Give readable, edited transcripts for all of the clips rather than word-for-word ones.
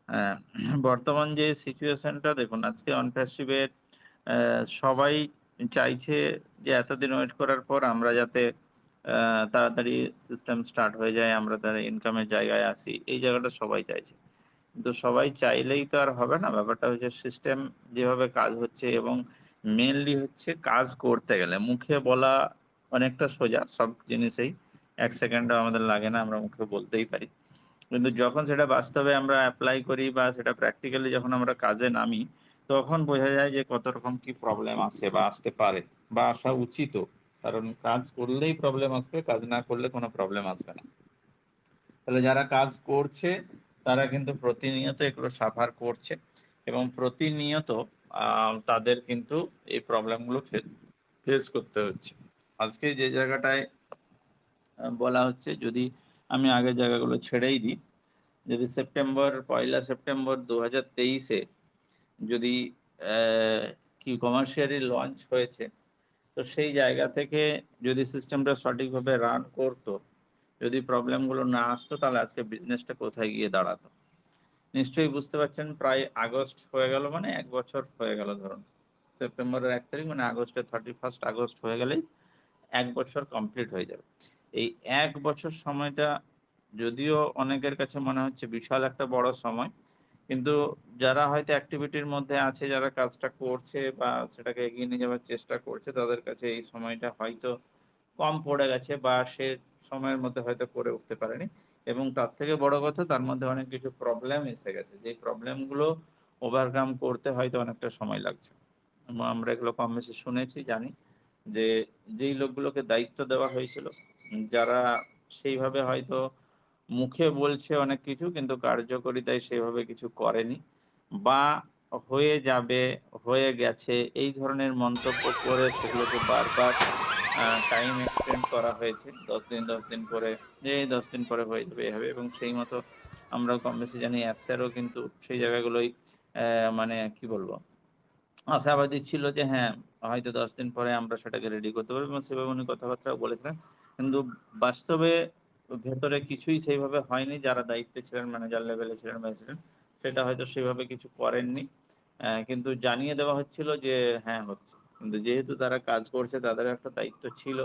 হ্যাঁ, বর্তমান যে সিচুয়েশনটা দেখুন আজকে অনপ্যাসিভে সবাই চাইছে যে এতদিন ওয়েট করার পর আমরা যাতে তাড়াতাড়ি সিস্টেম স্টার্ট হয়ে যায়, আমরা তার ইনকামের জায়গায় আসি। এই জায়গাটা সবাই চাইছে। কিন্তু সবাই চাইলেই তো আর হবে না। ব্যাপারটা হচ্ছে সিস্টেম যেভাবে কাজ হচ্ছে এবং মেইনলি হচ্ছে কাজ করতে গেলে মুখে বলা অনেকটা সোজা সব জিনিসেই। ১ সেকেন্ডও আমাদের লাগে না, আমরা মুখে বলতেই পারি। কিন্তু যখন সেটা বাস্তবে আমরা এপ্লাই করি বা সেটা প্র্যাকটিক্যালি যখন আমরা কাজে নামি, তখন বোঝা যায় যে কত রকম কি প্রবলেম আসে বা আসতে পারে বা আসা উচিতও। কারণ কাজ করলেই প্রবলেম আসবে, কাজ না করলে কোনো প্রবলেম আসবে না। তাহলে যারা কাজ করছে তারা কিন্তু প্রতিনিয়ত এগুলো সাফার করছে এবং প্রতিনিয়ত তাদের কিন্তু এই প্রবলেমগুলো ফেস করতে হচ্ছে। আজকে যে জায়গাটায় বলা হচ্ছে যদি আমি আগের জায়গাগুলো ছেড়েই দিই, যদি পয়লা সেপ্টেম্বর ২০২৩ এ যদি কি কমার্শিয়ালি লঞ্চ হয়েছে, তো সেই জায়গা থেকে যদি সিস্টেমটা সঠিকভাবে রান করত, যদি প্রবলেমগুলো না আসতো তাহলে আজকে বিজনেসটা কোথায় গিয়ে দাঁড়াতো। নিশ্চয়ই বুঝতে পারছেন প্রায় আগস্ট হয়ে গেল মানে ১ বছর হয়ে গেল ধরুন। সেপ্টেম্বরের ১ তারিখ মানে আগস্টের 31st আগস্ট হয়ে গেলেই ১ বছর কমপ্লিট হয়ে যাবে। এই ১ বছর সময়টা যদিও অনেকের কাছে মনে হচ্ছে বিশাল একটা বড় সময়। কিন্তু যারা হয়তো অ্যাক্টিভিটির মধ্যে আছে, যারা কাজটা করছে বা সেটাকে এগিয়ে নিয়ে যাওয়ার চেষ্টা করছে, তাদের কাছে এই সময়টা হয়তো কম পড়ে গেছে বা সে সময়ের মধ্যে হয়তো করে উঠতে পারেনি। এবং তার থেকে বড় কথা তার মধ্যে অনেক কিছু প্রবলেম এসে গেছে। যেই প্রবলেমগুলো ওভারকাম করতে হয়তো অনেকটা সময় লাগছে। এবং আমরা এগুলো কমবেশি শুনেছি, জানি যে যেই লোকগুলোকে দায়িত্ব দেওয়া হয়েছিল, যারা সেইভাবে হয়তো মুখে বলছে অনেক কিছু কিন্তু কার্যকরিতায় সেভাবে কিছু করেনি বা হয়ে যাবে, হয়ে গেছে এই ধরনের মন্তব্য করে সেগুলোকে বারবার টাইম এক্সটেন্ড করা হয়েছে। ১০ দিন, ১০ দিন করে যে ১০ দিন পরে হয়ে যাবে এভাবে এবং সেই মতো আমরাও কমবেশি জানি এসআরও কিন্তু সেই জায়গাগুলোই মানে কি বলবো? আশাবাদী ছিল যে হ্যাঁ, হয়তো ১০ দিন পরে আমরা সেটাকে রেডি করতে পারব এবং সেভাবে উনি কথাবার্তাও বলেছিলেন। কিন্তু বাস্তবে ভেতরে কিছুই সেইভাবে হয়নি। যারা দায়িত্বে ছিলেন, ম্যানেজার লেভেলে ছিলেন, প্রেসিডেন্ট, সেটা হয়তো সেভাবে কিছু করেননি। কিন্তু জানিয়ে দেওয়া হচ্ছিল যে হ্যাঁ, হচ্ছে। কিন্তু যেহেতু তারা কাজ করছে তাদের একটা দায়িত্ব ছিল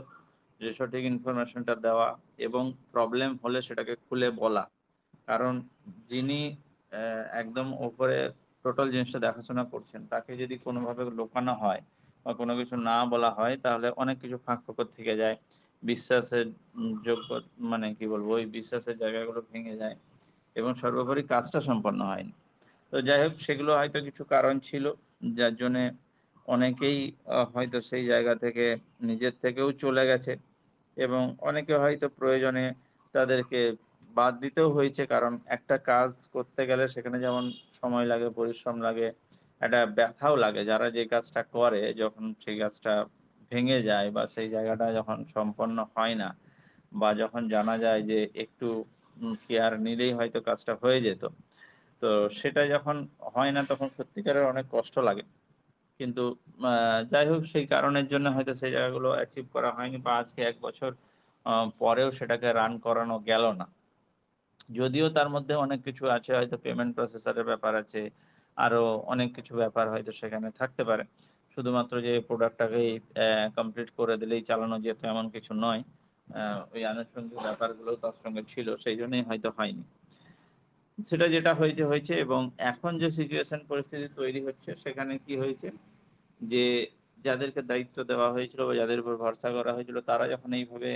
যে সঠিক ইনফরমেশনটা দেওয়া এবং প্রবলেম হলে সেটাকে খুলে বলা। কারণ যিনি একদম ওপরে টোটাল জিনিসটা দেখাশোনা করছেন, তাকে যদি কোনোভাবে লোকানো হয় বা কোনো কিছু না বলা হয়, তাহলে অনেক কিছু ফাঁক-ফোকর থেকে যায়। বিশ্বাসের যোগ্য মানে কি বলবো? ওই বিশ্বাসের জায়গাগুলো ভেঙে যায় এবং সর্বোপরি কাজটা সম্পন্ন হয়নি। তো যাই হোক সেগুলো হয়তো কিছু কারণ ছিল, যার জন্যে অনেকেই হয়তো সেই জায়গা থেকে নিজের থেকেও চলে গেছে এবং অনেকে হয়তো প্রয়োজনে তাদেরকে বাদ দিতেও হয়েছে। কারণ একটা কাজ করতে গেলে সেখানে যেমন সময় লাগে, পরিশ্রম লাগে, একটা ব্যথাও লাগে। যারা যে কাজটা করে যখন সেই কাজটা ভেঙে যায় বা সেই জায়গাটা যখন সম্পন্ন হয় না বা যখন জানা যায় যে একটু কেয়ার নিলেই হয়তো কাজটা হয়ে যেত। তো সেটা যখন হয় না তখন সত্যিকারের অনেক কষ্ট লাগে। কিন্তু আ যাই হোক সেই কারণের জন্য হয়তো সেই জায়গাগুলো অ্যাচিভ করা হয়নি বা আজকে ১ বছর পরেও সেটাকে রান করানো গেল না। যদিও তার মধ্যে অনেক কিছু আছে হয়তো পেমেন্ট প্রসেসর এর ব্যাপার আছে। আরো অনেক কিছু ব্যাপার হয়তো সেখানে থাকতে পারে। শুধুমাত্র যে প্রোডাক্টটাকেই কমপ্লিট করে দিলেই চালানো যেত এমন কিছু নয়। আ ওই আনুষঙ্গিক ব্যাপারগুলোও তার সঙ্গে ছিল। সেইজন্যই হয়তো হয়নি। সেটা যেটা হয়েছে, হয়েছে এবং এখন যে সিচুয়েশন পরিস্থিতি তৈরি হচ্ছে সেখানে কি হয়েছে যে যাদেরকে দায়িত্ব দেওয়া হয়েছিল বা যাদের উপর ভরসা করা হয়েছিল তারা যখন এইভাবে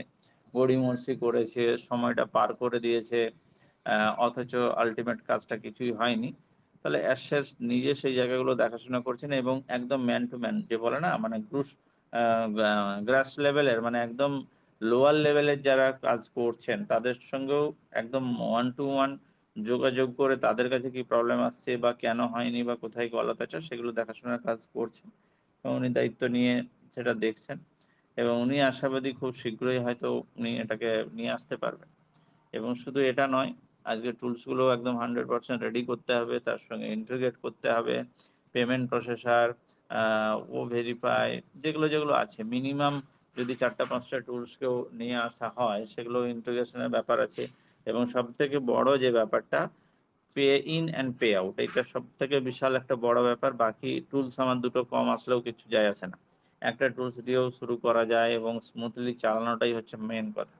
গড়িমসি করেছে, সময়টা পার করে দিয়েছে, আ অথচ আল্টিমেট কাজটা কিছুই হয়নি। তাহলে শেষ নিজে সেই জায়গাগুলো দেখাশোনা করছেন এবং একদম ম্যান টু ম্যান যে বলে না মানে আ গ্রা গ্রাস লেভেলের মানে একদম লোয়ার লেভেলের যারা কাজ করছেন তাদের সঙ্গেও একদম ওয়ান টু ওয়ান যোগাযোগ করে তাদের কাছে কি প্রবলেম আসছে বা কেন হয়নি বা কোথায় গলদ আছে সেগুলো দেখাশোনার কাজ করছেন। এবং উনি দায়িত্ব নিয়ে সেটা দেখছেন এবং উনি আশাবাদী খুব শীঘ্রই হয়তো উনি এটাকে নিয়ে আসতে পারবেন। এবং শুধু এটা নয়, আজকে টুলস গুলো একদম 100% রেডি করতে হবে। তার সঙ্গে ইন্টিগ্রেট করতে হবে। পেমেন্ট প্রসেসর, আ ভেরিফাই যেগুলো আছে মিনিমাম যদি ৪ টা ৫ টা টুলস কেও নিয়ে আসা হয় সেগুলো ইন্টিগ্রেশন এর ব্যাপার আছে। এবং সবথেকে বড় যে ব্যাপারটা pay in and pay out, এটা সব থেকে বিশাল একটা বড় ব্যাপার। বাকি টুলস আমার দুটো কম আসলেও কিছু যায় আসে না। একটা টুলস দিয়েও শুরু করা যায় এবং স্মুথলি চালানোটাই হচ্ছে মেন কথা।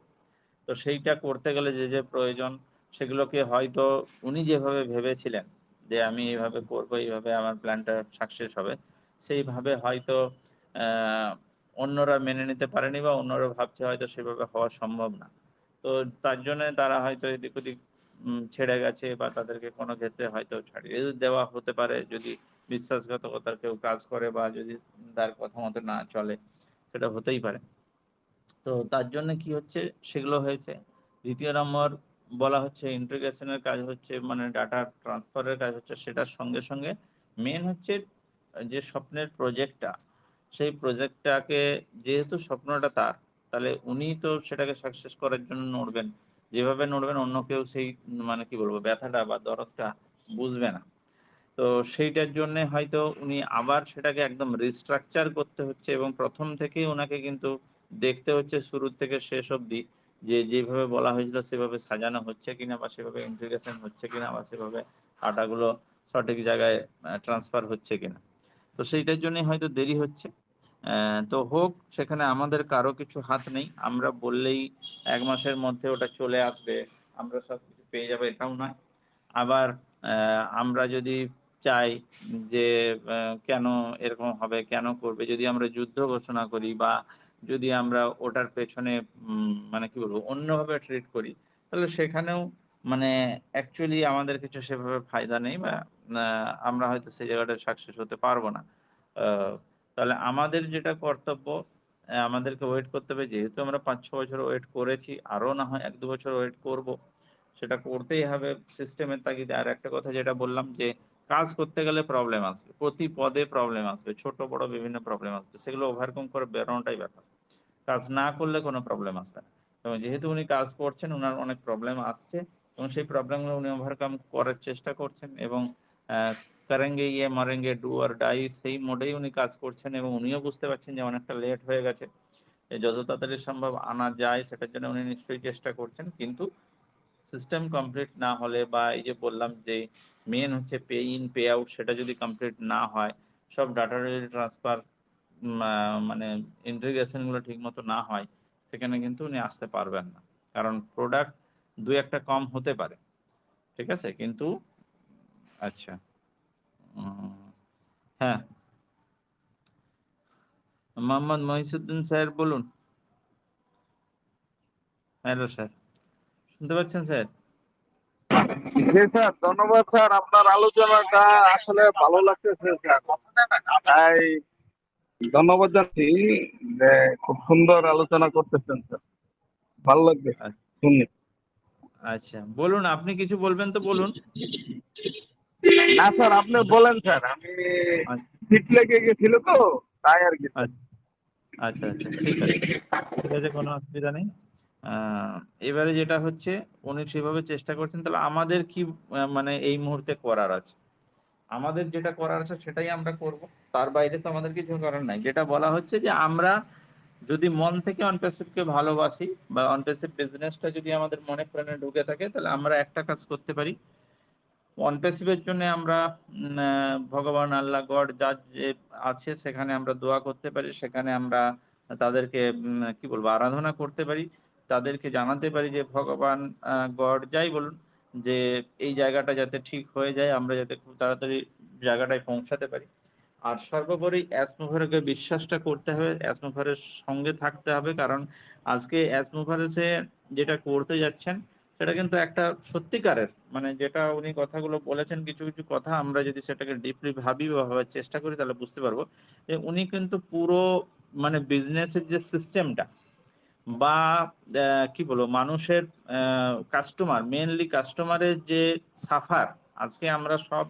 তো সেইটা করতে গেলে যে প্রয়োজন, সেগুলোকে হয়তো উনি যেভাবে ভেবেছিলেন যে আমি এইভাবে করব, এইভাবে আমার প্ল্যানটা সাকসেস হবে, সেইভাবে হয়তো অন্যরা মেনে নিতে পারেনি বা অন্যরা ভাবছে হয়তো সেভাবে হওয়া সম্ভব না। তো তার জন্যে তারা হয়তো এদিক ওদিক ছেড়ে গেছে বা তাদেরকে কোনো ক্ষেত্রে হয়তো ছাড়িয়ে দেওয়া হতে পারে যদি বিশ্বাসঘাতকতার কেউ কাজ করে বা যদি তার কথা মতো না চলে, সেটা হতেই পারে। তো তার জন্য কি হচ্ছে, সেগুলো হয়েছে। দ্বিতীয় নম্বর বলা হচ্ছে ইন্টিগ্রেশনের কাজ হচ্ছে, মানে ডাটা ট্রান্সফারের কাজ হচ্ছে, সেটার সঙ্গে সঙ্গে মেন হচ্ছে যে স্বপ্নের প্রজেক্টটা, সেই প্রজেক্টটাকে যেহেতু স্বপ্নটা তার, তাহলে উনি তো সেটাকে সাকসেস করার জন্য নড়বেন। যেভাবে নড়বেন অন্য কেউ সেই মানে কি বলবো ব্যথাটা বা দরদটা বুঝবে না। তো সেইটার জন্যে হয়তো উনি আবার সেটাকে একদম রিস্ট্রাকচার করতে হচ্ছে এবং প্রথম থেকেই ওনাকে কিন্তু দেখতে হচ্ছে শুরু থেকে শেষ অবধি যে যেভাবে বলা হয়েছিল সেভাবে সাজানো হচ্ছে কিনা বা সেভাবে ইন্টিগ্রেশন হচ্ছে কিনা বা সেভাবে ডাটাগুলো সঠিক জায়গায় ট্রান্সফার হচ্ছে কিনা। তো সেইটার জন্যই হয়তো দেরি হচ্ছে। তো হোক, সেখানে আমাদের কারো কিছু হাত নেই। আমরা বললেই ১ মাসের মধ্যে ওটা চলে আসবে, আমরা সবকিছু পেয়ে যাবো এটাও নয়। আবার আমরা যদি চাই যে কেন এরকম হবে, কেন করবে? যদি আমরা যুদ্ধ ঘোষণা করি বা যদি আমরা ওটার পেছনে মানে কি বলবো অন্যভাবে ট্রিট করি, তাহলে সেখানেও মানে অ্যাকচুয়ালি আমাদের কিছু সেভাবে ফায়দা নেই বা আমরা হয়তো সেই জায়গাটায় সাকসেস হতে পারবো না। আ তাহলে আমাদের যেটা কর্তব্য, আমাদেরকে ওয়েট করতে হবে। যেহেতু আমরা ৫-৬ বছর ওয়েট করেছি, আরো না হয় ১-২ বছর ওয়েট করব। সেটা করতেই হবে সিস্টেমের তাগিদে। আর একটা কথা যেটা বললাম যে, কাজ করতে গেলে প্রবলেম আসবে। প্রতি পদে প্রবলেম আসবে। ছোট বড় বিভিন্ন প্রবলেম আসবে। সেগুলো ওভারকাম করে বেরোনোটাই ব্যাপার। কাজ না করলে কোনো প্রবলেম আসবে না। এবং যেহেতু উনি কাজ করছেন, উনার অনেক প্রবলেম আসছে এবং সেই প্রবলেমগুলো উনি ওভারকাম করার চেষ্টা করছেন এবং অ্যা করেঙ্গে ইয়ে মরেঙ্গে, ডু অর ডাই সেই মোডেই উনি কাজ করছেন এবং উনিও বুঝতে পারছেন যে অনেকটা লেট হয়ে গেছে। যত তাড়াতাড়ি সম্ভব আনা যায় সেটার জন্য উনি নিশ্চয়ই চেষ্টা করছেন। কিন্তু সিস্টেম কমপ্লিট না হলে বা এই যে বললাম যে মেইন হচ্ছে পে ইন পে আউট, সেটা যদি কমপ্লিট না হয়, সব ডাটা যদি ট্রান্সফার মানে ইন্টিগ্রেশন গুলো ঠিকমতো না হয়, সেখানে কিন্তু উনি আসতে পারবেন না। কারণ প্রোডাক্ট ২-১ টা কম হতে পারে। ঠিক আছে? কিন্তু আচ্ছা। উম হ্যাঁ, মোহাম্মদ মহিউদ্দিন স্যার বলুন। Hello sir. শুনতে পাচ্ছেন স্যার? জি স্যার, ধন্যবাদ স্যার। আপনার আলোচনাটা আসলে ভালো লাগতেছে স্যার। তাই ধন্যবাদ জানাচ্ছি যে খুব সুন্দর আলোচনা করতেছেন স্যার। ভালো লাগবে আ শুনে। আচ্ছা। বলুন, আপনি কিছু বলবেন তো বলুন। না স্যার, আপনি বলেন স্যার। আমি আ শীত লেগে গেছিল তো, তাই আর কি আ স্যার। আচ্ছা, আচ্ছা। ঠিক আছে। ঠিক আছে, কোনো অসুবিধা নেই। আ এবারে যেটা হচ্ছে উনি সেভাবে চেষ্টা করছেন, তাহলে আমাদের কি মানে এই মুহূর্তে করার আছে? আমাদের যেটা করার আছে সেটাই আমরা করব। তার বাইরে তো আমাদের কিছু করার নাই। যেটা বলা হচ্ছে যে আমরা যদি মন থেকে অনপ্যাসিভ কে ভালোবাসি বা অনপ্যাসিভ বিজনেসটা যদি আমাদের মনে প্রাণে ঢুকে থাকে, তাহলে আমরা একটা কাজ করতে পারি। অনপ্যাসিভ এর জন্যে আমরা ভগবান, আল্লাহ, গড যা যে আছে সেখানে আমরা দোয়া করতে পারি। সেখানে আমরা তাদেরকে কি বলবো আরাধনা করতে পারি। তাদেরকে জানাতে পারি যে ভগবান, গড যাই বলুন, যে এই জায়গাটা যাতে ঠিক হয়ে যায়, আমরা যাতে খুব তাড়াতাড়ি জায়গাটায় পৌঁছাতে পারি। আর সর্বোপরি অ্যাসমোভারকে বিশ্বাসটা করতে হবে, অ্যাসমোভারের সঙ্গে থাকতে হবে। কারণ আজকে অ্যাসমোভারেসে যেটা করতে যাচ্ছেন, সেটা কিন্তু একটা সত্যিকারের মানে যেটা উনি কথাগুলো বলেছেন, কিছু, কিছু কথা আমরা যদি সেটাকে ডিপলি ভাবি বা ভাবার চেষ্টা করি তাহলে বুঝতে পারব যে উনি কিন্তু পুরো মানে বিজনেসের যে সিস্টেমটা বা কি বলবো মানুষের কাস্টমার, মেইনলি কাস্টমারের যে সাফার, আজকে আমরা সব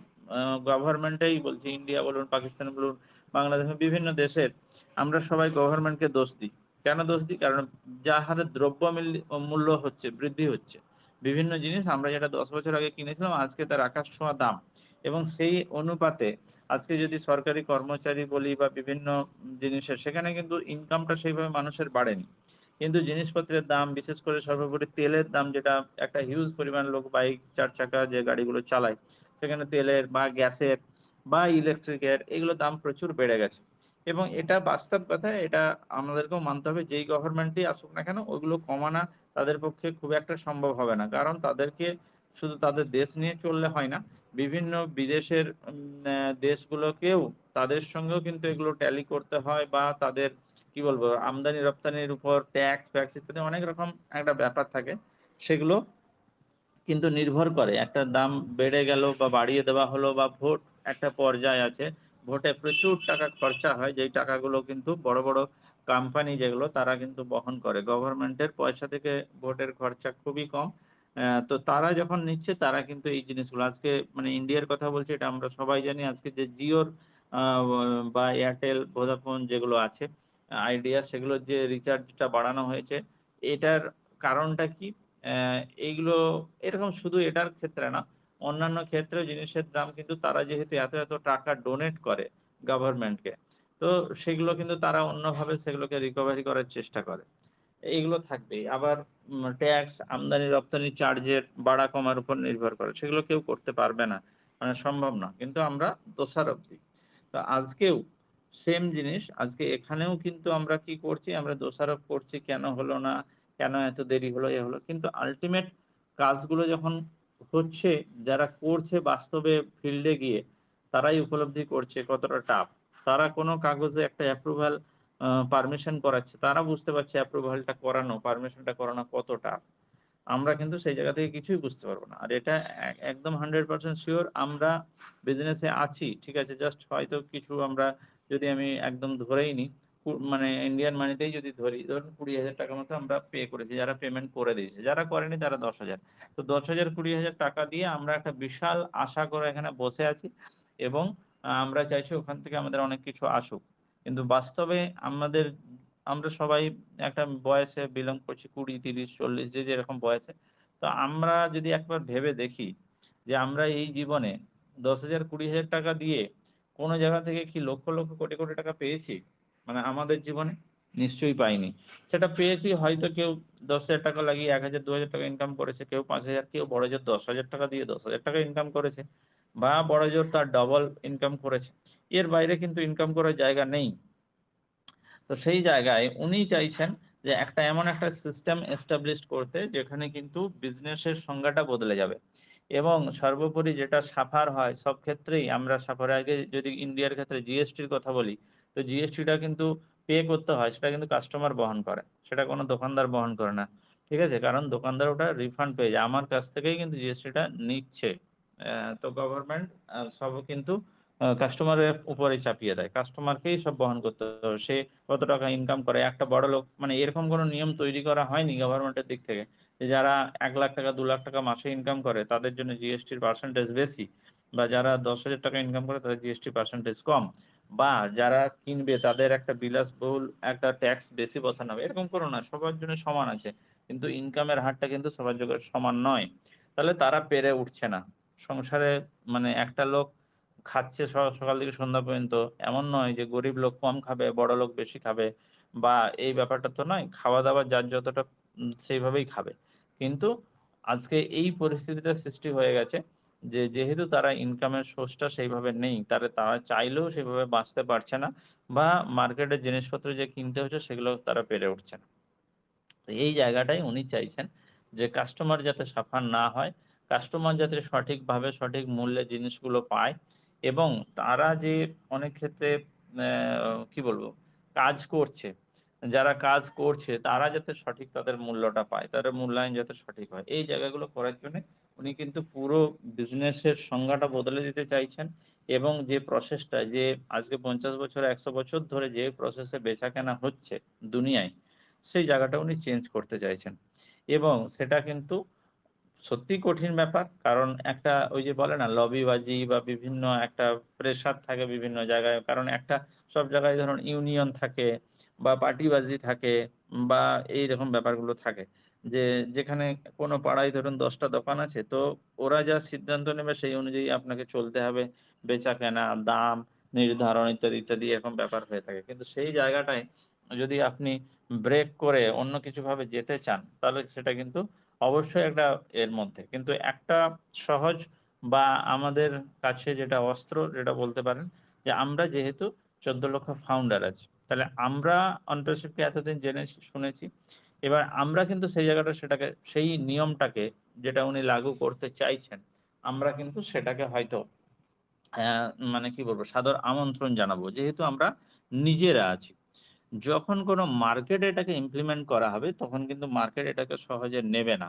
গভর্নমেন্টেই বলছি, ইন্ডিয়া বলুন, পাকিস্তান বলুন, বাংলাদেশ, বিভিন্ন দেশের আমরা সবাই গভর্নমেন্টকে দোষ দিই। কেন দোষ দিই? কারণ যা হারে দ্রব্য মূল্য হচ্ছে, বৃদ্ধি হচ্ছে। বিভিন্ন জিনিস আমরা যেটা ১০ বছর আগে কিনেছিলাম আজকে তার আকাশ ছোঁয়া দাম। এবং সেই অনুপাতে আজকে যদি সরকারি কর্মচারী বলি বা বিভিন্ন জিনিসের, সেখানে কিন্তু ইনকামটা সেইভাবে মানুষের বাড়েনি। কিন্তু জিনিসপত্রের দাম, বিশেষ করে সর্বোপরি তেলের দাম, যেটা একটা হিউজ পরিমাণ লোক বাইক ৪ চাকা যে গাড়িগুলো চালায়, সেখানে তেলের বা গ্যাসের বা ইলেকট্রিকের এগুলোর দাম প্রচুর বেড়ে গেছে। এবং এটা বাস্তব কথা, এটা আমাদেরকেও মানতে হবে, যেই গভর্নমেন্টই আসুক না কেন ওগুলো কমানো তাদের পক্ষে খুব একটা সম্ভব হবে না। কারণ তাদেরকে শুধু তাদের দেশ নিয়ে চললে হয় না, বিভিন্ন বিদেশের দেশগুলোকেও তাদের সঙ্গেও কিন্তু এগুলো ট্যালি করতে হয়, বা তাদের কি বলবো আমদানি রপ্তানির উপর ট্যাক্স-ফ্যাক্স ইত্যাদি অনেক রকম একটা ব্যাপার থাকে। সেগুলো কিন্তু নির্ভর করে, একটা দাম বেড়ে গেল বা বাড়িয়ে দেওয়া হলো, বা ভোট একটা পর্যায় আছে, ভোটে প্রচুর টাকা খরচা হয়, যেই টাকাগুলো কিন্তু বড়, বড় কোম্পানি যেগুলো তারা কিন্তু বহন করে। গভর্নমেন্টের পয়সা থেকে ভোটের খরচা খুবই কম। তো তারা যখন নিচ্ছে তারা কিন্তু এই জিনিসগুলো, আজকে মানে ইন্ডিয়ার কথা বলছি, এটা আমরা সবাই জানি, আজকে যে জিওর আ বা এয়ারটেল, ভোদাফোন যেগুলো আছে, আইডিয়া, সেগুলোর যে রিচার্জটা বাড়ানো হয়েছে, এটার কারণটা কি? এইগুলো এরকম শুধু এটার ক্ষেত্রে না, অন্যান্য ক্ষেত্রেও জিনিসের দাম কিন্তু তারা যেহেতু এত, এত টাকা ডোনেট করে গভর্নমেন্টকে, তো সেগুলো কিন্তু তারা অন্যভাবে সেগুলোকে রিকভারি করার চেষ্টা করে। এইগুলো থাকবেই। আবার ট্যাক্স, আমদানি-রপ্তানি চার্জের বাড়া কমার উপর নির্ভর করে। সেগুলো কেউ করতে পারবে না। মানে সম্ভব না। কিন্তু আমরা দোষারোপ দিই। তো আজকেও সেম জিনিস, আজকে এখানেও কিন্তু আমরা কি করছি? আমরা দোষারোপ করছি, কেন হলো না? কেন এত দেরি হলো? এ হলো। কিন্তু আল্টিমেট কাজগুলো যখন হচ্ছে, যারা করছে বাস্তবে ফিল্ডে গিয়ে, তারাই উপলব্ধি করছে কতটা টাফ। তারা কোনো কাগজে একটা অ্যাপ্রুভাল পারমিশন করাচ্ছে। তারা বুঝতে পারছে অ্যাপ্রুভালটা করানো, পারমিশনটা করানো কত টাফ। আমরা কিন্তু সেই জায়গা থেকে কিছুই বুঝতে পারব না। আর এটা একদম 100% সিউর, আমরা বিজনেসে আছি। ঠিক আছে? জাস্ট হয়তো কিছু আমরা, যদি আমি একদম ধরেই নিই, মানে ইন্ডিয়ান মানিতেই যদি ধরি, ধরুন ৳২০,০০০ মতো আমরা পে করেছি। যারা পেমেন্ট করে দিয়েছে। যারা করেনি তারা ১০,০০০। তো ১০,০০০ ৳২০,০০০ দিয়ে আমরা একটা বিশাল আশা করে এখানে বসে আছি, এবং আমরা চাইছি ওখান থেকে আমাদের অনেক কিছু আসুক। কিন্তু বাস্তবে আমরা সবাই একটা বয়সে বিলং করছি, ২০, ৩০, ৪০, যে যেরকম বয়সে। তো আমরা যদি একবার ভেবে দেখি যে আমরা এই জীবনে ১০,০০০, ৳২০,০০০ দিয়ে কোন জায়গা থেকে কি লক্ষ, লক্ষ কোটি, কোটি টাকা পেয়েছি? মানে আমাদের জীবনে? নিশ্চয়ই পাইনি। সেটা পেয়েছি হয়তো কেউ ৳১০,০০০ লাগিয়ে ৳১,০০০, ৳২,০০০ ইনকাম করেছে, কেউ ৫,০০০, কেউ বড়জোর ৳১০,০০০ দিয়ে ৳১০,০০০ ইনকাম করেছে, বা বড়জোর তার ডবল ইনকাম করেছে। এর বাইরে কিন্তু ইনকাম করার জায়গা নেই। তো সেই জায়গায় উনি চাইছেন যে একটা এমন একটা সিস্টেম এস্টাবলিশড করতে, যেখানে কিন্তু বিজনেসের সংজ্ঞাটা বদলে যাবে। এবং সর্বোপরি যেটা সাফার হয় সব ক্ষেত্রেই, আমরা সাফার আগে যদি ইন্ডিয়ার ক্ষেত্রে জিএসটির কথা বলি, তো জিএসটিটা কিন্তু পে করতে হয়, সেটা কিন্তু কাস্টমার বহন করে। সেটা কোনো দোকানদার বহন করে না। ঠিক আছে? কারণ দোকানদার ওটা রিফান্ড পেয়ে যায়। আমার কাছ থেকেই কিন্তু জিএসটিটা নিচ্ছে। তো গভর্নমেন্ট সব কিন্তু কাস্টমারের উপরে চাপিয়ে দেয়। কাস্টমারকেই সব বহন করতে হবে। সে কত টাকা ইনকাম করে। একটা বড়লোক, মানে এরকম কোনো নিয়ম তৈরি করা হয়নি গভর্নমেন্টের দিক থেকে, যে যারা ৳১,০০,০০০, ৳২,০০,০০০ মাসে ইনকাম করে তাদের জন্য জিএসটির পার্সেন্টেজ বেশি, বা যারা ৳১০,০০০ ইনকাম করে তাদের জিএসটি পার্সেন্টেজ কম, বা যারা কিনবে তাদের একটা বিলাসবহুল একটা ট্যাক্স বেশি বসানো হবে। এরকম কোনো না, সবার জন্য সমান আছে। কিন্তু ইনকামের হারটা কিন্তু সবার জন্য সমান নয়। তাহলে তারা পেরে উঠছে না। সংসারে, মানে একটা লোক খাচ্ছে সকাল থেকে সন্ধ্যা পর্যন্ত। এমন নয় যে গরিব লোক কম খাবে, বড়লোক বেশি খাবে, বা এই ব্যাপারটা তো নয়। খাওয়া-দাওয়া যার যতটা সেইভাবেই খাবে। কিন্তু আজকে এই পরিস্থিতিটা সৃষ্টি হয়ে গেছে যে, যেহেতু তারা ইনকামের সোর্সটা সেইভাবে নেই, তারা চাইলেও সেভাবে বাঁচতে পারছে না, বা মার্কেটের জিনিসপত্র যে কিনতে হচ্ছে সেগুলো তারা পেরে উঠছে না। তো এই জায়গাটাই উনি চাইছেন যে কাস্টমার যাতে সাফার না হয়, কাস্টমার যাতে সঠিকভাবে সঠিক মূল্যে জিনিসগুলো পায়, এবং তারা যে অনেক ক্ষেত্রে কি বলবো কাজ করছে, যারা কাজ করছে তারা যাতে সঠিক তাদের মূল্যটা পায়, তাদের মূল্যায়ন যাতে সঠিক হয়। এই জায়গাগুলো করার জন্যে উনি কিন্তু পুরো বিজনেসের সংজ্ঞাটা বদলে দিতে চাইছেন, এবং যে প্রসেসটা, যে আজকে ৫০ বছর ১০০ বছর ধরে যে প্রসেসে বেচাকেনা হচ্ছে দুনিয়ায়, সেই জায়গাটা উনি চেঞ্জ করতে চাইছেন। এবং সেটা কিন্তু সত্যিই কঠিন ব্যাপার। কারণ একটা ওই যে বলে না লবিবাজি, বা বিভিন্ন একটা প্রেশার থাকে বিভিন্ন জায়গায়। কারণ একটা সব জায়গায় ধরুন ইউনিয়ন থাকে, বা পার্টিবাজি থাকে, বা এইরকম ব্যাপারগুলো থাকে। যে যেখানে কোনো পাড়ায় ধরুন ১০ টা দোকান আছে, তো ওরা যা সিদ্ধান্ত নেবে সেই অনুযায়ী আপনাকে চলতে হবে। বেচাকেনা, দাম নির্ধারণ ইত্যাদি, ইত্যাদি এরকম ব্যাপার হয়ে থাকে। কিন্তু সেই জায়গাটায় যদি আপনি ব্রেক করে অন্য কিছুভাবে যেতে চান, তাহলে সেটা কিন্তু অবশ্যই একটা এর মধ্যে। কিন্তু একটা সহজ বা আমাদের কাছে যেটা অস্ত্র যেটা বলতে পারেন যে আমরা যেহেতু ১৪ লক্ষ ফাউন্ডার আছি। তাহলে আমরা অন্টারপ্রেনিউরশিপকে এতদিন জেনেছি, শুনেছি। এবার আমরা কিন্তু সেই জায়গাটা সেটাকে সেই নিয়মটাকে যেটা উনি লাগু করতে চাইছেন, আমরা কিন্তু সেটাকে হয়তো অ্যা মানে কি বলবো সাদর আমন্ত্রণ জানাবো। যেহেতু আমরা নিজেরা আছি। যখন কোনো মার্কেটে এটাকে ইমপ্লিমেন্ট করা হবে, তখন কিন্তু মার্কেট এটাকে সহজে নেবে না।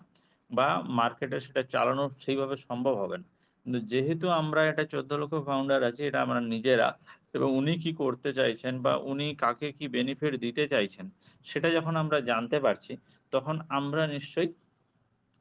বা মার্কেটে সেটা চালানো সেইভাবে সম্ভব হবে না। কিন্তু যেহেতু আমরা এটা ১৪ লক্ষ ফাউন্ডার আছি, এটা আমরা নিজেরা এবং উনি কি করতে চাইছেন বা উনি কাকে কি বেনিফিট দিতে চাইছেন, সেটা যখন আমরা জানতে পারছি, তখন আমরা নিশ্চয়ই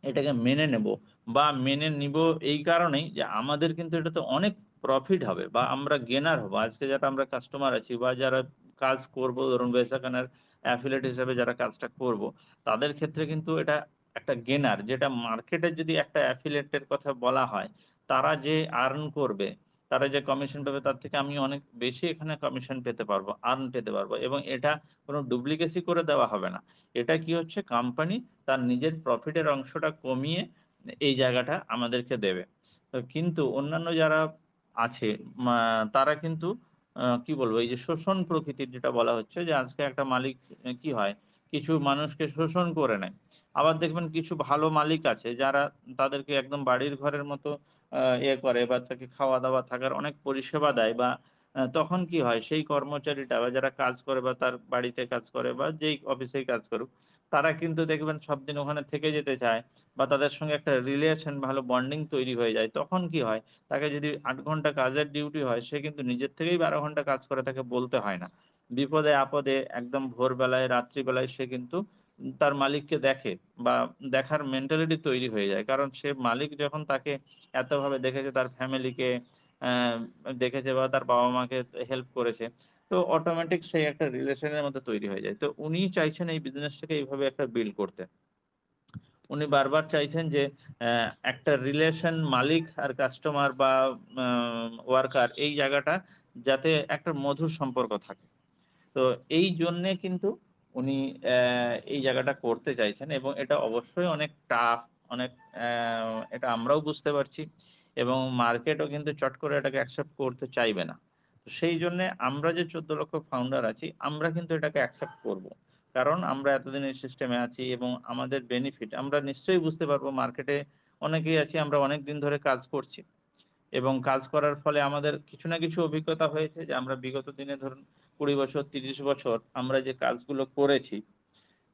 এটাকে মেনে নেব বা মেনে নিব এই কারণেই যে আমাদের কিন্তু এটাতে অনেক প্রফিট হবে বা আমরা গেনার হব। আজকে যারা আমরা কাস্টমার আছি বা যারা কাজ করব ধরুন বেচাকেনার অ্যাফিলিয়েট হিসেবে যারা কাজটা করব, তাদের ক্ষেত্রে কিন্তু এটা একটা গেনার যেটা মার্কেটে যদি একটা অ্যাফিলিয়েট এর কথা বলা হয়, তারা যে আর্ন করবে, তারা যে কমিশন পাবে তার থেকে আমি অনেক বেশি এখানে কমিশন পেতে পারবো, আর্ন পেতে পারবো এবং এটা কোন ডুপ্লিকেসি করে দেওয়া হবে না। এটা কি হচ্ছে কোম্পানি তার নিজের প্রফিটের অংশটা কমিয়ে এই জায়গাটা আমাদেরকে দেবে। তো কিন্তু অন্যান্য যারা আছে মা তারা কিন্তু কি বলবো এই যে শোষণ প্রকৃতির যেটা বলা হচ্ছে যে আজকে একটা মালিক কি হয় কিছু মানুষকে শোষণ করে নেয়। আবার দেখবেন কিছু ভালো মালিক আছে যারা তাদেরকে একদম বাড়ির ঘরের মতো ইয়ে করে বা তাকে খাওয়া-দাওয়া থাকার অনেক পরিষেবা দেয় বা তখন কি হয় সেই কর্মচারীটা বা যারা কাজ করে বা তার বাড়িতে কাজ করে বা যেই অফিসেই কাজ করুক তারা কিন্তু দেখবেন সবদিন ওখানে থেকে যেতে চায় বা তাদের সঙ্গে একটা রিলেশন ভালো বন্ডিং তৈরি হয়ে যায়। তখন কি হয়? তাকে যদি ৮ ঘন্টা কাজের ডিউটি হয়, সে কিন্তু নিজের থেকেই ১২ ঘন্টা কাজ করে তাকে বলতে হয় না। বিপদে-আপদে একদম ভোরবেলায়, রাত্রিবেলায় সে কিন্তু তার মালিককে দেখে বা দেখার মেন্টালিটি তৈরি হয়ে যায়। কারণ সে মালিক যখন তাকে এতভাবে দেখেছে, তার ফ্যামিলিকে দেখেছে বা তার বাবা-মাকে হেল্প করেছে। তো অটোমেটিক সেই একটা রিলেশন এর মধ্যে তৈরি হয়ে যায়। তো উনি চাইছেন এই বিজনেসটাকে এইভাবে একটা বিল্ড করতে। উনি বারবার চাইছেন যে একটা রিলেশন মালিক আর কাস্টমার বা আ ওয়ার্কার এই জায়গাটা যাতে একটা মধুর সম্পর্ক থাকে। তো এইজন্যে কিন্তু উনি এই জায়গাটা করতে চাইছেন এবং এটা অবশ্যই অনেক টাফ, অনেক এটা আমরাও বুঝতে পারছি এবং মার্কেটও কিন্তু চট করে এটাকে অ্যাকসেপ্ট করতে চাইবে না। তো সেইজন্যে আমরা যে ১৪ লক্ষ ফাউন্ডার আছি, আমরা কিন্তু এটাকে অ্যাকসেপ্ট করব। কারণ আমরা এতদিন এই সিস্টেমে আছি এবং আমাদের বেনিফিট আমরা নিশ্চয়ই বুঝতে পারবো মার্কেটে অনেকেই আছি আমরা অনেকদিন ধরে কাজ করছি। এবং কাজ করার ফলে আমাদের কিছু না কিছু অভিজ্ঞতা হয়েছে যে আমরা বিগত দিনে ধরুন ২০ বছর, ৩০ বছর আমরা যে কাজগুলো করেছি,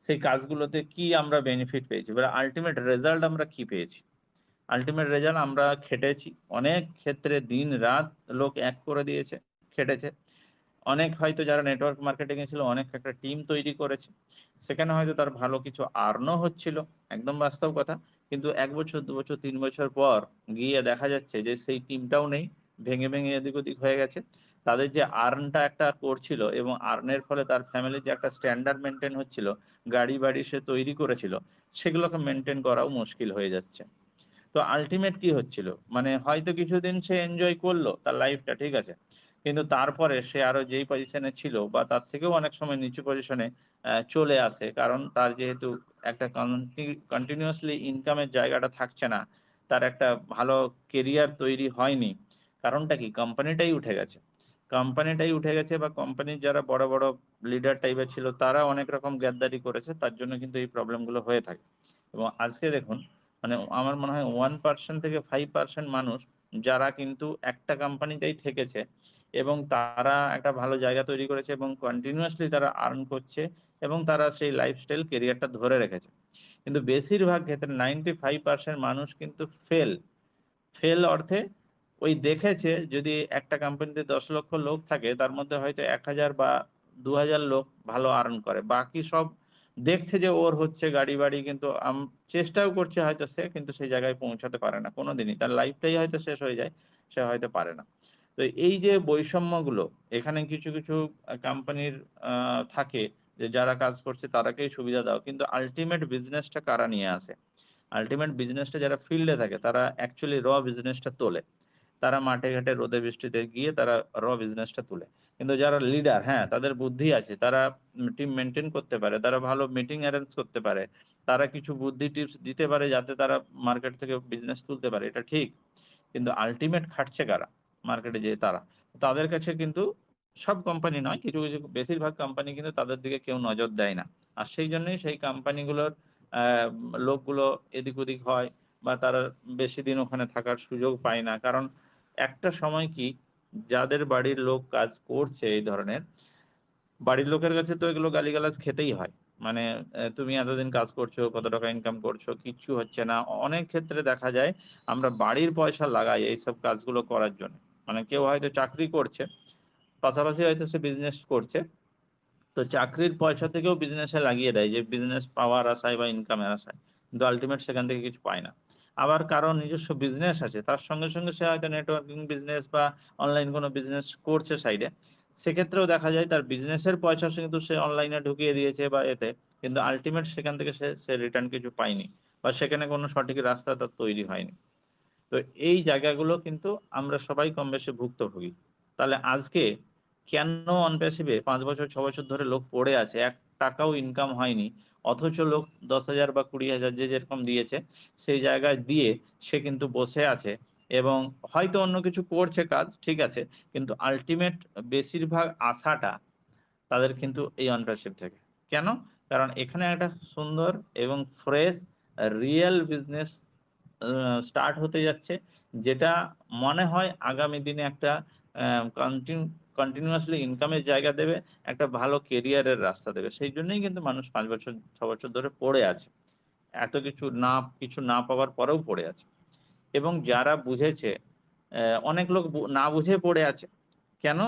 সেই কাজগুলোতে কি আমরা বেনিফিট পেয়েছি? এবার আল্টিমেট রেজাল্ট আমরা কি পেয়েছি? আল্টিমেট রেজাল্ট আমরা খেটেছি। অনেক ক্ষেত্রে দিন-রাত লোক এক করে দিয়েছে, খেটেছে। অনেক হয়তো যারা নেটওয়ার্ক মার্কেটিং এ ছিল অনেক একটা টিম তৈরি করেছে। সেখানে হয়তো তার ভালো কিছু আর্ন ও হচ্ছিল। একদম বাস্তব কথা। কিন্তু ১ বছর, ২ বছর, ৩ বছর পর গিয়ে দেখা যাচ্ছে যে সেই টিমটাও নেই। ভেঙে এদিক ওদিক হয়ে গেছে। তাদের যে আর্নটা একটা করছিল এবং আর্নের ফলে তার ফ্যামিলির যে একটা স্ট্যান্ডার্ড মেইনটেইন হচ্ছিল, গাড়ি-বাড়ি সে তৈরি করেছিল, সেগুলোকে মেইনটেইন করাও মুশকিল হয়ে যাচ্ছে। তো আল্টিমেট কি হচ্ছিল? মানে হয়তো কিছুদিন সে এনজয় করল তার লাইফটা ঠিক আছে। কিন্তু তারপরে সে আরো যেই পজিশনে ছিল বা তার থেকেও অনেক সময় নিচু পজিশনে চলে আসে। কারণ তার যেহেতু একটা কন্টিনিউয়াসলি ইনকামের জায়গাটা থাকছে না। তার একটা ভালো কেরিয়ার তৈরি হয়নি। কারণটা কি? কোম্পানিটাই উঠে গেছে। কোম্পানিটাই উঠে গেছে বা কোম্পানির যারা বড় লিডার টাইপের ছিল তারা অনেক রকম গ্যাদ্দারি করেছে। তার জন্য কিন্তু এই প্রবলেম গুলো হয়ে থাকে। এবং আজকে দেখুন মানে আমার মনে হয় 1% থেকে 5% মানুষ যারা কিন্তু একটা কোম্পানিতেই থেকেছে এবং তারা একটা ভালো জায়গা তৈরি করেছে এবং কন্টিনিউয়াসলি তারা আর্ন করছে এবং তারা সেই লাইফস্টাইল ক্যারিয়ারটা ধরে রেখেছে। কিন্তু বেশিরভাগ ক্ষেত্রে 95% মানুষ কিন্তু ফেল অর্থে ওই দেখেছে যদি একটা কোম্পানিতে ১০ লক্ষ লোক থাকে তার মধ্যে হয়তো ১,০০০ বা ২,০০০ লোক ভালো আর্ন করে। বাকি সব দেখছে যে ওর হচ্ছে গাড়ি-বাড়ি কিন্তু চেষ্টাও করছে হয়তো সে কিন্তু সেই জায়গায় পৌঁছাতে পারে না কোনদিনই। তার লাইফটাই হয়তো শেষ হয়ে যায়। সে হয়তো পারে না। তো এই যে বৈষম্যগুলো এখানে কিছু কোম্পানির আ থাকে যে যারা কাজ করছে তাদেরকেই সুবিধা দেওয়া। কিন্তু আল্টিমেট বিজনেসটা কারা নিয়ে আসে? আল্টিমেট বিজনেসটা যারা ফিল্ডে থাকে তারা অ্যাকচুয়ালি বিজনেসটা তোলে। তারা মাঠে ঘাটে রোদে বৃষ্টিতে গিয়ে তারা বিজনেসটা তুলে। কিন্তু যারা লিডার, হ্যাঁ, তাদের বুদ্ধি আছে। তারা টিম মেইনটেইন করতে পারে। তারা ভালো মিটিং এরেঞ্জ করতে পারে। তারা কিছু বুদ্ধি টিপস দিতে পারে যাতে তারা মার্কেট থেকে বিজনেস তুলতে পারে। এটা ঠিক। কিন্তু আল্টিমেট খাটছে কারা? মার্কেটে যেয়ে তারা। তাদের কাছে কিন্তু সব কোম্পানি নয়, কিছু বেশিরভাগ কোম্পানি কিন্তু তাদের দিকে কেউ নজর দেয় না। আর সেইজন্যই সেই কোম্পানিগুলোর অ্যা লোকগুলো এদিক-ওদিক হয় বা তারা বেশি দিন ওখানে থাকার সুযোগ পায় না। কারণ একটা সময় কি যাদের বাড়ির লোক কাজ করছে এই ধরনের, বাড়ির লোকের কাছে তো এগুলো গালিগালাজ খেতেই হয়। মানে তুমি এতদিন কাজ করছো, কত টাকা ইনকাম করছো, কিচ্ছু হচ্ছে না। অনেক ক্ষেত্রে দেখা যায় আমরা বাড়ির পয়সা লাগাই এইসব কাজগুলো করার জন্য। মানে কেউ হয়তো চাকরি করছে, পাশাপাশি হয়তো সে বিজনেস করছে। তো চাকরির পয়সা থেকেও বিজনেসে লাগিয়ে দেয় যে বিজনেস পাওয়ার আশায় বা ইনকামের আশায়। কিন্তু আল্টিমেট সেখান থেকে কিছু পায় না। আবার কারো নিজস্ব বিজনেস আছে। তার সঙ্গে সে হয়তো নেটওয়ার্কিং বিজনেস বা অনলাইন কোনো বিজনেস করছে সাইডে। সেক্ষেত্রেও দেখা যায় তার বিজনেসের পয়সা কিন্তু সে অনলাইনে ঢুকিয়ে দিয়েছে বা এতে। কিন্তু আল্টিমেট সেখান থেকে সে রিটার্ন কিছু পায়নি। বা সেখানে কোনো সঠিক রাস্তা তার তৈরি হয়নি। তো এই জায়গাগুলো কিন্তু আমরা সবাই কমবেশি ভুক্তভোগী। তাহলে আজকে কেন অন প্যাসিভে ৫ বছর ৬ বছর ধরে লোক পড়ে আছে, ৳১ ইনকাম হয়নি। অথচ লোক ১০,০০০ বা ২০,০০০ যে যেরকম দিয়েছে, সেই জায়গায় দিয়ে সে কিন্তু বসে আছে এবং হয়তো অন্য কিছু করছে কাজ, ঠিক আছে। কিন্তু আল্টিমেট বেশিরভাগ আশাটা তাদের কিন্তু এই অন প্যাসিভ থেকে। কেন? কারণ এখানে একটা সুন্দর এবং ফ্রেশ রিয়াল বিজনেস আ স্টার্ট হতে যাচ্ছে। যেটা মনে হয় আগামী দিনে একটা অ্যা কন্টিনিউয়াসলি ইনকামের জায়গা দেবে, একটা ভালো কেরিয়ারের রাস্তা দেবে। সেইজন্যই কিন্তু মানুষ ৫ বছর ৬ বছর ধরে পড়ে আছে। এত কিছু না পাওয়ার পরেও পড়ে আছে। এবং যারা বুঝেছে অনেক লোক না বুঝে পড়ে আছে। কেন?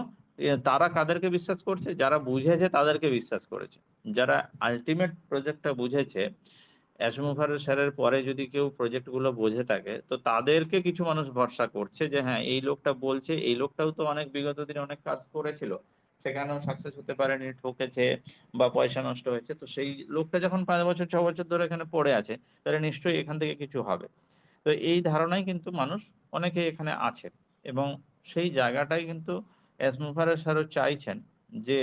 তারা কাদেরকে বিশ্বাস করছে? যারা বুঝেছে তাদেরকে বিশ্বাস করেছে। যারা আল্টিমেট প্রজেক্টটা বুঝেছে, অ্যাসমুভার স্যারের পরে যদি কেউ প্রজেক্ট গুলো বুঝে থাকে, তো তাদেরকে কিছু মানুষ ভরসা করছে যে হ্যাঁ, এই লোকটা বলছে, এই লোকটাও তো অনেক বিগত দিনে অনেক কাজ করেছিল। সেখানেও সাকসেস হতে পারেনি, ঠকেছে বা পয়সা নষ্ট হয়েছে। তো সেই লোকটা যখন ৫ বছর ৬ বছর ধরে এখানে পড়ে আছে, তাহলে নিশ্চয়ই এখান থেকে কিছু হবে। তো এই ধারণাই কিন্তু মানুষ অনেকেই এখানে আছে এবং সেই জায়গাটাই কিন্তু এসমুভার স্যারও চাইছেন যে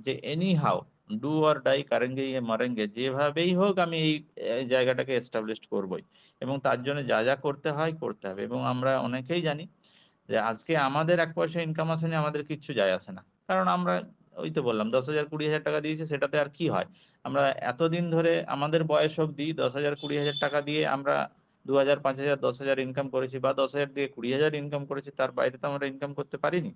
যে any how do or die করেঙ্গে ইয়ে মরেঙ্গে যেভাবেই হোক আমি এই জায়গাটাকে এস্টাবলিশড করবই এবং তার জন্য যা করতে হয় করতে হবে এবং আমরা অনেকেই জানি যে আজকে আমাদের ৳১ ইনকাম আসেনি আমাদের কিচ্ছু যায় আসে না। কারণ আমরা ওই তো বললাম ১০,০০০ ৳২০,০০০ দিয়েছে সেটাতে আর কি হয়? আমরা এতদিন ধরে আমাদের বয়স অবধি ১০,০০০ ৳২০,০০০ দিয়ে আমরা ২,০০০, ৫,০০০, ১০,০০০ ইনকাম করেছি বা ১০,০০০ দিয়ে ২০,০০০ ইনকাম করেছি। তার বাইরে তো আমরা ইনকাম করতে পারিনি।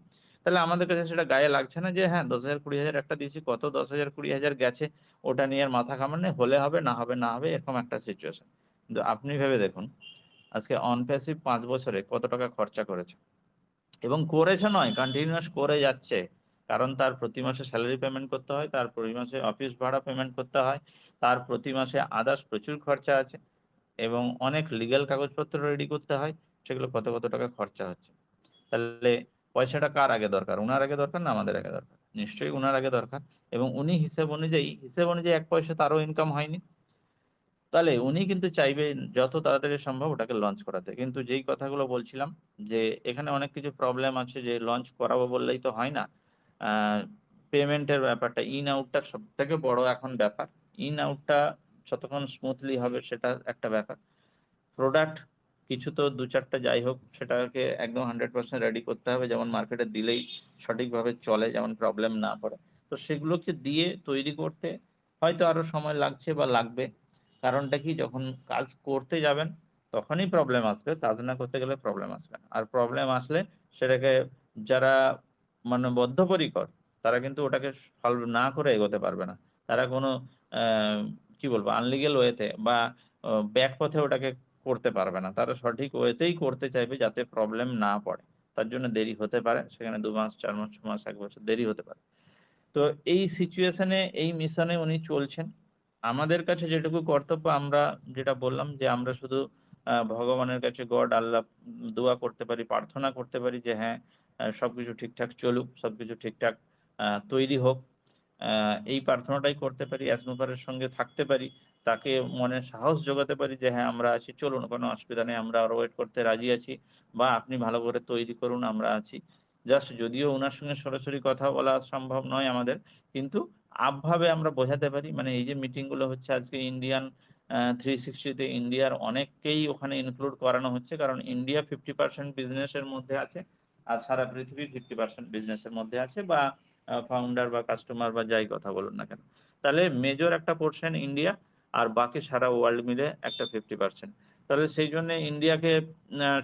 তাহলে আমাদের কাছে সেটা গায়ে লাগছে না যে হ্যাঁ ১০,০০০, ২০,০০০ একটা দিয়েছি কত ১০,০০০, ২০,০০০ গেছে। ওটা নিয়ে আর মাথা ঘামান নেই। হলে হবে, না হবে, না হবে এরকম একটা সিচুয়েশন। কিন্তু আপনি ভেবে দেখুন আজকে অন প্যাসিভ ৫ বছরে কত টাকা খরচা করেছে? এবং করেছে নয়, কন্টিনিউয়াস করে যাচ্ছে। কারণ তার প্রতি মাসে সেলারি পেমেন্ট করতে হয়, তার প্রতি মাসে অফিস ভাড়া পেমেন্ট করতে হয়, তার প্রতি মাসে আদার্স প্রচুর খরচা আছে এবং অনেক লিগ্যাল কাগজপত্র রেডি করতে হয়। সেগুলো কত টাকা খরচা হচ্ছে। তাহলে পয়সাটা কার আগে দরকার? উনার আগে দরকার না আমাদের আগে দরকার? নিশ্চয়ই উনার আগে দরকার এবং উনি হিসেব অনুযায়ী ১ পয়সা তারও ইনকাম হয়নি। তাহলে উনি কিন্তু চাইবেন যত তাড়াতাড়ি সম্ভব ওটাকে লঞ্চ করাতে। কিন্তু যেই কথাগুলো বলছিলাম যে এখানে অনেক কিছু প্রবলেম আছে যে লঞ্চ করাবো বললেই তো হয় না। আ পেমেন্টের ব্যাপারটা ইন আউট টা সবথেকে বড় এখন ব্যাপার। ইন আউট টা যতক্ষণ স্মুথলি হবে সেটা একটা ব্যাপার। প্রোডাক্ট কিছু তো ২-৪ টা যাই হোক সেটাকে একদম 100% রেডি করতে হবে। যেমন মার্কেটে দিলেই সঠিকভাবে চলে যেমন প্রবলেম না পড়ে। তো সেগুলোকে দিয়ে তৈরি করতে হয়তো আরো সময় লাগছে বা লাগবে। কারণটা কি যখন কাজ করতে যাবেন তখনই প্রবলেম আসবে। কাজ না করতে গেলে প্রবলেম আসবে না। আর প্রবলেম আসলে সেটাকে যারা মানে বদ্ধপরিকর তারা কিন্তু ওটাকে সলভ না করে এগোতে পারবে না। তারা কোনো অ্যা কি বলবো আনলিগ্যাল ওয়েতে বা ব্যাক পথে ওটাকে করতে পারবে না। তারা সঠিক ওয়েতেই করতে চাইবে যাতে প্রবলেম না পড়ে। তার জন্য দেরি হতে পারে। সেখানে ২ মাস, ৪ মাস, ৬ মাস, ১ বছর দেরি হতে পারে। তো এই সিচুয়েশন এ এই মিশনে উনি চলছেন। আমাদের কাছে যেটুকু কর্তব্য আমরা যেটা বললাম যে আমরা শুধু ভগবানের কাছে গড আল্লাহ দোয়া করতে পারি, প্রার্থনা করতে পারি যে হ্যাঁ, সবকিছু ঠিকঠাক চলুক, সবকিছু ঠিকঠাক তৈরি হোক। এই প্রার্থনাটাই করতে পারি, এসমুভারের সঙ্গে থাকতে পারি। তাকে মনে সাহস জোগাতে পারি যে হ্যাঁ, আমরা আছি চলুন কোনো অসুবিধা নেই। আমরা আরো ওয়েট করতে রাজি আছি বা আপনি ভালো করে তৈরি করুন আমরা আছি। জাস্ট যদিও ওনার সঙ্গে সরাসরি কথা বলা সম্ভব নয় আমাদের, কিন্তু আবভাবে আমরা বোঝাতে পারি। মানে এই যে মিটিং গুলো হচ্ছে আজকে ইন্ডিয়ান 360 তে ইন্ডিয়ার অনেককেই ওখানে ইনক্লুড করানো হচ্ছে। কারণ ইন্ডিয়া 50% বিজনেসের মধ্যে আছে। আর সারা পৃথিবী 50% বিজনেসের মধ্যে আছে, বা ফাউন্ডার বা কাস্টমার বা যাই কথা বলুন না কেন। তাহলে মেজর একটা পোরশন ইন্ডিয়া, আর বাকি সারা ওয়ার্ল্ড মিলে একটা 50%। তাহলে সেই জন্যে ইন্ডিয়াকে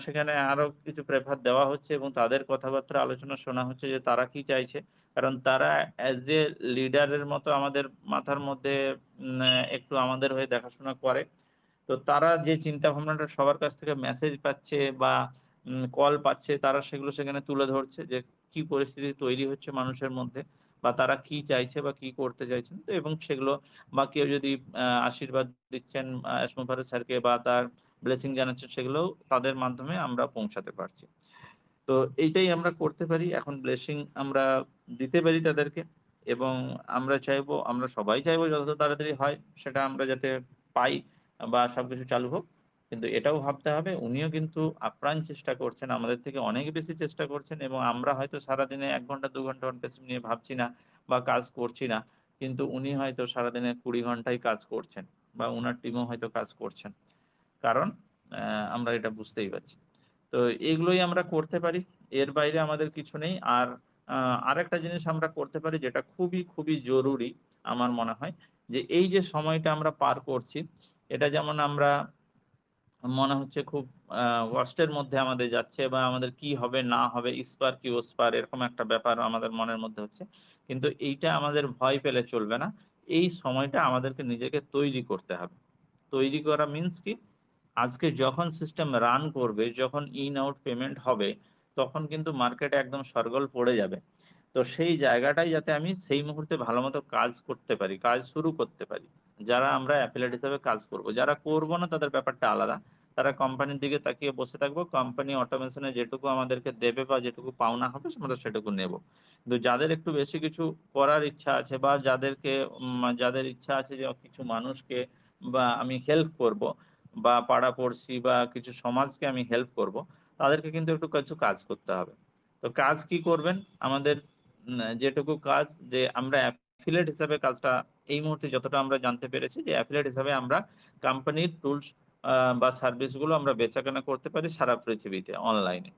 সেখানে আরো কিছু প্রেফার দেওয়া হচ্ছে এবং তাদের কথাবার্তা আলোচনা শোনা হচ্ছে যে তারা কি চাইছে। কারণ তারা অ্যাজ এ লিডারের মতো আমাদের মাথার মধ্যে একটু আমাদের হয়ে দেখাশোনা করে। তো তারা যে চিন্তা ভাবনাটা সবার কাছ থেকে মেসেজ পাচ্ছে বা কল পাচ্ছে, তারা সেগুলো সেখানে তুলে ধরছে যে কি পরিস্থিতি তৈরি হচ্ছে মানুষের মধ্যে, বা তারা কি চাইছে বা কি করতে চাইছেন। তো এবং সেগুলো, বা কেউ যদি আশীর্বাদ দিচ্ছেন এসমা ফারুক স্যারকে বা তার ব্লেসিং জানাচ্ছেন, সেগুলোও তাদের মাধ্যমে আমরা পৌঁছাতে পারছি। তো এইটাই আমরা করতে পারি। এখন ব্লেসিং আমরা দিতে পারি তাদেরকে, এবং আমরা চাইবো, আমরা সবাই চাইবো যত তাড়াতাড়ি হয় সেটা আমরা যাতে পাই বা সবকিছু চালু হোক। কিন্তু এটাও ভাবতে হবে উনিও কিন্তু আপ্রাণ চেষ্টা করছেন, আমাদের থেকে অনেক বেশি চেষ্টা করছেন, এবং আমরা হয়তো সারাদিনে ১ ঘন্টা ২ ঘন্টা অন পেসিভ নিয়ে ভাবছি না বা কাজ করছি না। কিন্তু উনি হয়তো সারাদিনে ২০ ঘন্টাই কাজ করছেন, বা উনার টিমও হয়তো কাজ করছেন। কারণ আমরা এটা বুঝতেই পারছি। তো এগুলোই আমরা করতে পারি। এর বাইরে আমাদের কিছু নেই। আর আ আরেকটা জিনিস আমরা করতে পারি যেটা খুবই, খুবই জরুরি আমার মনে হয়, যে এই যে সময়টা আমরা পার করছি, এটা যেমন আমরা মনে হচ্ছে খুব আ কষ্টের মধ্যে আমাদের যাচ্ছে, বা আমাদের কি হবে না হবে, ইস্পার কি ওস্পার এরকম একটা ব্যাপার আমাদের মনের মধ্যে হচ্ছে। কিন্তু এইটা আমাদের ভয় পেলে চলবে না। এই সময়টা আমাদেরকে নিজেকে তৈরি করতে হবে। তৈরি করা মিনস কি? আজকে যখন সিস্টেম রান করবে, যখন ইন আউট পেমেন্ট হবে, তখন কিন্তু মার্কেটে একদম শরগোল পড়ে যাবে। তো সেই জায়গাটায় যাতে আমি সেই মুহূর্তে ভালোমতো কাজ করতে পারি, কাজ শুরু করতে পারি। যারা আমরা অ্যাফিলিয়েট হিসেবে কাজ করব। যারা করব না তাদের ব্যাপারটা আলাদা। তারা কোম্পানির দিকে তাকিয়ে বসে থাকবো। কোম্পানি অটোমেশন এ যেটুকু আমাদেরকে দেবে বা যেটুকু পাওনা হবে আমরা সেটুকু নেব। কিন্তু যাদের একটু বেশি কিছু করার ইচ্ছা আছে, বা যাদের ইচ্ছা আছে যে কিছু মানুষকে বা আমি হেল্প করব, বা পাড়া-পড়শি বা কিছু সমাজকে আমি হেল্প করব, তাদেরকে কিন্তু একটু কিছু কাজ করতে হবে। তো কাজ কি করবেন? আমাদের যেটুকু কাজ, যে আমরা অ্যাফিলিয়েট হিসাবে কাজটা এই মুহূর্তে যতটা আমরা জানতে পেরেছি, যে অ্যাফিলিয়েট হিসাবে আমরা কোম্পানির টুলস আ বা সার্ভিস গুলো আমরা বেচাকেনা করতে পারি সারা পৃথিবীতে অনলাইনে।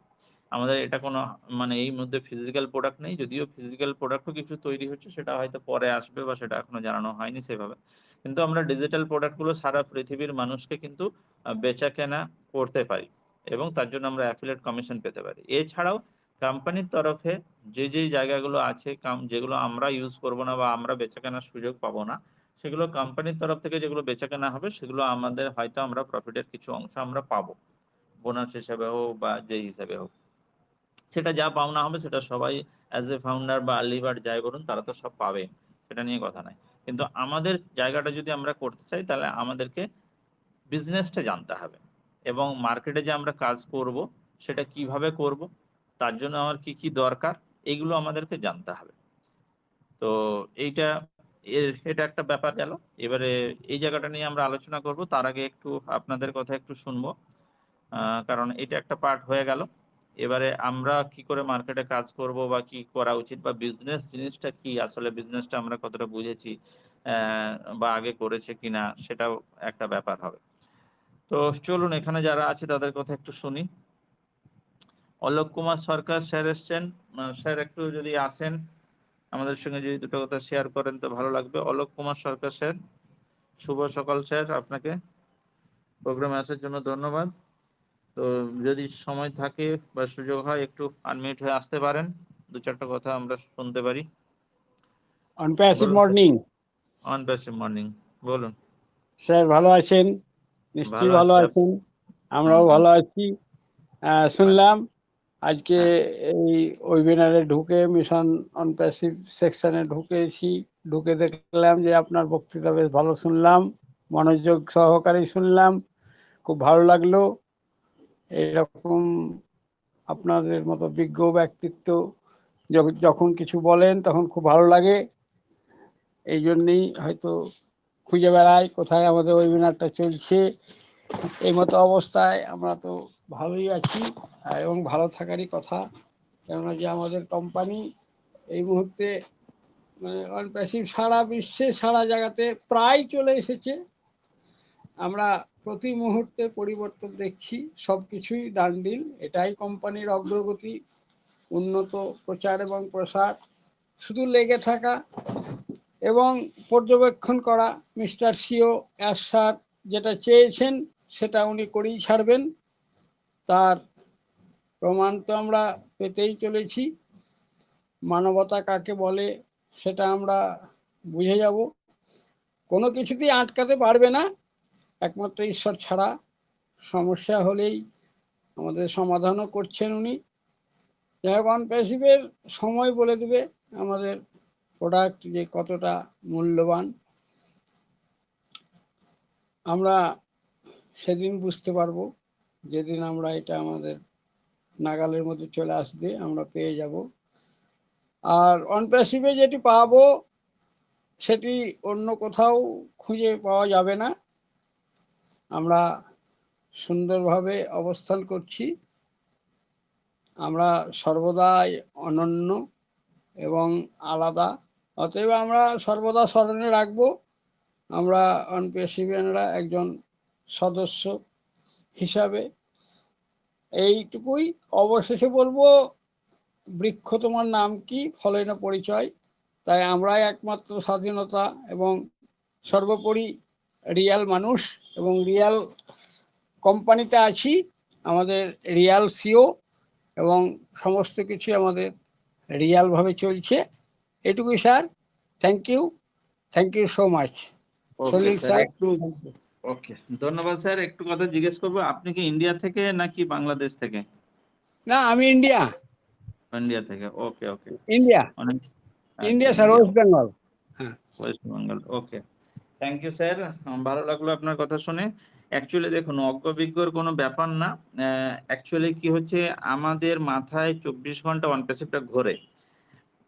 আমাদের এটা কোনো মানে এই মধ্যে ফিজিক্যাল প্রোডাক্ট নেই। যদিও ফিজিক্যাল প্রোডাক্টও কিছু তৈরি হচ্ছে, সেটা হয়তো পরে আসবে বা সেটা এখনো জানানো হয়নি সেভাবে। কিন্তু আমরা ডিজিটাল প্রোডাক্ট গুলো সারা পৃথিবীর মানুষকে কিন্তু বেচাকেনা করতে পারি, এবং তার জন্য আমরা অ্যাফিলিয়েট কমিশন পেতে পারি। এছাড়াও কোম্পানির তরফে যেই জায়গাগুলো আছে, যেগুলো আমরা ইউজ করব না বা আমরা বেচাকেনার সুযোগ পাবো না, সেগুলো কোম্পানির তরফ থেকে যেগুলো বেচাকেনা হবে, সেগুলো আমাদের হয়তো আমরা প্রফিটের কিছু অংশ আমরা পাবো। বোনাস হিসেবে হোক বা যেই হিসাবে হোক। সেটা যা পাওনা হবে সেটা সবাই অ্যাজ এ ফাউন্ডার বা আর্লি বার্ড যাই বলুন, তারা তো সব পাবে। সেটা নিয়ে কথা নাই। কিন্তু আমাদের জায়গাটা যদি আমরা করতে চাই, তাহলে আমাদেরকে বিজনেসটা জানতে হবে, এবং মার্কেটে যে আমরা কাজ করব সেটা কিভাবে করব, তার জন্য আমার কি, কি দরকার, এগুলো আমাদেরকে জানতে হবে। তো এইটা এটা একটা ব্যাপার গেল। এবারে এই জায়গাটা নিয়ে আমরা আলোচনা করব। তার আগে একটু আপনাদের কথা একটু শুনবো। আ কারণ এটা একটা পার্ট হয়ে গেল। এবারে আমরা কি করে মার্কেটে কাজ করব বা কি করা উচিত, বা বিজনেস জিনিসটা কি, আসলে বিজনেসটা আমরা কতটা বুঝেছি বা আগে করেছে কিনা, সেটাও একটা ব্যাপার হবে। তো চলুন এখানে যারা আছে তাদের কথা একটু শুনি। অলোক কুমার সরকার স্যার এসছেন। স্যার একটু যদি আসেন, আমাদের সঙ্গে যদি দুটো কথা শেয়ার করেন তো ভালো লাগবে। অলোক কুমার সরকার স্যার, শুভ সকাল স্যার আপনাকে। প্রোগ্রামে আসার জন্য ধন্যবাদ। তো যদি সময় থাকে বা সুযোগ হয় একটু আনমিউট হয়ে আসতে পারেন। ২-৪ টা কথা আমরা শুনতে পারি। অন প্যাসিভ বলুন sir. Morning. On passive morning. বলুন। স্যার ভালো আছেন? ভালো নিশ্চয়ই ভালো আছি। আছেন। হুম, আমরাও হুম। ভালো আছি। শুনলাম আজকে হ্যাঁ, এই ওয়েবিনারে ঢুকে মিশন অন প্যাসিভ সেকশনে ঢুকেছি। ঢুকে দেখলাম যে আপনার বক্তৃতা বেশ ভালো শুনলাম, মনোযোগ সহকারে শুনলাম, খুব ভালো লাগলো। এরকম আপনাদের মতো বিজ্ঞ ব্যক্তিত্ব যখন কিছু বলেন তখন খুব ভালো লাগে। এই জন্যেই হয়তো খুঁজে বেড়াই কোথায় আমাদের ওয়েবিনারটা চলছে। এই মতো অবস্থায় আমরা তো ভালোই আছি, এবং ভালো থাকারই কথা। কেননা যে আমাদের কোম্পানি এই মুহূর্তে মানে অনপ্যাসিভ সারা বিশ্বে সারা জায়গাতে প্রায় চলে এসেছে। আমরা প্রতি মুহূর্তে পরিবর্তন দেখছি, সব কিছুই ডানডিল। এটাই কোম্পানির অগ্রগতি, উন্নত প্রচার এবং প্রসার। শুধু লেগে থাকা এবং পর্যবেক্ষণ করা। মিস্টার সিও অ্যাজ স্যার যেটা চেয়েছেন সেটা উনি করেই ছাড়বেন, তার প্রমাণ তো আমরা পেতেই চলেছি। মানবতা কাকে বলে সেটা আমরা বুঝে যাব। কোনো কিছুতেই আটকাতে পারবে না একমাত্র ঈশ্বর ছাড়া। সমস্যা হলেই আমাদের সমাধানও করছেন উনি। যাই হোক, অনপ্যাসিভের সময় বলে দেবে আমাদের প্রোডাক্ট যে কতটা মূল্যবান। আমরা সেদিন বুঝতে পারবো, যেদিন আমরা এটা আমাদের নাগালের মধ্যে চলে আসবে, আমরা পেয়ে যাব। আর অনপ্যাসিভে যেটি পাবো সেটি অন্য কোথাও খুঁজে পাওয়া যাবে না। আমরা সুন্দরভাবে অবস্থান করছি। আমরা সর্বদাই অনন্য এবং আলাদা। অতএব আমরা সর্বদা স্মরণে রাখবো আমরা অনপ্যাসিভিয়ানরা একজন সদস্য হিসাবে। এইটুকুই। অবশেষে বলবো, বৃক্ষ তোমার নাম কি, ফলে না পরিচয়। তাই আমরাই একমাত্র স্বাধীনতা এবং সর্বোপরি রিয়াল মানুষ এবং রিয়াল কোম্পানিতে আছি। আমাদের রিয়াল সিও এবং সমস্ত কিছু আমাদের রিয়ালভাবে চলছে। এটুকুই sir. Thank you so much. Okay Salil sir, sir. একটু ওকে, ধন্যবাদ স্যার। একটু কথা জিজ্ঞেস করবো, আপনি কি ইন্ডিয়া থেকে নাকি বাংলাদেশ থেকে? না, আমি ইন্ডিয়া। ইন্ডিয়া থেকে, ওকে ওকে। ইন্ডিয়া অনেক, আচ্ছা India sir, India, West Bengal. হ্যাঁ, West Bengal, okay. Thank you sir, ভালো লাগলো আপনার কথা শুনে। অ্যাকচুয়ালি দেখুন, অজ্ঞবিজ্ঞর কোনো ব্যাপার না। অ্যাকচুয়ালি কি হচ্ছে, আমাদের মাথায় 24 ঘন্টা অনপ্যাসিভটা ঘোরে।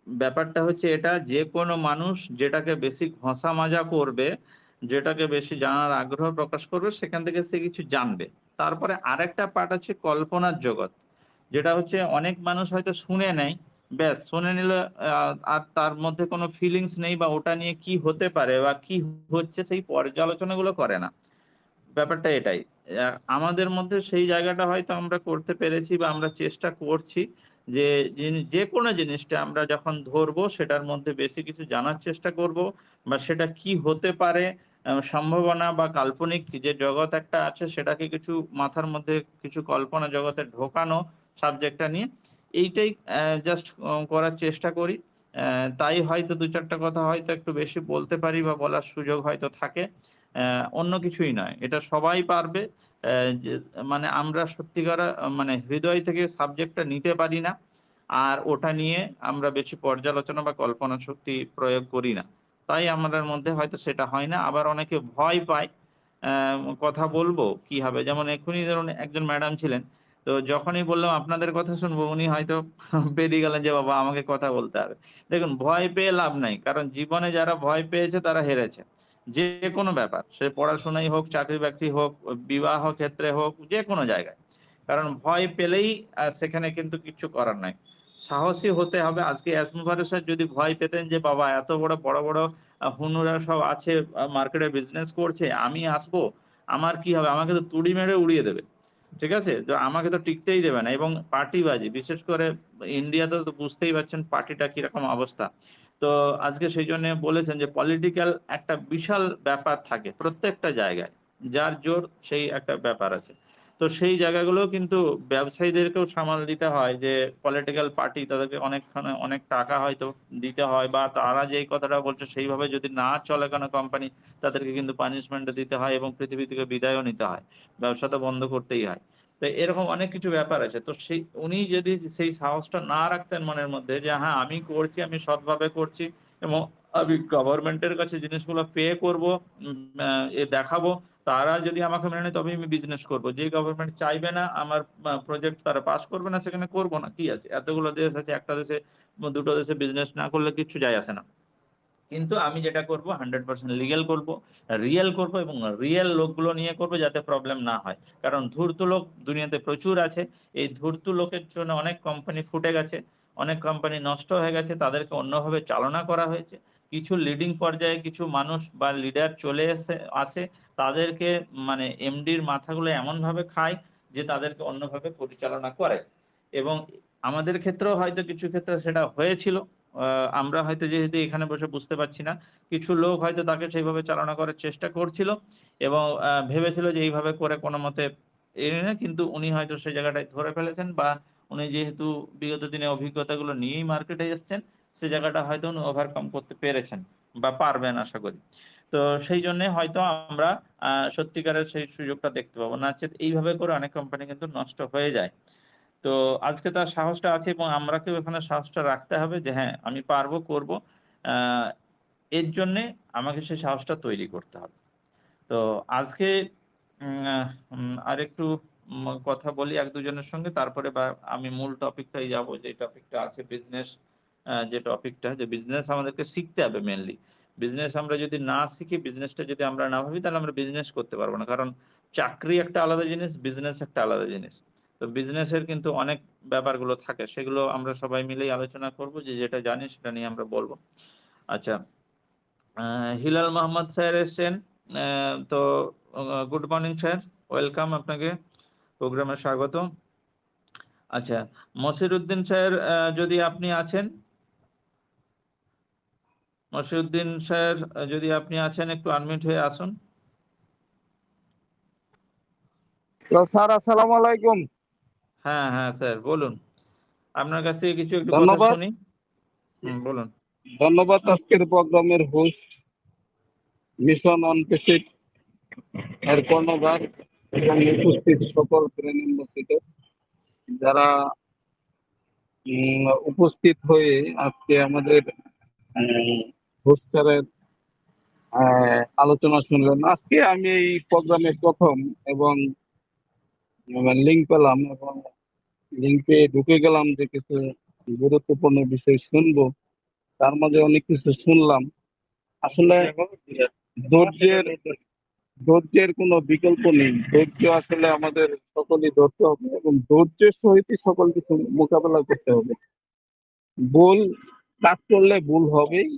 ব্যাপারটা হচ্ছে এটা, যে কোনো মানুষ যেটাকে বেশি ঘষা মাজা করবে, যেটাকে বেশি জানার আগ্রহ প্রকাশ করবে, সেখান থেকে সে কিছু জানবে। তারপরে আরেকটা পার্ট আছে কল্পনার জগৎ, যেটা হচ্ছে অনেক মানুষ হয়তো শুনে নেয়, ব্যাস শুনে নিল, আর তার মধ্যে কোনো ফিলিংস নেই বা ওটা নিয়ে কি হতে পারে বা কি হচ্ছে সেই পর্যালোচনাগুলো করে না। ব্যাপারটা এটাই। আমাদের মধ্যে সেই জায়গাটা হয়তো আমরা করতে পেরেছি বা আমরা চেষ্টা করছি যে যেকোনো জিনিসটা আমরা যখন ধরবো সেটার মধ্যে বেশি কিছু জানার চেষ্টা করব, বা সেটা কি হতে পারে, সম্ভাবনা বা কাল্পনিক যে জগৎ একটা আছে সেটাকে কিছু মাথার মধ্যে কিছু কল্পনা জগতে ঢোকানো সাবজেক্টটা নিয়ে, এইটাই জাস্ট করার চেষ্টা করি। তাই হয়তো ২-৪ টা কথা হয়তো একটু বেশি বলতে পারি বা বলার সুযোগ হয়তো থাকে। অন্য কিছুই নয়। এটা সবাই পারবে। যে মানে আমরা সত্যিকার মানে হৃদয় থেকে সাবজেক্টটা নিতে পারি না। আর ওটা নিয়ে আমরা বেশি পর্যালোচনা বা কল্পনা শক্তি প্রয়োগ করি না। তাই আমাদের মধ্যে হয়তো সেটা হয় না। আবার অনেকে ভয় পায়। কথা বলবো, কি হবে? যেমন এক্ষুনি ধরুন একজন ম্যাডাম ছিলেন। তো যখনই বললাম আপনাদের কথা শুনবো, উনি হয়তো বেরিয়ে গেলেন যে বাবা আমাকে কথা বলতে হবে। দেখুন, ভয় পেয়ে লাভ নাই। কারণ জীবনে যারা ভয় পেয়েছে তারা হেরেছে। যেকোনো ব্যাপার, সে পড়াশোনাই হোক, চাকরি-বাকরি হোক, বিবাহ ক্ষেত্রে হোক, যেকোনো জায়গায়। কারণ ভয় পেলেই সেখানে কিন্তু কিচ্ছু করার নাই। সাহসী হতে হবে। আজকে এসমা ফারুক যদি ভয় পেতেন যে বাবা এত বড় হুনুরা সব আছে, মার্কেটে বিজনেস করছে, আমি আসবো, আমার কি হবে? আমাকে তো তুড়ি মেরে উড়িয়ে দেবে। ঠিক আছে? তো আমাকে তো টিকতেই দেবে না, এবং পার্টিবাজি, বিশেষ করে ইন্ডিয়াতে তো বুঝতেই পারছেন পার্টিটা কিরকম অবস্থা। তো আজকে সেইজন্য বলেছেন যে পলিটিক্যাল একটা বিশাল ব্যাপার থাকে প্রত্যেকটা জায়গায়। যার জোর সেই একটা ব্যাপার আছে। তো সেই জায়গাগুলোও কিন্তু ব্যবসায়ীদেরকেও সামাল দিতে হয় যে পলিটিক্যাল পার্টি তাদেরকে অনেকখানে অনেক টাকা হয়তো দিতে হয়, বা তারা যেই কথাটা বলছে সেইভাবে যদি না চলে কোনো কোম্পানি, তাদেরকে কিন্তু পানিশমেন্টও দিতে হয় এবং পৃথিবী থেকে বিদায়ও নিতে হয়। ব্যবসা তো বন্ধ করতেই হয়। তো এরকম অনেক কিছু ব্যাপার আছে। তো উনি যদি সেই সাহসটা না রাখতেন মনের মধ্যে যে হ্যাঁ আমি করছি, আমি সৎভাবে করছি এবং আমি গভর্নমেন্টের কাছে জিনিসগুলো পে করব, দেখাবো, তারা যদি আমাকে মেনে নেয় তবেই আমি বিজনেস করব। যে গভর্নমেন্ট চাইবে না আমার প্রজেক্ট, তারা পাস করবে না, সেখানে করব না। কি আছে? এতগুলো দেশ আছে, একটা দেশে দুটো দেশে বিজনেস না করলে কিচ্ছু যায় আসে না। কিন্তু আমি যেটা করব 100% লিগ্যাল করব, রিয়েল করব এবং রিয়েল লোকগুলো নিয়ে করব যাতে প্রবলেম না হয়। কারণ ধূর্ত লোক দুনিয়াতে প্রচুর আছে। এই ধূর্ত লোকের জন্য অনেক কোম্পানি ফুটে গেছে, অনেক কোম্পানি নষ্ট হয়ে গেছে, তাদেরকে অন্যভাবে চালনা করা হয়েছে। কিছু লিডিং পর্যায়ে কিছু মানুষ বা লিডার চলে আসে, তাদেরকে মানে এমডির মাথাগুলো এমনভাবে খায় যে তাদেরকে অন্যভাবে পরিচালনা করে। এবং আমাদের ক্ষেত্রেও হয়তো কিছু ক্ষেত্রে সেটা হয়েছিল। আমরা হয়তো যেহেতু এখানে বসে বুঝতে পারছি না, কিছু লোক হয়তো তাকে সেইভাবে চালনা করার চেষ্টা করছিল এবং ভেবেছিল যে এইভাবে করে কোনমতে কিন্তু উনি হয়তো সেই জায়গাটায় ধরে ফেলেছেন বা উনি যেহেতু বিগত দিনে অভিজ্ঞতাগুলো নিয়েই মার্কেটে এসছেন, সে জায়গাটা হয়তো উনি ওভারকাম করতে পেরেছেন বা পারবেন আশা করি। তো সেই জন্যে হয়তো আমরা সত্যিকারের সেই সুযোগটা দেখতে পাবো। নচেৎ এইভাবে করে অনেক কোম্পানি কিন্তু নষ্ট হয়ে যায়। তো আজকে তার সাহসটা আছে এবং আমরাকেও এখানে সাহসটা রাখতে হবে যে হ্যাঁ, আমি পারবো, করব। আ এর জন্যে আমাকে সেই সাহসটা তৈরি করতে হবে। তো আজকে আরেকটু কথা বলি ১-২ জনের সঙ্গে তারপরে আমি মূল টপিকটায় যাবো যে টপিকটা আছে বিজনেস যে টপিকটা যে বিজনেস আমাদেরকে শিখতে হবে মেইনলি। বিজনেস আমরা যদি না শিখি, বিজনেসটা যদি আমরা না ভাবি তাহলে আমরা বিজনেস করতে পারব না। কারণ চাকরি একটা আলাদা জিনিস, বিজনেস একটা আলাদা জিনিস। তো বিজনেসের কিন্তু অনেক ব্যাপারগুলো থাকে। সেগুলো আমরা সবাই মিলেই আলোচনা করব যে যেটা জানি সেটা নিয়ে আমরা বলব। আচ্ছা, হিলাল মাহমুদ স্যার এসছেন। তো গুড মর্নিং স্যার, ওয়েলকাম আপনাকে, প্রোগ্রামে স্বাগত। আচ্ছা, মসিরউদ্দিন স্যার যদি আপনি আছেন, মসিরউদ্দিন স্যার যদি আপনি আছেন একটু আনমিউট হয়ে আসুন। তো স্যার আসসালামু আলাইকুম। হ্যাঁ, হ্যাঁ স্যার বলুন। আপনার কাছ থেকে কিছু একটু কথা ধন্যবাদ। শুনি। বলুন। ধন্যবাদ আজকের প্রোগ্রামের হোস্ট মিশন অন পেসিফিক এর কর্ণধার এবং উপস্থিত সকল ব্রেন অ্যাম্বাসেডর যারা উপস্থিত হয়ে আজকে আমাদের হোস্টারের আলোচনা শুনলেন। আজকে আমি এই প্রোগ্রামে প্রথম এবং লিঙ্ক পেলাম এবং লিঙ্কে ঢুকে গেলাম যে কিছু গুরুত্বপূর্ণ বিষয় শুনবো। তার মাঝে অনেক কিছু শুনলাম। আসলে ধৈর্যের কোনো বিকল্প নেই। ধৈর্য আসলে আমাদের সকলেই ধরতে হবে এবং ধৈর্যের সহিতই সকল কিছু মোকাবেলা করতে হবে। ভুল কাজ করলে ভুল হবেই।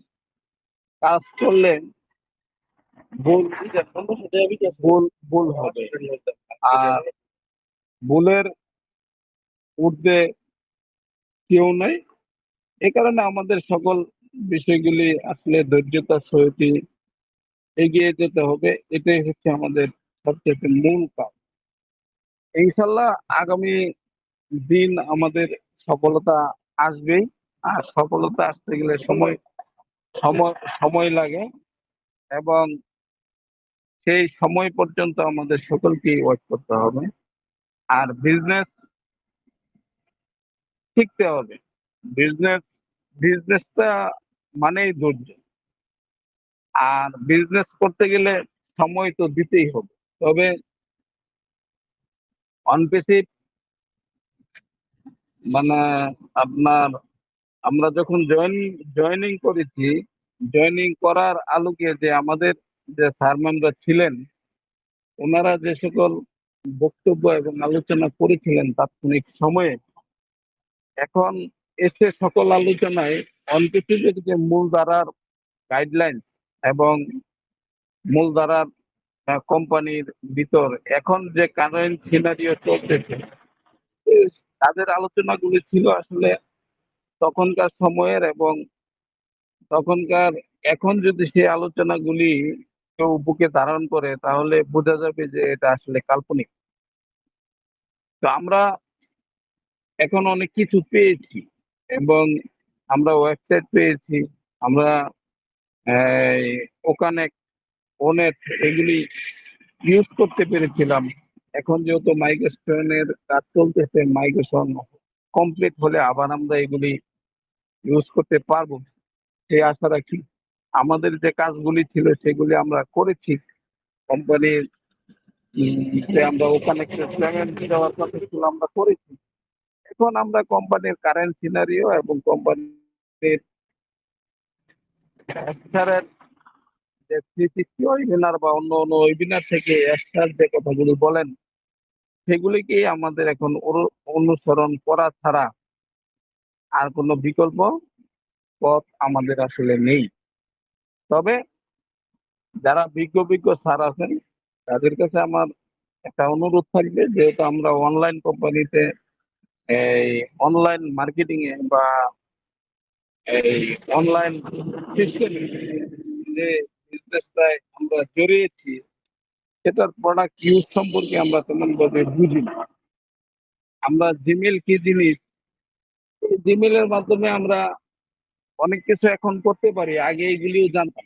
কাজ করলে ভুল ভুল ভুল হবে। আর ভুলের ঊর্ধ্বে কেউ নাই। এ কারণে আমাদের সকল বিষয়গুলি আসলে ধৈর্যতার সহিতই এগিয়ে যেতে হবে। এটাই হচ্ছে আমাদের সবচেয়ে মূল কাজ। ইনশাল্লাহ আগামী দিন আমাদের সফলতা আসবেই। আর সফলতা আসতে গেলে সময় সময় লাগে এবং সেই সময় পর্যন্ত আমাদের সকলকেই ওয়েট করতে হবে। আর বিজনেস শিখতে হবে। বিজনেসটা মানেই ধৈর্য। আর বিজনেস করতে গেলে সময় তো দিতেই হবে। তবে অনপেসিভ মানে আপনার আমরা যখন জয়েনিং করেছি, জয়েনিং করার আলোকে যে আমাদের যে স্যার ম্যামরা ছিলেন, ওনারা যে সকল বক্তব্য এবং আলোচনা করেছিলেন তাৎক্ষণিক সময়ে, এখন এসে সকল আলোচনায় অনপেসিভের যে মূলধারার গাইডলাইন এবং মূলধারার কোম্পানির ভিতর এখন যে কারেন্ট সিনারিও চলতেছে, তাদের আলোচনাগুলি ছিল আসলে তখনকার সময়ের এবং তখনকার। এখন যদি সেই আলোচনাগুলি কেউ বুকে ধারণ করে তাহলে বোঝা যাবে যে এটা আসলে কাল্পনিক। তো আমরা এখন অনেক কিছু পেয়েছি এবং আমরা ওয়েবসাইট পেয়েছি, আমরা এই ওখানে ওনেট এগুলি ইউজ করতে পেরেছিলাম। এখন যেহেতু মাইগ্রেশনের কাজ চলতেছে, মাইগ্রেশন কমপ্লিট হলে আবার আমরা এগুলি ইউজ করতে পারবো সেই আশা রাখি। আমাদের যে কাজগুলি ছিল সেগুলি আমরা করেছি। কোম্পানির যে আমরা ওখানে পেমেন্ট দেওয়ার কথা ছিল আমরা করেছি। এখন আমরা কোম্পানির কারেন্ট সিনারিও এবং কোম্পানির স্যারের যে 360 ওয়েবিনার বা অন্য অন্য ওয়েবিনার থেকে স্যার যে কথাগুলি বলেন সেগুলিকে আমাদের এখন অনুসরণ করা ছাড়া আর কোনো বিকল্প পথ আমাদের আসলে নেই। তবে যারা বিজ্ঞ বিজ্ঞ স্যার আছেন তাদের কাছে আমার একটা অনুরোধ থাকবে, যেহেতু আমরা অনলাইন কোম্পানিতে এই অনলাইন মার্কেটিং এ বা এই অনলাইন সিস্টেম যে বিজনেসটায় আমরা জড়িয়েছি সেটার প্রোডাক্ট ইউজ সম্পর্কে আমরা তেমন ভাবে বুঝি না। আমরা জিমেল কি জিনিস, এই জিমেলের মাধ্যমে আমরা অনেক কিছু এখন করতে পারি, আগে এইগুলিও জানতাম।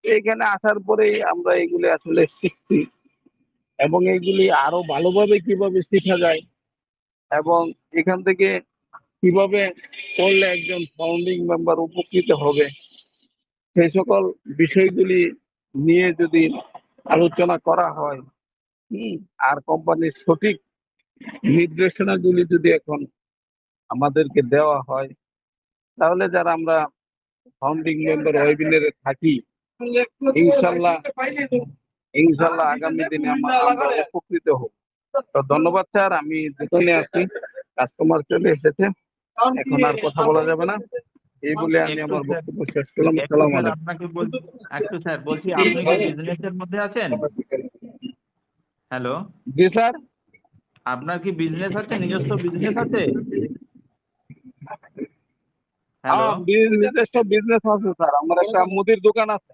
এইখানে আসার পরেই আমরা এগুলি আসলে শিখছি এবং এইগুলি আরো ভালোভাবে কিভাবে শেখা যায় এবং এখান থেকে কিভাবে করলে একজন ফাউন্ডিং মেম্বার উপকৃত হবে সেই সকল বিষয়গুলি নিয়ে যদি আলোচনা করা হয়, আর কোম্পানির সঠিক নির্দেশনাগুলি যদি এখন আমাদেরকে দেওয়া হয়, তাহলে যারা আমরা ফাউন্ডিং মেম্বার ওয়েবিনারে থাকি ইনশাল্লাহ ইনশাল্লাহ আগামী দিনে আমরা উপকৃত হব। তো ধন্যবাদ স্যার, আমি দোকানে আছি, কাস্টমার চলে এসেছে, এখন আর কথা বলা যাবে না। এই বলে আমি একটু আমার স্যার বক্তব্য শেষ করলাম। একটু আসসালামু স্যার আলাইকুম। আপনাকে বলছি, একটু স্যার বলছি, আপনি কি বিজনেসের মধ্যে আছেন? হ্যালো, জি স্যার। আপনার কি বিজনেস আছে, নিজস্ব বিজনেস আছে? হ্যালো, হ্যাঁ, নিজস্ব বিজনেস আছে স্যার, আমার একটা মুদির দোকান আছে।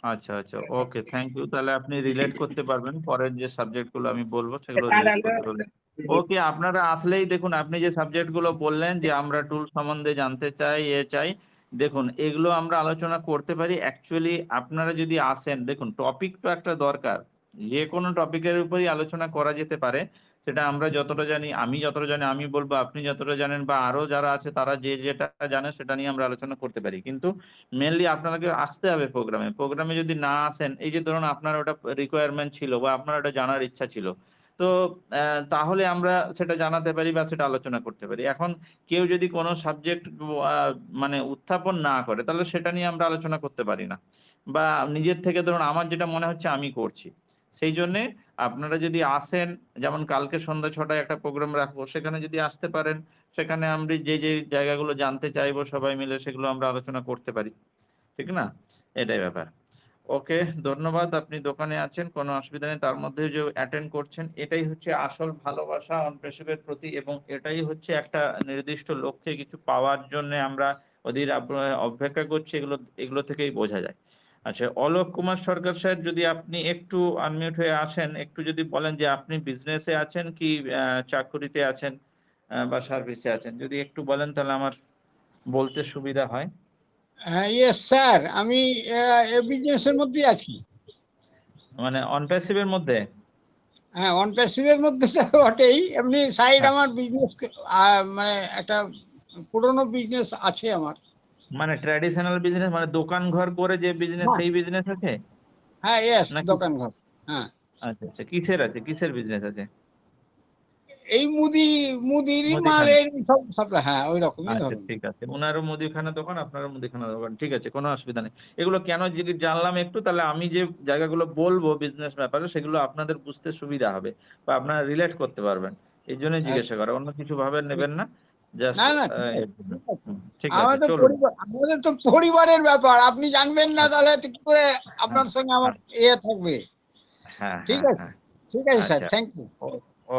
আচ্ছা আচ্ছা, ওকে, থ্যাংক ইউ। তাহলে আপনি রিলেট করতে পারবেন, পরের যে সাবজেক্টগুলো আমি বলবো সেগুলো রিলেট করতে পারবেন। ওকে, আপনারা আসলেই দেখুন, আপনি যে সাবজেক্টগুলো বললেন যে আমরা টুল সম্বন্ধে জানতে চাই, চাই, দেখুন এগুলো আমরা আলোচনা করতে পারি। অ্যাকচুয়ালি আপনারা যদি আসেন, দেখুন টপিক তো একটা দরকার, যে কোনো টপিকের উপরই আলোচনা করা যেতে পারে। সেটা আমরা যতটা জানি, আমি যতটা জানি আমি বলবো, আপনি যতটা জানেন বা আরো যারা আছে তারা যে যেটা জানে সেটা নিয়ে আমরা আলোচনা করতে পারি। কিন্তু মেইনলি আপনাকে আসতে হবে প্রোগ্রামে। প্রোগ্রামে যদি না আসেন, এই যে ধরুন আপনার ওটা রিকোয়ারমেন্ট ছিল বা আপনার ওটা জানার ইচ্ছা ছিল। তো তাহলে আমরা সেটা জানাতে পারি বা সেটা আলোচনা করতে পারি। এখন কেউ যদি কোনো সাবজেক্ট আ মানে উত্থাপন না করে, তাহলে সেটা নিয়ে আমরা আলোচনা করতে পারি না। বা নিজের থেকে ধরুন আমার যেটা মনে হচ্ছে আমি করছি। সেইজন্যে আপনারা যদি আসেন, যেমন কালকে সন্ধ্যা ৬ টায় একটা প্রোগ্রাম রাখবো, সেখানে যদি আসতে পারেন, সেখানে আমরা যে জায়গাগুলো জানতে চাইবো সবাই মিলে সেগুলো আমরা আলোচনা করতে পারি। ঠিক না? এটাই ব্যাপার। ওকে, ধন্যবাদ। আপনি দোকানে আছেন, কোনো অসুবিধা নেই। তার মধ্যেও যে অ্যাটেন্ড করছেন, এটাই হচ্ছে আসল ভালোবাসা অনপ্রেসিভ এর প্রতি, এবং এটাই হচ্ছে একটা নির্দিষ্ট লক্ষ্যে কিছু পাওয়ার জন্যে আমরা অধীর অপেক্ষা করছি, এগুলো থেকেই বোঝা যায়। আচ্ছা, অলোক কুমার সরকার স্যার, যদি আপনি একটু আনমিউট হয়ে আসেন, একটু যদি বলেন যে আপনি বিজনেসে আছেন কি চাকুরিতে আছেন বা সার্ভিসে আছেন? যদি একটু বলেন তাহলে আমার বলতে সুবিধা হয়। ইয়েস স্যার, আমি বিজনেসের মধ্যেই আছি। মানে অনপ্যাসিভ এর মধ্যে? হ্যাঁ, অন প্যাসিভের মধ্যে তো বটেই, এমনি সাইড হ্যাঁ, আমার বিজনেস, মানে একটা পুরনো বিজনেস আছে আমার। মানে ট্র্যাডিশনাল বিজনেস, মানে দোকান ঘর করে যে বিজনেস, হ্যাঁ, সেই বিজনেস আছে? হ্যাঁ, ইয়েস, নাকি? দোকান ঘর। হ্যাঁ, আচ্ছা আচ্ছা, কিসের আছে, কিসের বিজনেস আছে? এই মুদিরই মাল, মুদিখানা? এই সব সাপ্লাই, হ্যাঁ ওই রকমই আচ্ছা, ধরুন। ঠিক আছে। উনারও মুদিখানা দোকান, আপনারও মুদিখানা দোকান। ঠিক আছে, কোনো অসুবিধা নেই। এগুলো কেন যদি জানলাম একটু, তাহলে আমি যে জায়গাগুলো বলবো বিজনেস ব্যাপারে সেগুলো আপনাদের বুঝতে সুবিধা হবে বা আপনারা রিলেট করতে পারবেন। এইজন্যই হ্যাঁ, জিজ্ঞাসা করা। অন্য কিছু ভাবে নেবেন না। জাস্ট না না, ঠিক আছে, এর জন্য। ঠিক আছে। ঠিক আছে, আমাদের চলুন। পরিবার, আমাদের তো পরিবারের ব্যাপার, আপনি জানবেন না আচ্ছা, তাহলে তো কি করে হ্যাঁ, আপনার সঙ্গে আমার হ্যাঁ, ইয়ে থাকবে। হ্যাঁ, ঠিক হ্যাঁ, আছে, হ্যাঁ। ঠিক আছে স্যার, আচ্ছা। Thank you. ও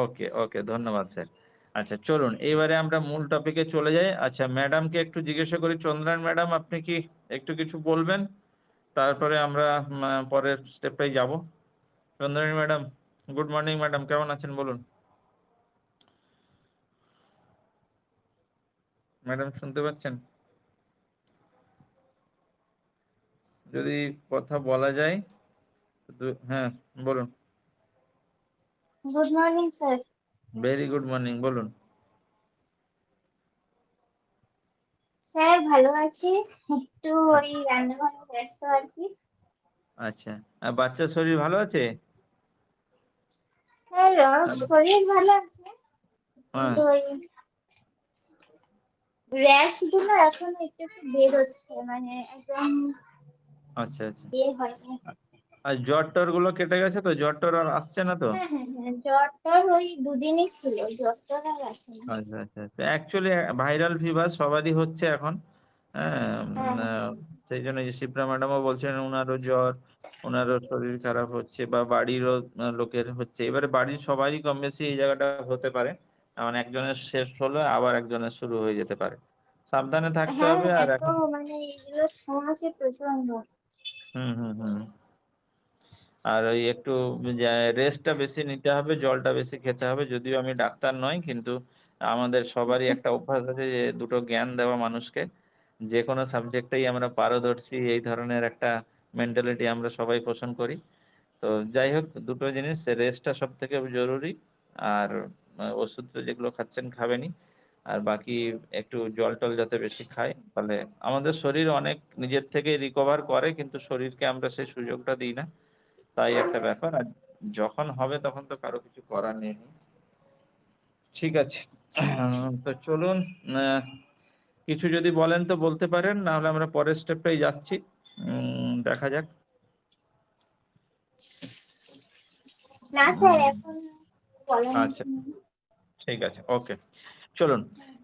ওকে, ওকে, ধন্যবাদ স্যার। আচ্ছা চলুন, এইবারে আমরা মূল টপিকে চলে যাই। আচ্ছা, ম্যাডামকে একটু জিজ্ঞাসা করি। চন্দ্রায়ণ ম্যাডাম, আপনি কি একটু কিছু বলবেন? তারপরে আমরা পরের স্টেপটায় যাব। চন্দ্রায়ণী ম্যাডাম, গুড মর্নিং ম্যাডাম, কেমন আছেন বলুন? ম্যাডাম শুনতে পাচ্ছেন? যদি কথা বলা যায় হ্যাঁ, বলুন। Good morning sir. Very good morning, বলুন। স্যার ভালো আছি, একটু ওই আচ্ছা রান্না বান্না ব্যস্ত আর কি। আচ্ছা, আর বাচ্চার শরীর ভালো আছে? Sir hello. শরীর ভালো আছে, হ্যাঁ, কিন্তু ওই র্যাশ গুলো এখন একটু একটু বের হচ্ছে, মানে একদম আচ্ছা আচ্ছা। হয়নি। আর জ্বর টর গুলো কেটে গেছে তো? জ্বর টর আর আসছে না তো? হ্যাঁ হ্যাঁ হ্যাঁ, জ্বর টর ওই দুদিনই ছিল, জ্বর টর আর আছে না। আচ্ছা আচ্ছা আচ্ছা। অ্যাকচুয়ালি ভাইরাল ফিভার সবারই হচ্ছে এখন। হ্যাঁ, হ্যাঁ হ্যাঁ সেই জন্য যে শিপ্রা ম্যাডামও বলছেন ওনারও জ্বর, ওনারও শরীর খারাপ হচ্ছে বা বাড়িরও লোকের হচ্ছে। এবারে বাড়ির সবারই কম বেশি এই জায়গাটা হতে পারে। মানে একজনের শেষ হলো আবার একজনের শুরু হয়ে যেতে পারে। সাবধানে থাকতে হ্যাঁ, হবে। আর এত এখন মানে এগুলো সমস্যা প্রচন্ড। হুম হুম হুম। আর ওই একটু রেস্টটা বেশি নিতে হবে, জলটা বেশি খেতে হবে। যদিও আমি ডাক্তার নই, কিন্তু আমাদের সবারই একটা অভ্যাস আছে যে দুটো জ্ঞান দেওয়া মানুষকে। যেকোনো সাবজেক্টেই আমরা পারদর্শী, এই ধরনের একটা মেন্টালিটি আমরা সবাই পোষণ করি। তো যাই হোক, দুটো জিনিস, রেস্টটা সবথেকে জরুরি। আর ওষুধ তো যেগুলো খাচ্ছেন খাবেনই। আর বাকি একটু জল-টল যাতে বেশি খায়, ফলে আমাদের শরীর অনেক নিজের থেকেই রিকভার করে, কিন্তু শরীরকে আমরা সেই সুযোগটা দিই না। তাই একটা ব্যাপার। আর যখন হবে তখন তো কারো কিছু করার নেই। ঠিক আছে। তো চলুন, আ কিছু যদি বলেন তো বলতে পারেন, না হলে আমরা পরের স্টেপটাই যাচ্ছি। দেখা যাক। না স্যার, হুম, এখন বলেন। আচ্ছা, ঠিক আছে। ওকে। চলুন।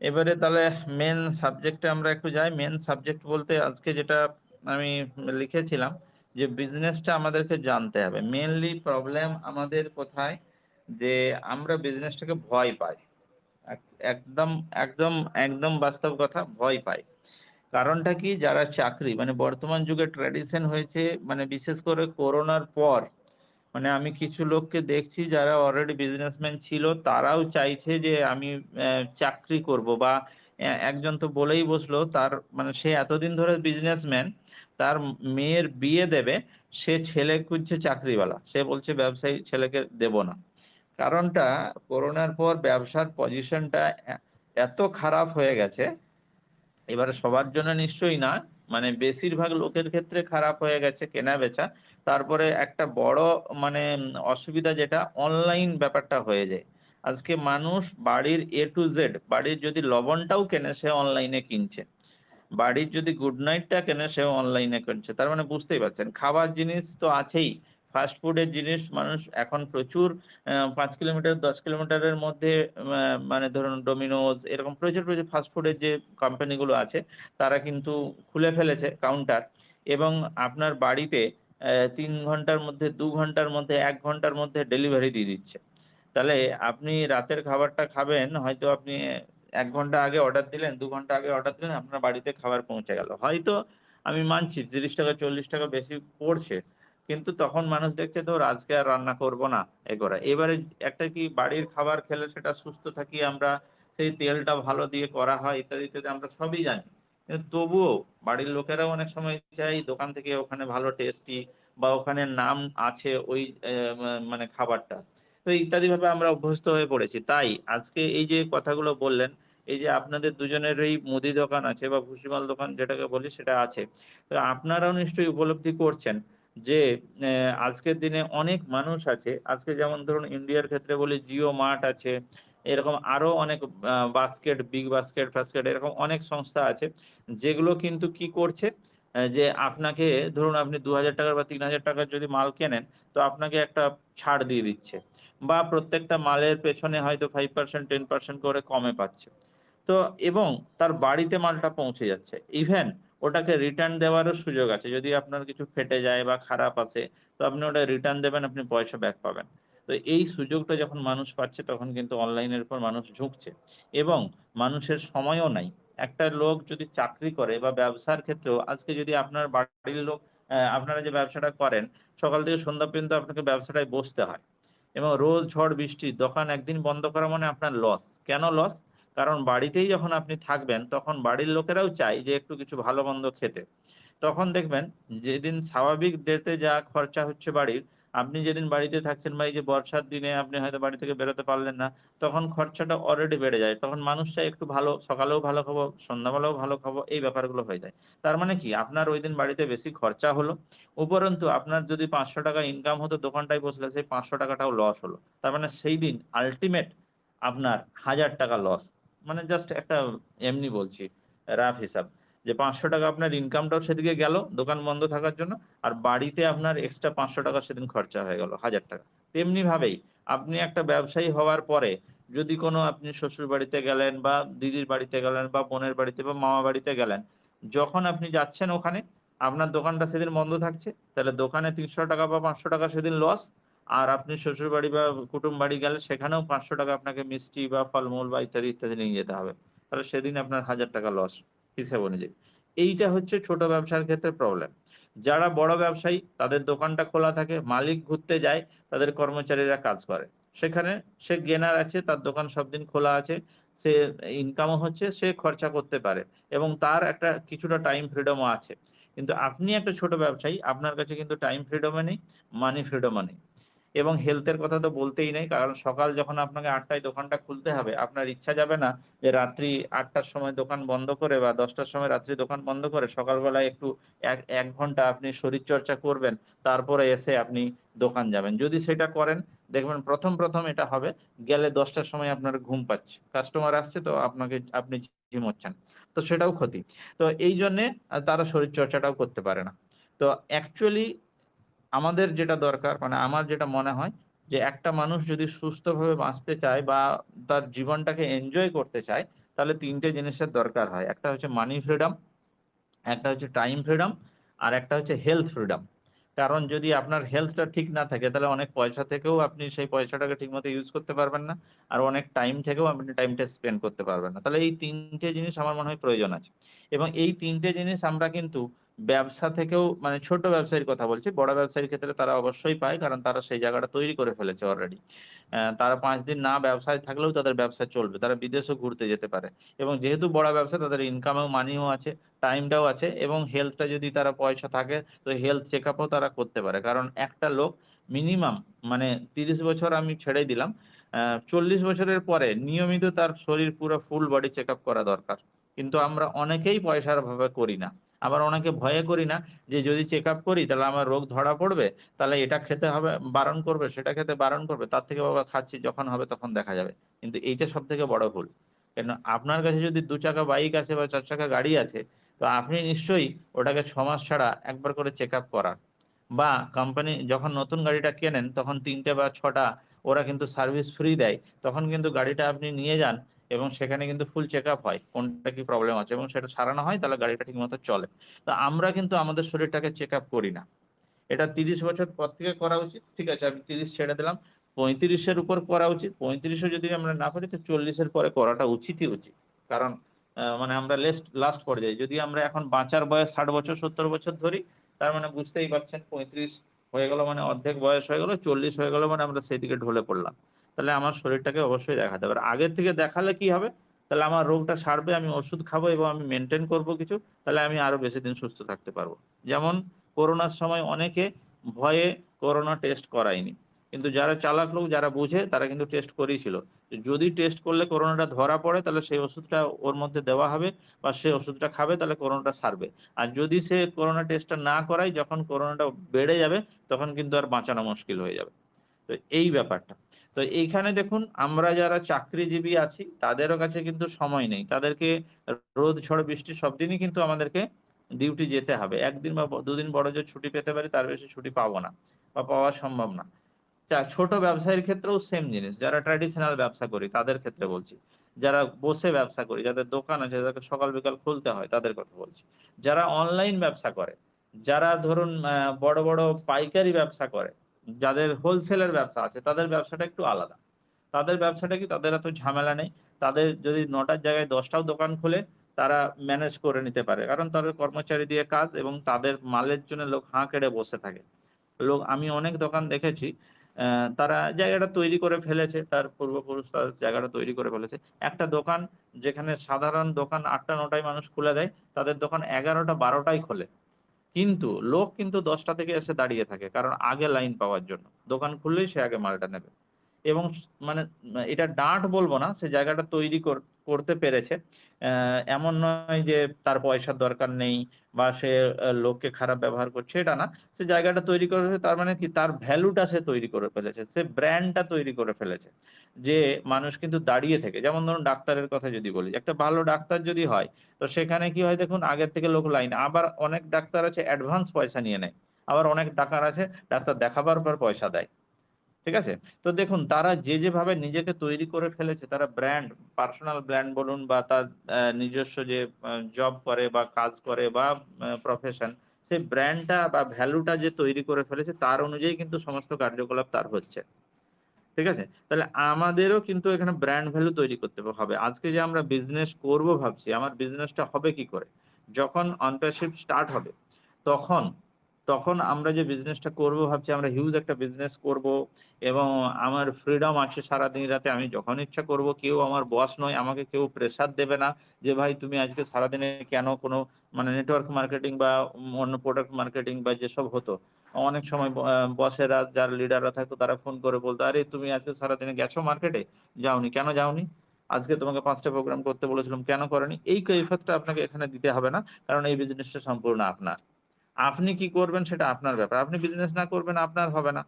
এবারে তাহলে মেইন সাবজেক্টে আমরা একটু যাই। মেইন সাবজেক্ট বলতে আজকে যেটা আমি লিখেছিলাম যে বিজনেসটা আমাদেরকে জানতে হবে। মেইনলি প্রবলেম আমাদের কোথায়? যে আমরা বিজনেসটাকে ভয় পাই। এক একদম, একদম, একদম বাস্তব কথা, ভয় পাই। কারণটা কি? যারা চাকরি, মানে বর্তমান যুগে ট্র্যাডিশন হয়েছে, মানে বিশেষ করে করোনার পর, মানে আমি কিছু লোককে দেখছি যারা অলরেডি বিজনেসম্যান ছিল, তারাও চাইছে যে আমি চাকরি করব। বা একজন তো বলেই বসলো, তার মানে সে এতদিন ধরে বিজনেসম্যান, তার মেয়ের বিয়ে দেবে, সে ছেলে খুঁজছে চাকরিওয়ালা। সে বলছে ব্যবসায়ী ছেলেকে দেব না। কারণটা, করোনার পর ব্যবসার পজিশনটা এত খারাপ হয়ে গেছে। এবারে সবার জন্য নিশ্চয়ই না, মানে বেশিরভাগ লোকের ক্ষেত্রে খারাপ হয়ে গেছে কেনা-বেচা। তারপরে একটা বড় মানে অসুবিধা যেটা, অনলাইন ব্যাপারটা হয়ে যায়। আজকে মানুষ বাড়ির A to Z, বাড়ির যদি লবণটাও কেনে সে অনলাইনে কিনছে। বাড়ির যদি গুড নাইটটা কেনে সেও অনলাইনে কিনছে। তার মানে বুঝতেই পারছেন, খাবার জিনিস তো আছেই। ফাস্ট ফুডের জিনিস মানুষ এখন প্রচুর ৫ কিলোমিটার ১০ কিলোমিটারের মধ্যে মানে ধরুন ডোমিনোজ, এরকম প্রচুর, প্রচুর ফাস্ট ফুডের যে কোম্পানিগুলো আছে, তারা কিন্তু খুলে ফেলেছে কাউন্টার, এবং আপনার বাড়িতে ৩ ঘন্টার মধ্যে, ২ ঘন্টার মধ্যে, ১ ঘন্টার মধ্যে ডেলিভারি দিয়ে দিচ্ছে। তাহলে আপনি রাতের খাবারটা খাবেন, হয়তো আপনি ১ ঘন্টা আগে অর্ডার দিলেন, ২ ঘন্টা আগে অর্ডার দিলেন, আপনার বাড়িতে খাবার পৌঁছে গেল। হয়তো আমি মানছি ৳৩০ ৳৪০ বেশি পড়ছে। কিন্তু তখন মানুষ দেখছে ধুর আজকে আর রান্না করব না, এ করা। এবারে একটা কি, বাড়ির খাবার খেলে সেটা সুস্থ থাকি আমরা, সেই তেলটা ভালো দিয়ে করা হয় ইত্যাদি, ইত্যাদি আমরা সবই জানি। কিন্তু তবুও বাড়ির লোকেরাও অনেক সময় চায় দোকান থেকে ওখানে ভালো টেস্টি, বা ওখানে নাম আছে ওই মানে খাবারটা। তো ইত্যাদিভাবে আমরা অভ্যস্ত হয়ে পড়েছি। তাই আজকে এই যে কথাগুলো বললেন, এই যে আপনাদের দুজনেরই মুদি দোকান আছে বা ভুসিমাল দোকান যেটাকে বলি সেটা আছে। তো আপনারাও নিশ্চয়ই উপলব্ধি করছেন যে আজকের দিনে অনেক মানুষ আছে। আজকে যেমন ধরুন ইন্ডিয়ার ক্ষেত্রে বলি জিও মার্ট আছে। এরকম আরো অনেক বাস্কেট, বিগ বাস্কেট ফাস্কেট, এরকম অনেক সংস্থা আছে। যেগুলো কিন্তু কি করছে? যে আপনাকে ধরুন আপনি ৳২,০০০ বা ৳৩,০০০ যদি মাল কেনেন, তো আপনাকে একটা ছাড় দিয়ে দিচ্ছে। বা প্রত্যেকটা মালের পেছনে হয়তো 5% 10% করে কমে পাচ্ছে। তো এবং তার বাড়িতে মালটা পৌঁছে যাচ্ছে। ইভেন ওটাকে রিটার্ন দেওয়ারও সুযোগ আছে। যদি আপনার কিছু ফেটে যায় বা খারাপ আসে, তো আপনি ওটা রিটার্ন দেবেন, আপনি পয়সা ব্যাক পাবেন। তো এই সুযোগটা যখন মানুষ পাচ্ছে, তখন কিন্তু অনলাইনের উপর মানুষ ঝুঁকছে। এবং মানুষের সময়ও নাই। একটা লোক যদি চাকরি করে বা ব্যবসার ক্ষেত্রেও, আজকে যদি আপনার বাড়ির লোক, আপনারা যে ব্যবসাটা করেন, সকাল থেকে সন্ধ্যা পর্যন্ত আপনাকে ব্যবসাটায় বসতে হয়। এবং রোজ ঝড় বৃষ্টি, দোকান একদিন বন্ধ করা মানে আপনার লস। কেন লস? কারণ বাড়িতেই যখন আপনি থাকবেন, তখন বাড়ির লোকেরাও চায় যে একটু কিছু ভালো-মন্দ খেতে। তখন দেখবেন যেদিন স্বাভাবিক ডেতে যা খরচা হচ্ছে বাড়ির, আপনি যেদিন বাড়িতে থাকছেন বা এই যে বর্ষার দিনে আপনি হয়তো বাড়ি থেকে বেরোতে পারলেন না, তখন খরচাটা অলরেডি বেড়ে যায়। তখন মানুষ চায় একটু ভালো, সকালেও ভালো খাবো, সন্ধ্যাবেলাও ভালো খাবো, এই ব্যাপারগুলো হয়ে যায়। তার মানে কি? আপনার ঐদিন বাড়িতে বেশি খরচা হলো। উপরন্তু আপনার যদি ৳৫০০ ইনকাম হতো দোকানটায় বসলে, সেই ৳৫০০ টাও লস হলো। তার মানে সেইদিন আল্টিমেট আপনার ৳১,০০০ লস। মানে জাস্ট একটা এমনি বলছি। রাফ হিসাব, যে 500 টাকা আপনার ইনকামটাও সেদিকে গেল দোকান বন্ধ থাকার জন্য, আর বাড়িতে আপনার এক্সট্রা 500 টাকা সেদিন খরচা হয়ে গেল 1000 টাকা। তেমনি ভাবেই আপনি একটা ব্যবসায়ী হওয়ার পরে যদি কোনো আপনি শ্বশুর বাড়িতে গেলেন বা দিদির বাড়িতে গেলেন বা বোনের বাড়িতে বা মামা বাড়িতে গেলেন, যখন আপনি যাচ্ছেন ওখানে আপনার দোকানটা সেদিন বন্ধ থাকছে, তাহলে দোকানে 300 টাকা বা 500 টাকা সেদিন লস। আর আপনি শ্বশুরবাড়ি বা কুটুম বাড়ি গেলে সেখানেও 500 টাকা আপনাকে মিষ্টি বা ফলমূল বা ইত্যাদি, ইত্যাদি নিয়ে যেতে হবে। তাহলে সেদিন আপনার 1000 টাকা লস হিসেব অনুযায়ী। এইটা হচ্ছে ছোট ব্যবসার ক্ষেত্রে প্রবলেম। যারা বড় ব্যবসায়ী তাদের দোকানটা খোলা থাকে, মালিক ঘুরতে যায়, তাদের কর্মচারীরা কাজ করে। সেখানে সে গেনার আছে, তার দোকান সব দিন খোলা আছে, সে ইনকামও হচ্ছে, সে খরচা করতে পারে এবং তার একটা কিছুটা টাইম ফ্রিডমও আছে। কিন্তু আপনি একটা ছোট ব্যবসায়ী, আপনার কাছে কিন্তু টাইম ফ্রিডমও নেই, মানি ফ্রিডমও নেই। এবং হেলথের কথা তো বলতেই নেই। কারণ সকাল যখন আপনাকে ৮ টায় দোকানটা খুলতে হবে, আপনার ইচ্ছা যাবে না যে রাত্রি ৮ টার সময় দোকান বন্ধ করে বা ১০ টার সময় রাত্রি দোকান বন্ধ করে সকালবেলায় একটু ১ ঘন্টা আপনি শরীরচর্চা করবেন। তারপরে এসে আপনি দোকান যাবেন। যদি সেটা করেন দেখবেন ১ম এটা হবে, গেলে ১০ টার সময় আপনার ঘুম পাচ্ছে। কাস্টমার আসছে তো আপনি ঝিমোচ্ছেন। তো সেটাও ক্ষতি। তো এইজন্যে তারা শরীরচর্চাটাও করতে পারে না। তো অ্যাকচুয়ালি আমাদের যেটা দরকার মানে আমার যেটা মনে হয় যে একটা মানুষ যদি সুস্থভাবে বাঁচতে চায় বা তার জীবনটাকে এনজয় করতে চায়, তাহলে ৩ টে জিনিসের দরকার হয়। একটা হচ্ছে মানি ফ্রিডম, একটা হচ্ছে টাইম ফ্রিডম, আর একটা হচ্ছে হেলথ ফ্রিডম। কারণ যদি আপনার হেলথটা ঠিক না থাকে তাহলে অনেক পয়সা থেকেও আপনি সেই পয়সাটাকে ঠিকমতো ইউজ করতে পারবেন না। আর অনেক টাইম থেকেও আপনি টাইমটা স্পেন্ড করতে পারবেন না। তাহলে এই ৩ টে জিনিস আমার মনে হয় প্রয়োজন আছে। এবং এই ৩ টে জিনিস আমরা কিন্তু ব্যবসা থেকেও মানে ছোট ব্যবসায়ীর কথা বলছি। বড় ব্যবসায়ীর ক্ষেত্রে তারা অবশ্যই পায় কারণ তারা সেই জায়গাটা তৈরি করে ফেলেছে অলরেডি। তারা ৫ দিন না ব্যবসায় থাকলেও তাদের ব্যবসা চলবে। তারা বিদেশেও ঘুরতে যেতে পারে। এবং যেহেতু বড় ব্যবসা তাদের ইনকামেও মানিও আছে, টাইমটাও আছে এবং হেলথটা যদি তারা পয়সা থাকে তো হেলথ চেকআপও তারা করতে পারে। কারণ একটা লোক মিনিমাম মানে ৩০ বছর আমি ছেড়েই দিলাম। ৪০ বছরের পরে নিয়মিত তার শরীর পুরো ফুল বডি চেকআপ করা দরকার। কিন্তু আমরা অনেকেই পয়সার অভাবে করি না। আবার অনেকে ভয়ে করি না যে যদি চেকআপ করি তাহলে আমার রোগ ধরা পড়বে, তাহলে এটা খেতে হবে বারণ করবে, সেটা খেতে বারণ করবে। তার থেকে বাবা খাচ্ছি যখন হবে তখন দেখা যাবে। কিন্তু এইটা সবথেকে বড় ভুল। কেন আপনার কাছে যদি ২ চাকা বাইক আছে বা ৪ চাকা গাড়ি আছে তো আপনি নিশ্চয়ই ওটাকে ৬ মাস ছাড়া একবার করে চেকআপ করান। বা কোম্পানি যখন নতুন গাড়িটা কেনেন তখন ৩ টে বা ৬ টা ওরা কিন্তু সার্ভিস ফ্রি দেয়। তখন কিন্তু গাড়িটা আপনি নিয়ে যান এবং সেখানে কিন্তু ফুল চেকআপ হয়। কোনটা কি প্রবলেম আছে এবং সেটা সারানো হয় তাহলে গাড়িটা ঠিকমতো চলে। তো আমরা কিন্তু আমাদের শরীরটাকে চেকআপ করি না। এটা ৩০ বছর পর থেকে করা উচিত। ঠিক আছে আমি ৩০ ছেড়ে দিলাম। ৩৫ এর উপর করা উচিত। ৩৫ ও যদি আমরা না পারি তো ৪০ এর পরে করাটা উচিতই উচিত। কারণ মানে আমরা লাস্ট পর্যায়ে যদি আমরা এখন বাঁচার বয়স ৬০ বছর ৭০ বছর ধরি, তার মানে বুঝতেই পারছেন ৩৫ হয়ে গেল মানে অর্ধেক বয়স হয়ে গেল, ৪০ হয়ে গেল মানে আমরা সেদিকে ঢলে পড়লাম। তাহলে আমার শরীরটাকে অবশ্যই দেখাতে হবে। আর আগের থেকে দেখালে কি হবে? তাহলে আমার রোগটা সারবে, আমি ওষুধ খাবো এবং আমি মেইনটেইন করব কিছু। তাহলে আমি আরো বেশি দিন সুস্থ থাকতে পারব। যেমন করোনার সময় অনেকে ভয়ে করোনা টেস্ট করায়নি। কিন্তু যারা চালাক লোক যারা বুঝে তারা কিন্তু টেস্ট করিয়েছিল। যদি টেস্ট করলে করোনাটা ধরা পড়ে তাহলে সেই ওষুধটা ওর মধ্যে দেওয়া হবে বা সে ওষুধটা খাবে তাহলে করোনাটা সারবে। আর যদি সে করোনা টেস্টটা না করায় যখন করোনাটা বেড়ে যাবে তখন কিন্তু আর বাঁচানো মুশকিল হয়ে যাবে। তো এই ব্যাপারটা। তো এইখানে দেখুন আমরা যারা চাকরিজীবী আছি তাদেরও কাছে কিন্তু সময় নেই। তাদেরকে রোদ, ঝড়, বৃষ্টি সব দিনই কিন্তু আমাদেরকে ডিউটি যেতে হবে। ১ দিন বা ২ দিন বড় জোর ছুটি পেতে পারি তার বেশি ছুটি পাবো না বা পাওয়া সম্ভব না। ছোট ব্যবসায়ীর ক্ষেত্রেও সেম জিনিস। যারা ট্র্যাডিশনাল ব্যবসা করি তাদের ক্ষেত্রে বলছি। যারা বসে ব্যবসা করি, যাদের দোকান আছে, যাদেরকে সকাল বিকাল খুলতে হয় তাদের কথা বলছি। যারা অনলাইন ব্যবসা করে, যারা ধরুন বড় পাইকারি ব্যবসা করে, যাদের হোলসেলের ব্যবসা আছে তাদের ব্যবসাটা একটু আলাদা। তাদের ব্যবসাটা কি তাদের এত ঝামেলা নেই। তাদের যদি ৯ টার জায়গায় ১০ টাও দোকান খোলে তারা ম্যানেজ করে নিতে পারে। কারণ তাদের কর্মচারী দিয়ে কাজ এবং তাদের মালের জন্য লোক হাঁ কেড়ে বসে থাকে। আমি অনেক দোকান দেখেছি তারা জায়গাটা তৈরি করে ফেলেছে। তার পূর্বপুরুষ তার জায়গাটা তৈরি করে ফেলেছে। একটা দোকান যেখানে সাধারণ দোকান ৮ টা ৯ টায় মানুষ খুলে দেয়, তাদের দোকান ১১ টা ১২ টায় খোলে। কিন্তু লোক কিন্তু ১০ টা থেকে এসে দাঁড়িয়ে থাকে। কারণ আগে লাইন পাওয়ার জন্য। দোকান খুললেই সে আগে মালটা নেবে। এবং মানে এটা ডাঁট বলবো না, সে জায়গাটা তৈরি করতে পেরেছে। এমন নয় যে তার পয়সার দরকার নেই বা সে লোককে খারাপ ব্যবহার করছে, এটা না। সে জায়গাটা তৈরি করেছে, তার মানে কি তার ভ্যালুটা সে তৈরি করে ফেলেছে। সে ব্র্যান্ডটা তৈরি করে ফেলেছে। যে মানুষ কিন্তু দাঁড়িয়ে থেকে, যেমন ধরুন ডাক্তারের কথা যদি বলি, একটা ভালো ডাক্তার যদি হয়, তো সেখানে কি হয় দেখুন, আগের থেকে লোক লাইন। আবার অনেক ডাক্তার আছে অ্যাডভান্স পয়সা নিয়ে নেয়। আবার অনেক ডাক্তার আছে ডাক্তার দেখাবার পর পয়সা দেয়। ঠিক আছে? তো দেখুন তারা যেভাবে নিজেকে তৈরি করে ফেলেছে, তারা ব্র্যান্ড, পার্সোনাল ব্র্যান্ড বলুন বা তার নিজস্ব যে জব করে বা কাজ করে বা প্রফেশন, সেই ব্র্যান্ডটা বা ভ্যালুটা যে তৈরি করে ফেলেছে, তার অনুযায়ী কিন্তু সমস্ত কার্যকলাপ তার হচ্ছে। ঠিক আছে? তাহলে আমাদেরও কিন্তু এখানে ব্র্যান্ড ভ্যালু তৈরি করতে হবে। আজকে যে আমরা বিজনেস করব ভাবছি, আমার বিজনেসটা হবে কি করে? যখন অন্টারশিপ স্টার্ট হবে, তখন তখন আমরা যে বিজনেসটা করব ভাবছি, আমরা হিউজ একটা বিজনেস করব এবং আমার ফ্রিডম আছে সারাদিন রাতে। আমি যখন ইচ্ছা করব। কেউ আমার বস নয়, আমাকে কেউ প্রেশার দেবে না যে, "ভাই তুমি আজকে সারাদিনে কেন কোনো" মানে নেটওয়ার্ক মার্কেটিং বা অন্য প্রোডাক্ট মার্কেটিং বা যেসব হতো, অনেক সময় বসেরা যারা লিডাররা থাকতো তারা ফোন করে বলতো, "আরে তুমি আজকে সারাদিনে গেছো মার্কেটে? যাওনি। কেন যাওনি? আজকে তোমাকে ৫ টা প্রোগ্রাম করতে বলেছিলাম, কেন করোনি?" এই কৈফিয়তটা আপনাকে এখানে দিতে হবে না। কারণ এই বিজনেসটা সম্পূর্ণ আপনার। আপনি কি করবেন সেটা আপনার ব্যাপার। আপনি বিজনেস না করবেন, আপনার হবে না।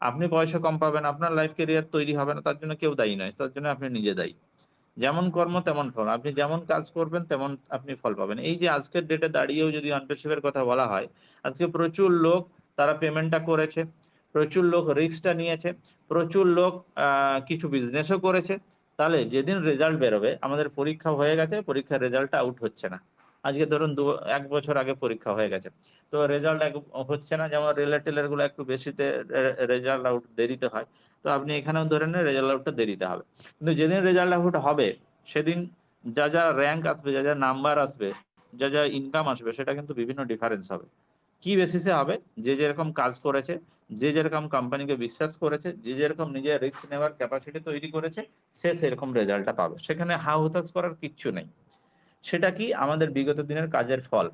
আপনি পয়সা কম পাবেন, আপনার লাইফ ক্যারিয়ার তৈরি হবে না। তার জন্য কেউ দায়ী নয়। তার জন্য আপনি নিজে দায়ী। যেমন কর্ম তেমন ফল। আপনি যেমন কাজ করবেন তেমন আপনি ফল পাবেন। এই যে আজকের ডেটে দাঁড়িয়েও যদি অন্টারশিপ এর কথা বলা হয়, আজকে প্রচুর লোক তারা পেমেন্টটা করেছে। প্রচুর লোক রিস্কটা নিয়েছে। প্রচুর লোক কিছু বিজনেসও করেছে। তাহলে যেদিন রেজাল্ট বেরোবে, আমাদের পরীক্ষা হয়ে গেছে, পরীক্ষার রেজাল্টটা আউট হচ্ছে না। আজকে ধরুন ১ বছর আগে পরীক্ষা হয়ে গেছে। তো রেজাল্ট হচ্ছে না, যেমন রেলের গুলো একটু বেশিতে রেজাল্ট আউট দেরিতে হয়। তো আপনি এখানেও ধরে নেন রেজাল্ট আউটটা দেরিতে হবে। কিন্তু যেদিন রেজাল্ট আউট হবে, সেদিন যা র‍্যাংক আসবে, যা নাম্বার আসবে, যা ইনকাম আসবে, সেটা কিন্তু বিভিন্ন ডিফারেন্স হবে। কি বেসিসে হবে? যে যেরকম কাজ করেছে, যে যেরকম কোম্পানিকে বিশ্বাস করেছে, যে যেরকম নিজের রিস্ক নেওয়ার ক্যাপাসিটি তৈরি করেছে, সে সেরকম রেজাল্টটা পাবে। সেখানে হা-হুতাশ করার কিচ্ছু নেই। সেটা কি? আমাদের বিগত দিনের কাজের ফল।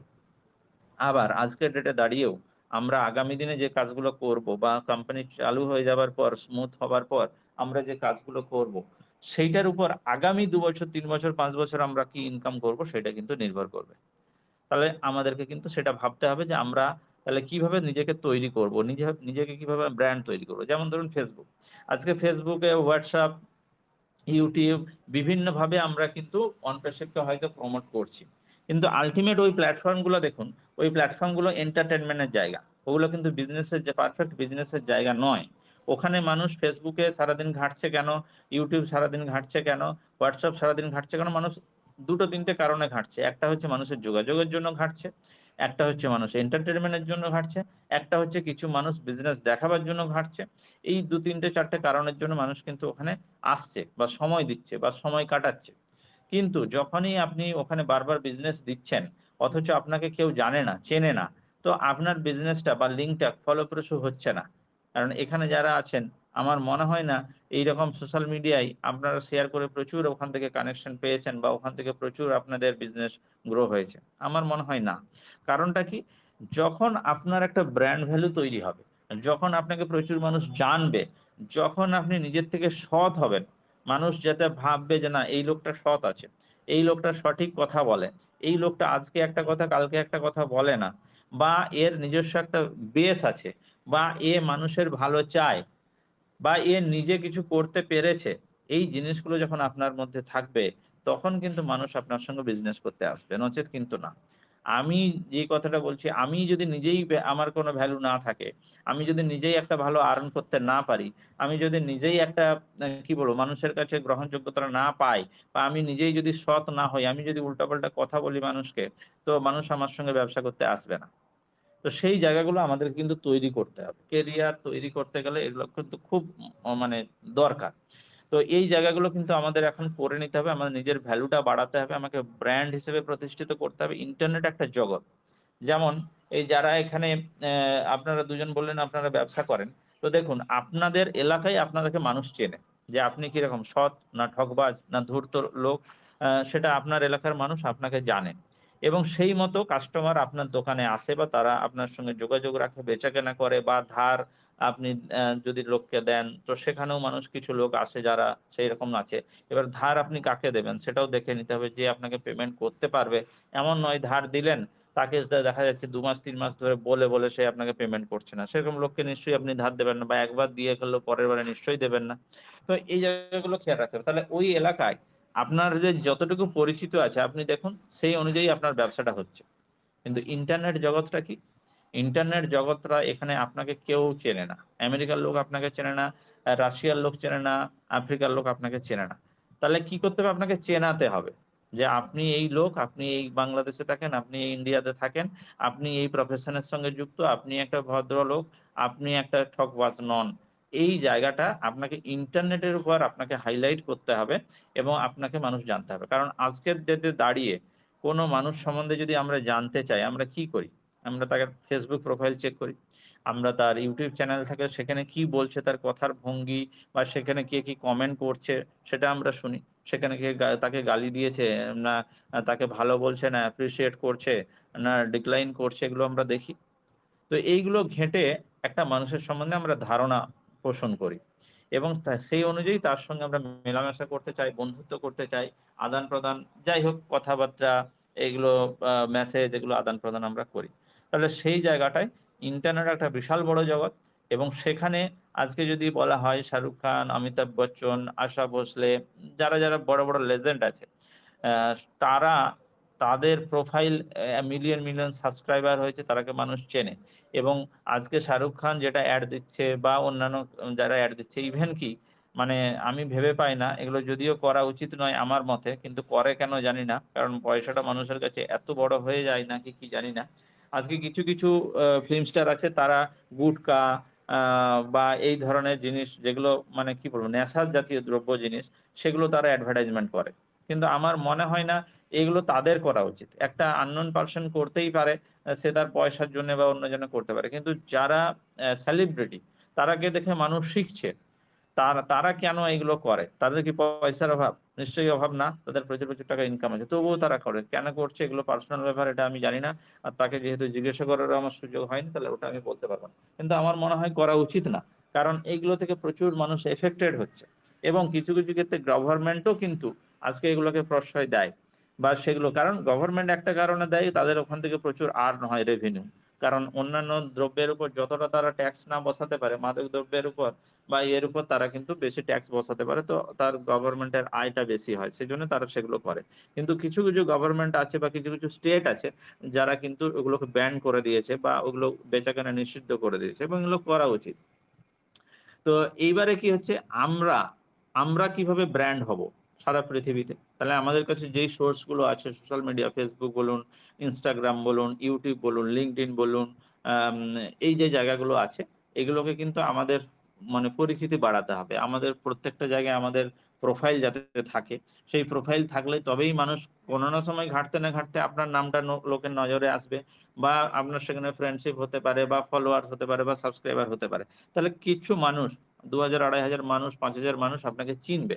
আবার আজকের ডেটে দাঁড়িয়েও আমরা আগামী দিনে যে কাজগুলো করব বা কোম্পানি চালু হয়ে যাবার পর, স্মুথ হবার পর আমরা যে কাজগুলো করব, সেইটার উপর আগামী ২ বছর, ৩ বছর, ৫ বছর আমরা কি ইনকাম করব সেটা কিন্তু নির্ভর করবে। তাহলে আমাদেরকে কিন্তু সেটা ভাবতে হবে যে আমরা তাহলে কিভাবে নিজেকে তৈরি করব, নিজেকে কিভাবে ব্র্যান্ড তৈরি করব। যেমন ধরুন Facebook। আজকে Facebook এ, WhatsApp, YouTube বিভিন্নভাবে আমরা কিন্তু অন্টারশিপকে হয়তো প্রমোট করছি। কিন্তু আল্টিমেট ওই প্ল্যাটফর্ম গুলো দেখুন, ওই প্ল্যাটফর্ম গুলো এন্টারটেইনমেন্ট এর জায়গা। ওগুলো কিন্তু বিজনেসের যে পারফেক্ট বিজনেসের জায়গা নয়। ওখানে মানুষ Facebook এ সারাদিন ঘাঁটছে কেন? YouTube সারাদিন ঘাঁটছে কেন? WhatsApp সারাদিন ঘাঁটছে কেন? মানুষ ২ টো ৩ টে কারণে ঘাঁটছে। একটা হচ্ছে মানুষের যোগাযোগের জন্য ঘাঁটছে, একটা হচ্ছে মানুষ এন্টারটেইনমেন্ট এর জন্য ঘাঁটছে, একটা হচ্ছে কিছু মানুষ বিজনেস দেখাবার জন্য ঘাঁটছে। এই ২, ৩ টে ৪ টে কারণের জন্য মানুষ কিন্তু ওখানে আসছে বা সময় দিচ্ছে বা সময় কাটাচ্ছে। কিন্তু যখনই আপনি ওখানে বারবার বিজনেস দিচ্ছেন, অথচ আপনাকে কেউ জানে না, চেনে না, তো আপনার বিজনেসটা বা লিঙ্কটা ফলপ্রসূ হচ্ছে না। কারণ এখানে যারা আছেন, আমার মনে হয় না এইরকম সোশ্যাল মিডিয়ায় আপনারা শেয়ার করে প্রচুর ওখান থেকে কানেকশন পেয়েছেন বা ওখান থেকে প্রচুর আপনাদের বিজনেস গ্রো হয়েছে। আমার মনে হয় না। কারণটা কি? যখন আপনার একটা ব্র্যান্ড ভ্যালু তৈরি হবে, যখন আপনাকে প্রচুর মানুষ জানবে, যখন আপনি নিজের থেকে সৎ হবেন, মানুষ যাতে ভাববে যে না এই লোকটা সৎ আছে, এই লোকটা সঠিক কথা বলে, এই লোকটা আজকে একটা কথা কালকে একটা কথা বলে না, বা এর নিজস্ব একটা বেস আছে, বা এ মানুষের ভালো চায়, বা এ নিজে কিছু করতে পেরেছে। এই জিনিসগুলো যখন আপনার মধ্যে থাকবে, তখন কিন্তু মানুষ আপনার সঙ্গে বিজনেস করতে আসবে। নচেৎ কিন্তু না। আমি যে কথাটা বলছি, আমি যদি নিজেই আমার কোনো ভ্যালু না থাকে, আমি যদি নিজেই একটা ভালো আর্ন করতে না পারি, আমি যদি নিজেই একটা কি বলবো মানুষের কাছে গ্রহণযোগ্যতা না পাই, বা আমি নিজেই যদি সৎ না হই, আমি যদি উল্টাপাল্টা কথা বলি মানুষকে, তো মানুষ আমার সঙ্গে ব্যবসা করতে আসবে না। তো সেই জায়গাগুলো আমাদের কিন্তু তৈরি করতে হবে। কেরিয়ার তৈরি করতে গেলে এগুলো কিন্তু খুব মানে দরকার। তো এই জায়গাগুলো কিন্তু আমাদের এখন করে নিতে হবে। আমাদের নিজের ভ্যালুটা বাড়াতে হবে। আমাকে ব্র্যান্ড হিসেবে প্রতিষ্ঠিত করতে হবে। ইন্টারনেট একটা জগৎ। যেমন এই যারা এখানে আপনারা দুজন বললেন আপনারা ব্যবসা করেন। তো দেখুন আপনাদের এলাকায় আপনাদেরকে মানুষ চেনে। যে আপনি কিরকম সৎ না ঠকবাজ না ধূর্ত লোক, সেটা আপনার এলাকার মানুষ আপনাকে জানে। এবং সেই মতো কাস্টমার আপনার দোকানে আসে বা তারা আপনার সঙ্গে যোগাযোগ রাখে, বেচাকেনা করে বা ধার আপনি যদি লোককে দেন, তো সেখানেও মানুষ কিছু লোক আসে যারা সেই রকম আছে। এবার ধার আপনি কাকে দেবেন সেটাও দেখে নিতে হবে। যে আপনাকে পেমেন্ট করতে পারবে, এমন নয় ধার দিলেন, তাকে দেখা যাচ্ছে ২ মাস ৩ মাস ধরে বলে সে আপনাকে পেমেন্ট করছে না। সেরকম লোককে নিশ্চয়ই আপনি ধার দেবেন না, বা একবার দিয়ে গেলেও পরের বারে নিশ্চয়ই দেবেন না। তো এই জায়গাগুলো খেয়াল রাখতে হবে। তাহলে ওই এলাকায় আপনার যে যতটুকু পরিচিত আছে আপনি দেখুন, সেই অনুযায়ী আপনার ব্যবসাটা হচ্ছে। কিন্তু ইন্টারনেট জগৎটা কি? ইন্টারনেট জগৎটা এখানে আপনাকে কেউ চেনে না। আমেরিকার লোক আপনাকে চেনে না, রাশিয়ার লোক চেনে না, আফ্রিকার লোক আপনাকে চেনে না। তাহলে কি করতে হবে? আপনাকে চেনাতে হবে যে আপনি এই লোক, আপনি এই বাংলাদেশে থাকেন, আপনি এই ইন্ডিয়াতে থাকেন, আপনি এই প্রফেশনের সঙ্গে যুক্ত, আপনি একটা ভদ্রলোক, আপনি একটা ঠকবাজ নন। এই জায়গাটা আপনাকে ইন্টারনেটের উপর আপনাকে হাইলাইট করতে হবে এবং আপনাকে মানুষ জানতে হবে। কারণ আজকের ডেটে দাঁড়িয়ে কোনো মানুষ সম্বন্ধে যদি আমরা জানতে চাই, আমরা কি করি? আমরা তার Facebook প্রোফাইল চেক করি। আমরা তার YouTube চ্যানেল থাকে, সেখানে কি বলছে, তার কথার ভঙ্গি, বা সেখানে কে কি কমেন্ট করছে সেটা আমরা শুনি। সেখানে কে তাকে গালি দিয়েছে, না তাকে ভালো বলছে, না অ্যাপ্রিশিয়েট করছে, না ডিক্লাইন করছে, এগুলো আমরা দেখি। তো এইগুলো ঘেঁটে একটা মানুষের সম্বন্ধে আমরা ধারণা পোষণ করি এবং সেই অনুযায়ী তার সঙ্গে আমরা মেলামেশা করতে চাই, বন্ধুত্ব করতে চাই, আদান-প্রদান, যাই হোক কথাবার্তা, এগুলো মেসেজ, এগুলো আদান-প্রদান আমরা করি। তাহলে সেই জায়গাটায় ইন্টারনেট একটা বিশাল বড় জগৎ এবং সেখানে আজকে যদি বলা হয় শাহরুখ খান, অমিতাভ বচ্চন, আশা ভোসলে, যারা বড় লেজেন্ড আছে, আ তারা, তাদের প্রোফাইল মিলিয়ন সাবস্ক্রাইবার হয়েছে, তারাকে মানুষ চেনে। এবং আজকে শাহরুখ খান যেটা এড দিচ্ছে বা অন্যান্য যারা এড দিচ্ছে, ইভেন কি মানে আমি ভেবে পাই না, এগুলো যদিও করা উচিত নয় আমার মতে, কিন্তু করে কেন জানি না। কারণ পয়সাটা মানুষের কাছে এত বড় হয়ে যায় নাকি কি জানি না। আজকে কিছু ফিল্ম স্টার আছে, তারা গুটকা আ বা এই ধরনের জিনিস, যেগুলো মানে কি বলবো, নেশার জাতীয় দ্রব্য জিনিস, সেগুলো তারা অ্যাডভার্টাইজমেন্ট করে। কিন্তু আমার মনে হয় না এগুলো তাদের করা উচিত। একটা unknown পারসন করতেই পারে, সে তার পয়সার জন্যে বা অন্য জন্য করতে পারে। কিন্তু যারা সেলিব্রিটি, তারাকে দেখে মানুষ শিখছে। তারা কেন এগুলো করে? তাদের কি পয়সার অভাব? নিশ্চয়ই অভাব না। তাদের প্রচুর টাকা ইনকাম আছে। তবুও তারা করে। কেন করছে? এগুলো পার্সোনাল ব্যাপার, এটা আমি জানি না। আর তাকে যেহেতু জিজ্ঞাসা করারও আমার সুযোগ হয়নি, তাহলে ওটা আমি বলতে পারব না। কিন্তু আমার মনে হয় করা উচিত না। কারণ এইগুলো থেকে প্রচুর মানুষ এফেক্টেড হচ্ছে। এবং কিছু ক্ষেত্রে গভর্নমেন্টও কিন্তু আজকে এগুলোকে প্রশ্রয় দেয়। বা সেগুলো, কারণ গভর্নমেন্ট একটা কারণে দেয়, তাদের ওখান থেকে প্রচুর আর্ন হয় রেভিনিউ। কারণ অন্যান্য দ্রব্যের উপর যতটা তারা ট্যাক্স না বসাতে পারে, মাদক দ্রব্যের উপর বা এর উপর তারা কিন্তু বেশি ট্যাক্স বসাতে পারে। তো তার গভর্নমেন্টের আয়টা বেশি হয়। সেজন্য তারা সেগুলো করে। কিন্তু কিছু গভর্নমেন্ট আছে বা কিছু স্টেট আছে যারা কিন্তু ওগুলোকে ব্যান করে দিয়েছে বা ওগুলো বেচাকেনা নিষিদ্ধ করে দিয়েছে এবং এগুলো করা উচিত। তো এইবারে কি হচ্ছে, আমরা কিভাবে ব্র্যান্ড হব সারা পৃথিবীতে? তাহলে আমাদের কাছে যেই সোর্স গুলো আছে, সোশ্যাল মিডিয়া, Facebook বলুন, Instagram বলুন, YouTube বলুন, LinkedIn বলুন, আম এই যে জায়গাগুলো আছে, এগুলোকে কিন্তু আমাদের মানে পরিচিতি বাড়াতে হবে। আমাদের প্রত্যেকটা জায়গায় আমাদের প্রোফাইল যাতে থাকে, সেই প্রোফাইল থাকলে তবেই মানুষ কোনো না সময় ঘাঁটতে না ঘাঁটতে আপনার নামটা লোকের নজরে আসবে, বা আপনার সেখানে ফ্রেন্ডশিপ হতে পারে, বা ফলোয়ার হতে পারে, বা সাবস্ক্রাইবার হতে পারে। তাহলে কিছু মানুষ, ২,০০০, ২,৫০০ মানুষ, ৫,০০০ মানুষ আপনাকে চিনবে।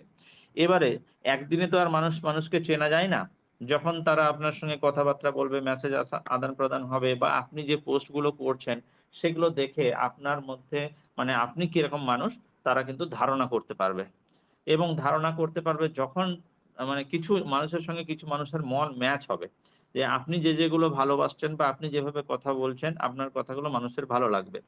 এবারে একদিনে তো আর মানুষকে চেনা যায় না। যখন তারা আপনার সঙ্গে কথাবার্তা বলবে, মেসেজ আদান-প্রদান হবে, বা আপনি যে পোস্ট গুলো করছেন সেগুলো দেখে আপনার মধ্যে মানে আপনি কিরকম মানুষ তারা কিন্তু ধারণা করতে পারবে। এবং ধারণা করতে পারবে যখন মানে কিছু মানুষের সঙ্গে কিছু মানুষের মন ম্যাচ হবে। যে আপনি যেগুলো ভালোবাসছেন বা আপনি যেভাবে কথা বলছেন, আপনার কথাগুলো মানুষের ভালো লাগবে।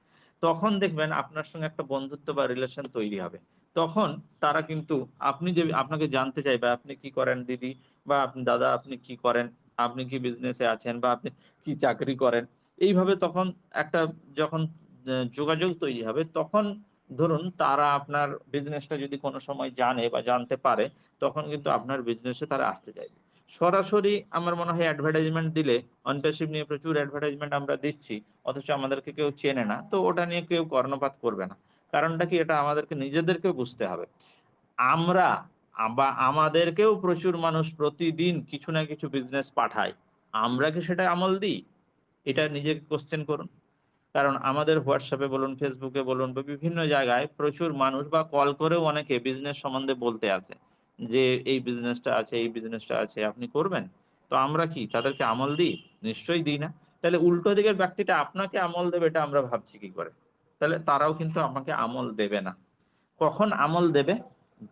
তখন দেখবেন আপনার সঙ্গে একটা বন্ধুত্ব বা রিলেশন তৈরি হবে। তখন তারা কিন্তু আপনি যে আপনাকে জানতে চাইবে, আপনি কি করেন দিদি, বা আপনি দাদা আপনি কি করেন? আপনি কি বিজনেসে আছেন, বা আপনি কি চাকরি করেন? এইভাবে তখন একটা যখন যোগাযোগ তৈরি হবে, তখন ধরুন তারা আপনার বিজনেসটা যদি কোনো সময় জানে বা জানতে পারে, তখন কিন্তু আপনার বিজনেসে তারা আসতে চাইবে। সরাসরি আমার মনে হয় অ্যাডভার্টাইজমেন্ট দিলে, অনপ্যাসিভ নিয়ে প্রচুর অ্যাডভার্টাইজমেন্ট আমরা দিচ্ছি, অথচ আমাদেরকে কেউ চেনে না। তো ওটা নিয়ে কেউ কর্ণপাত করবে না। কারণটা কি? এটা আমাদেরকে নিজেদেরকেও বুঝতে হবে। আমরা বা আমাদেরকেও প্রচুর মানুষ প্রতিদিন কিছু না কিছু বিজনেস পাঠায়। আমরা কি সেটা আমল দিই? এটা নিজেকে কোয়েশ্চেন করুন। কারণ আমাদের WhatsApp এ বলুন, Facebook এ বলুন, বা বিভিন্ন জায়গায় প্রচুর মানুষ বা কল করেও অনেকে বিজনেস সম্বন্ধে বলতে আসে। যে এই বিজনেসটা আছে, এই বিজনেসটা আছে, আপনি করবেন? তো আমরা কি তাদেরকে আমল দিই? নিশ্চয়ই দিই না। তাহলে উল্টো দিকের ব্যক্তিটা আপনাকে আমল দেবে, এটা আমরা ভাবছি কি করে? তাহলে তারাও কিন্তু আমাকে আমল দেবে না। কখন আমল দেবে?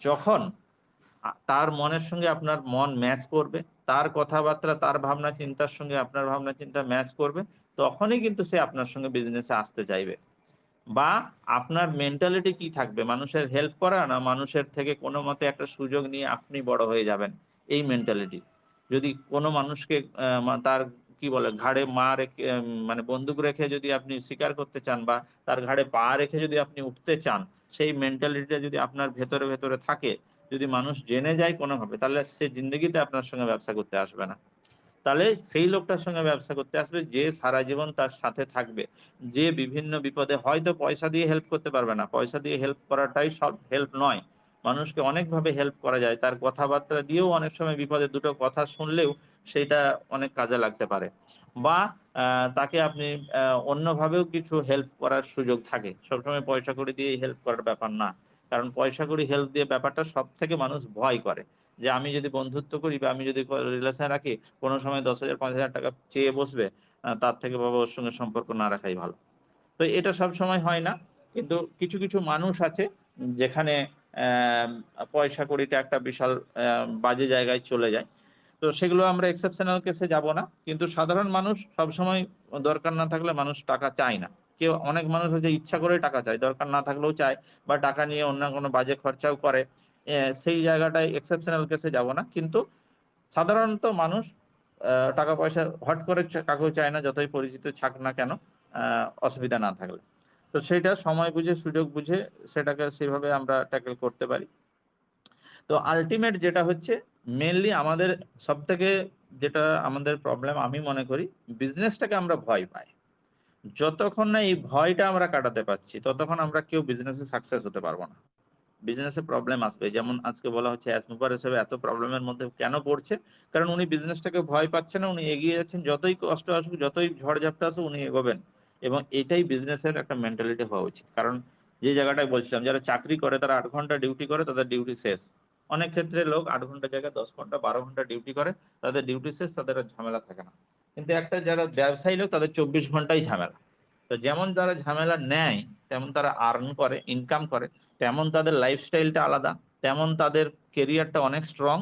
যখন তার মনের সঙ্গে আপনার মন ম্যাচ করবে, তার কথাবার্তা, তার ভাবনা চিন্তার সঙ্গে আপনার ভাবনা চিন্তা ম্যাচ করবে, তখনই কিন্তু সে আপনার সঙ্গে বিজনেসে আসতে চাইবে। বা আপনার মেন্টালিটি কি থাকবে? মানুষের হেল্প করা, না মানুষের থেকে কোনো মতে একটা সুযোগ নিয়ে আপনি বড় হয়ে যাবেন, এই মেন্টালিটি। যদি কোনো মানুষকে তার কি বলে ঘাড়ে রেখে মানে বন্দুক রেখে যদি আপনি শিকার করতে চান, বা তার ঘাড়ে পা রেখে যদি আপনি উঠতে চান, সেই মেন্টালিটিটা যদি আপনার ভেতরে, ভেতরে থাকে, যদি মানুষ জেনে যায় কোনোভাবে, তাহলে সে জিন্দেগিতে আপনার সঙ্গে ব্যবসা করতে আসবে না। তাহলে সেই লোকটার সঙ্গে ব্যবসা করতে আসবে যে সারা জীবন তার সাথে থাকবে। যে বিভিন্ন বিপদে হয়তো পয়সা দিয়ে হেল্প করতে পারবে না। পয়সা দিয়ে হেল্প করাটাই সব হেল্প নয়। মানুষকে অনেকভাবে হেল্প করা যায়। তার কথাবার্তা দিয়েও অনেক সময় বিপদে দুটো কথা শুনলেও সেইটা অনেক কাজে লাগতে পারে। বা তাকে আপনি আ অন্যভাবেও কিছু হেল্প করার সুযোগ থাকে। সবসময় পয়সা কড়ি দিয়েই হেল্প করার ব্যাপার না। কারণ পয়সা কড়ি হেল্প দিয়ে ব্যাপারটা সবথেকে মানুষ ভয় করে। যে আমি যদি বন্ধুত্ব করি বা আমি যদি রিলেশন রাখি, কোনো সময় ১০,০০০ ৳৫,০০০ চেয়ে বসবে, তার থেকে বাবা ওর সঙ্গে সম্পর্ক না রাখাই ভালো। তো এটা সবসময় হয় না। কিন্তু কিছু, কিছু মানুষ আছে যেখানে পয়সা কড়িটা একটা বিশাল বাজে জায়গায় চলে যায়। তো সেগুলো আমরা এক্সেপশনাল কেসে যাব না। কিন্তু সাধারণ মানুষ সবসময় দরকার না থাকলে মানুষ টাকা চায় না। অনেক মানুষ আছে ইচ্ছা করেই টাকা চায়। দরকার না থাকলেও চায়, বা টাকা নিয়ে অন্য কোনো বাজে খরচাও করে। সেই জায়গাটায় এক্সেপশনাল কেসে যাব না। কিন্তু সাধারণত মানুষ টাকা পয়সা হট করে কাউকেও চায় না, যতই পরিচিত থাক না কেন, আ অসুবিধা না থাকলে। তো সেইটা সময় বুঝে, সুযোগ বুঝে সেটাকে সেভাবে আমরা ট্যাকেল করতে পারি। তো আল্টিমেট যেটা হচ্ছে, মেইনলি আমাদের সবথেকে যেটা আমাদের প্রবলেম আমি মনে করি, বিজনেসটাকে আমরা ভয় পাই। যতক্ষণ না এই ভয়টা আমরা কাটাতে পারছি, ততক্ষণ আমরা কেউ বিজনেসে সাকসেস হতে পারব না। বিজনেসে প্রবলেম আসবে। যেমন আজকে বলা হচ্ছে অ্যাসমুভার হিসেবে এত প্রবলেমের মধ্যে কেন পড়ছে? কারণ উনি বিজনেসটাকে ভয় পাচ্ছে না, উনি এগিয়ে যাচ্ছেন। যতই কষ্ট আসুক, যতই ঝড়-ঝাপটা আসুক, উনি এগোবেন। এবং এটাই বিজনেসের একটা মেন্টালিটি হওয়া উচিত। কারণ যে জায়গাটায় বলছিলাম, যারা চাকরি করে তারা ৮ ঘন্টা ডিউটি করে, তাদের ডিউটি শেষ। অনেক ক্ষেত্রে লোক ৮ ঘন্টার জায়গায় ১০ ঘন্টা, ১২ ঘন্টা ডিউটি করে, তাদের ডিউটি শেষ, তাদের আর ঝামেলা থাকে না। কিন্তু একটা যারা ব্যবসায়ী লোক, তাদের ২৪ ঘন্টাই ঝামেলা। তো যেমন তারা ঝামেলা নেয়, তেমন তারা আর্ন করে, ইনকাম করে, তেমন তাদের লাইফস্টাইলটা আলাদা, তেমন তাদের কেরিয়ারটা অনেক স্ট্রং।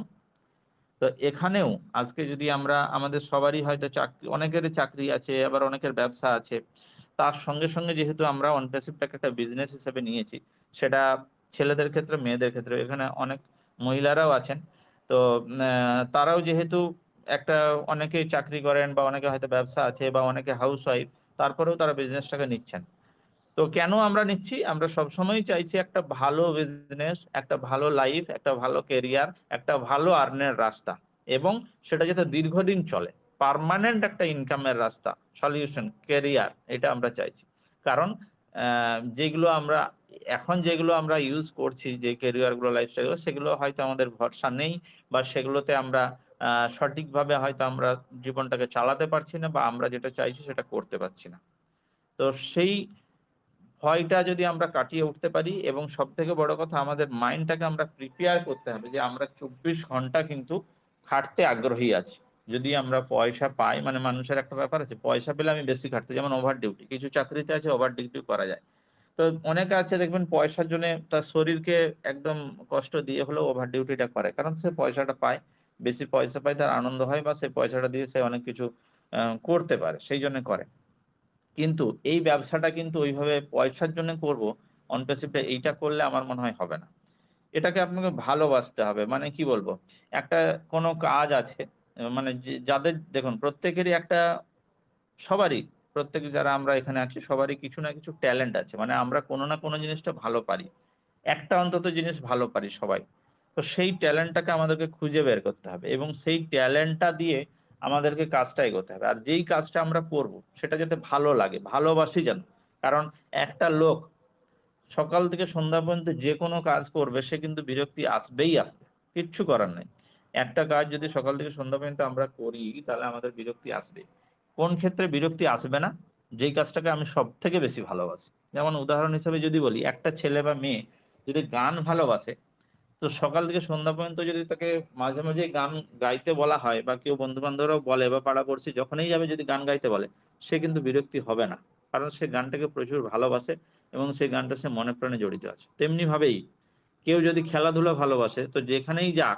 তো এখানেও আজকে যদি আমরা আমাদের সবারই হয়তো অনেকেরই চাকরি আছে, আবার অনেকের ব্যবসা আছে। তার সঙ্গে, সঙ্গে যেহেতু আমরা অন প্যাসিভটাকে একটা বিজনেস হিসেবে নিয়েছি, সেটা ছেলেদের ক্ষেত্রে, মেয়েদের ক্ষেত্রে, এখানে অনেক মহিলারাও আছেন। তো তারাও যেহেতু একটা, অনেকেই চাকরি করেন, বা অনেকে হয়তো ব্যবসা আছে, বা অনেকে হাউসওয়াইফ, তারপরেও তারা বিজনেসটাকে নিচ্ছেন। তো কেন আমরা নিচ্ছি? আমরা সবসময়ই চাইছি একটা ভালো বিজনেস, একটা ভালো লাইফ, একটা ভালো কেরিয়ার, একটা ভালো আর্নের রাস্তা, এবং সেটা যাতে দীর্ঘদিন চলে। পার্মানেন্ট একটা ইনকামের রাস্তা, সলিউশন, কেরিয়ার, এটা আমরা চাইছি। কারণ যেগুলো আমরা ইউজ করছি, যে কেরিয়ার গুলো, লাইফস্টাইল গুলো, সেগুলো হয়তো আমাদের ভরসা নেই, বা সেগুলোতে আমরা সঠিকভাবে হয়তো আমরা জীবনটাকে চালাতে পারছি না, বা আমরা যেটা চাইছি সেটা করতে পারছি না। তো সেই ভয়টা যদি আমরা কাটিয়ে উঠতে পারি, এবং সবথেকে বড় কথা, আমাদের মাইন্ডটাকে আমরা প্রিপেয়ার করতে হবে যে আমরা ২৪ ঘন্টা কিন্তু খাটতে আগ্রহী আছি। যদি আমরা পয়সা পাই, মানে মানুষের একটা ব্যাপার আছে, পয়সা পেলে আমি বেশি খাটতে, যেমন ওভার ডিউটি। কিছু চাকরিতে আছে ওভার ডিউটিও করা যায়। তো অনেকে আছে দেখবেন পয়সার জন্যে তার শরীরকে একদম কষ্ট দিয়ে হলেও ওভার ডিউটিটা করে। কারণ সে পয়সাটা পায়, বেশি পয়সা পায়, তার আনন্দ হয়, বা সেই পয়সাটা দিয়ে সে অনেক কিছু করতে পারে, সেই জন্য করে। কিন্তু এই ব্যবসাটা কিন্তু ওইভাবে পয়সার জন্য করব, অন প্যাসিভটা এইটা করলে আমার মনে হয় হবে না। এটাকে আপনাকে ভালোবাসতে হবে। মানে কি বলবো? একটা কোনো কাজ আছে, মানে যাদের দেখুন প্রত্যেকেরই একটা, সবারই, প্রত্যেকে যারা আমরা এখানে আছি সবারই কিছু না কিছু ট্যালেন্ট আছে। মানে আমরা কোনো না কোনো জিনিসটা ভালো পারি। একটা অন্তত জিনিস ভালো পারি সবাই। তো সেই ট্যালেন্টটাকে আমাদেরকে খুঁজে বের করতে হবে, এবং সেই ট্যালেন্টটা দিয়ে আমাদেরকে কাজটা এগোতে হবে। আর যেই কাজটা আমরা করব সেটা যাতে ভালো লাগে, ভালোবাসি যেন। কারণ একটা লোক সকাল থেকে সন্ধ্যা পর্যন্ত যেকোনো কাজ করবে, সে কিন্তু বিরক্তি আসবেই আসবে। কিচ্ছু করার নাই। একটা কাজ যদি সকাল থেকে সন্ধ্যা পর্যন্ত আমরা করি, তাহলে আমাদের বিরক্তি আসবেই। কোন ক্ষেত্রে বিরক্তি আসবে না? যেই কাজটাকে আমি সবথেকে বেশি ভালোবাসি। যেমন উদাহরণ হিসেবে যদি বলি, একটা ছেলে বা মেয়ে যদি গান ভালোবাসে, তো সকাল থেকে সন্ধ্যা পর্যন্ত যদি তাকে মাঝে, মাঝেই গান গাইতে বলা হয়, বা কেউ বন্ধু-বান্ধবরাও বলে, বা পাড়া-পড়শি যখনই যাবে যদি গান গাইতে বলে, সে কিন্তু বিরক্তি হবে না। কারণ সে গানটাকে প্রচুর ভালোবাসে এবং সেই গানটা সে মনে প্রাণে জড়িত আছে। তেমনি ভাবেই কেউ যদি খেলাধুলা ভালোবাসে তো যেখানেই যাক,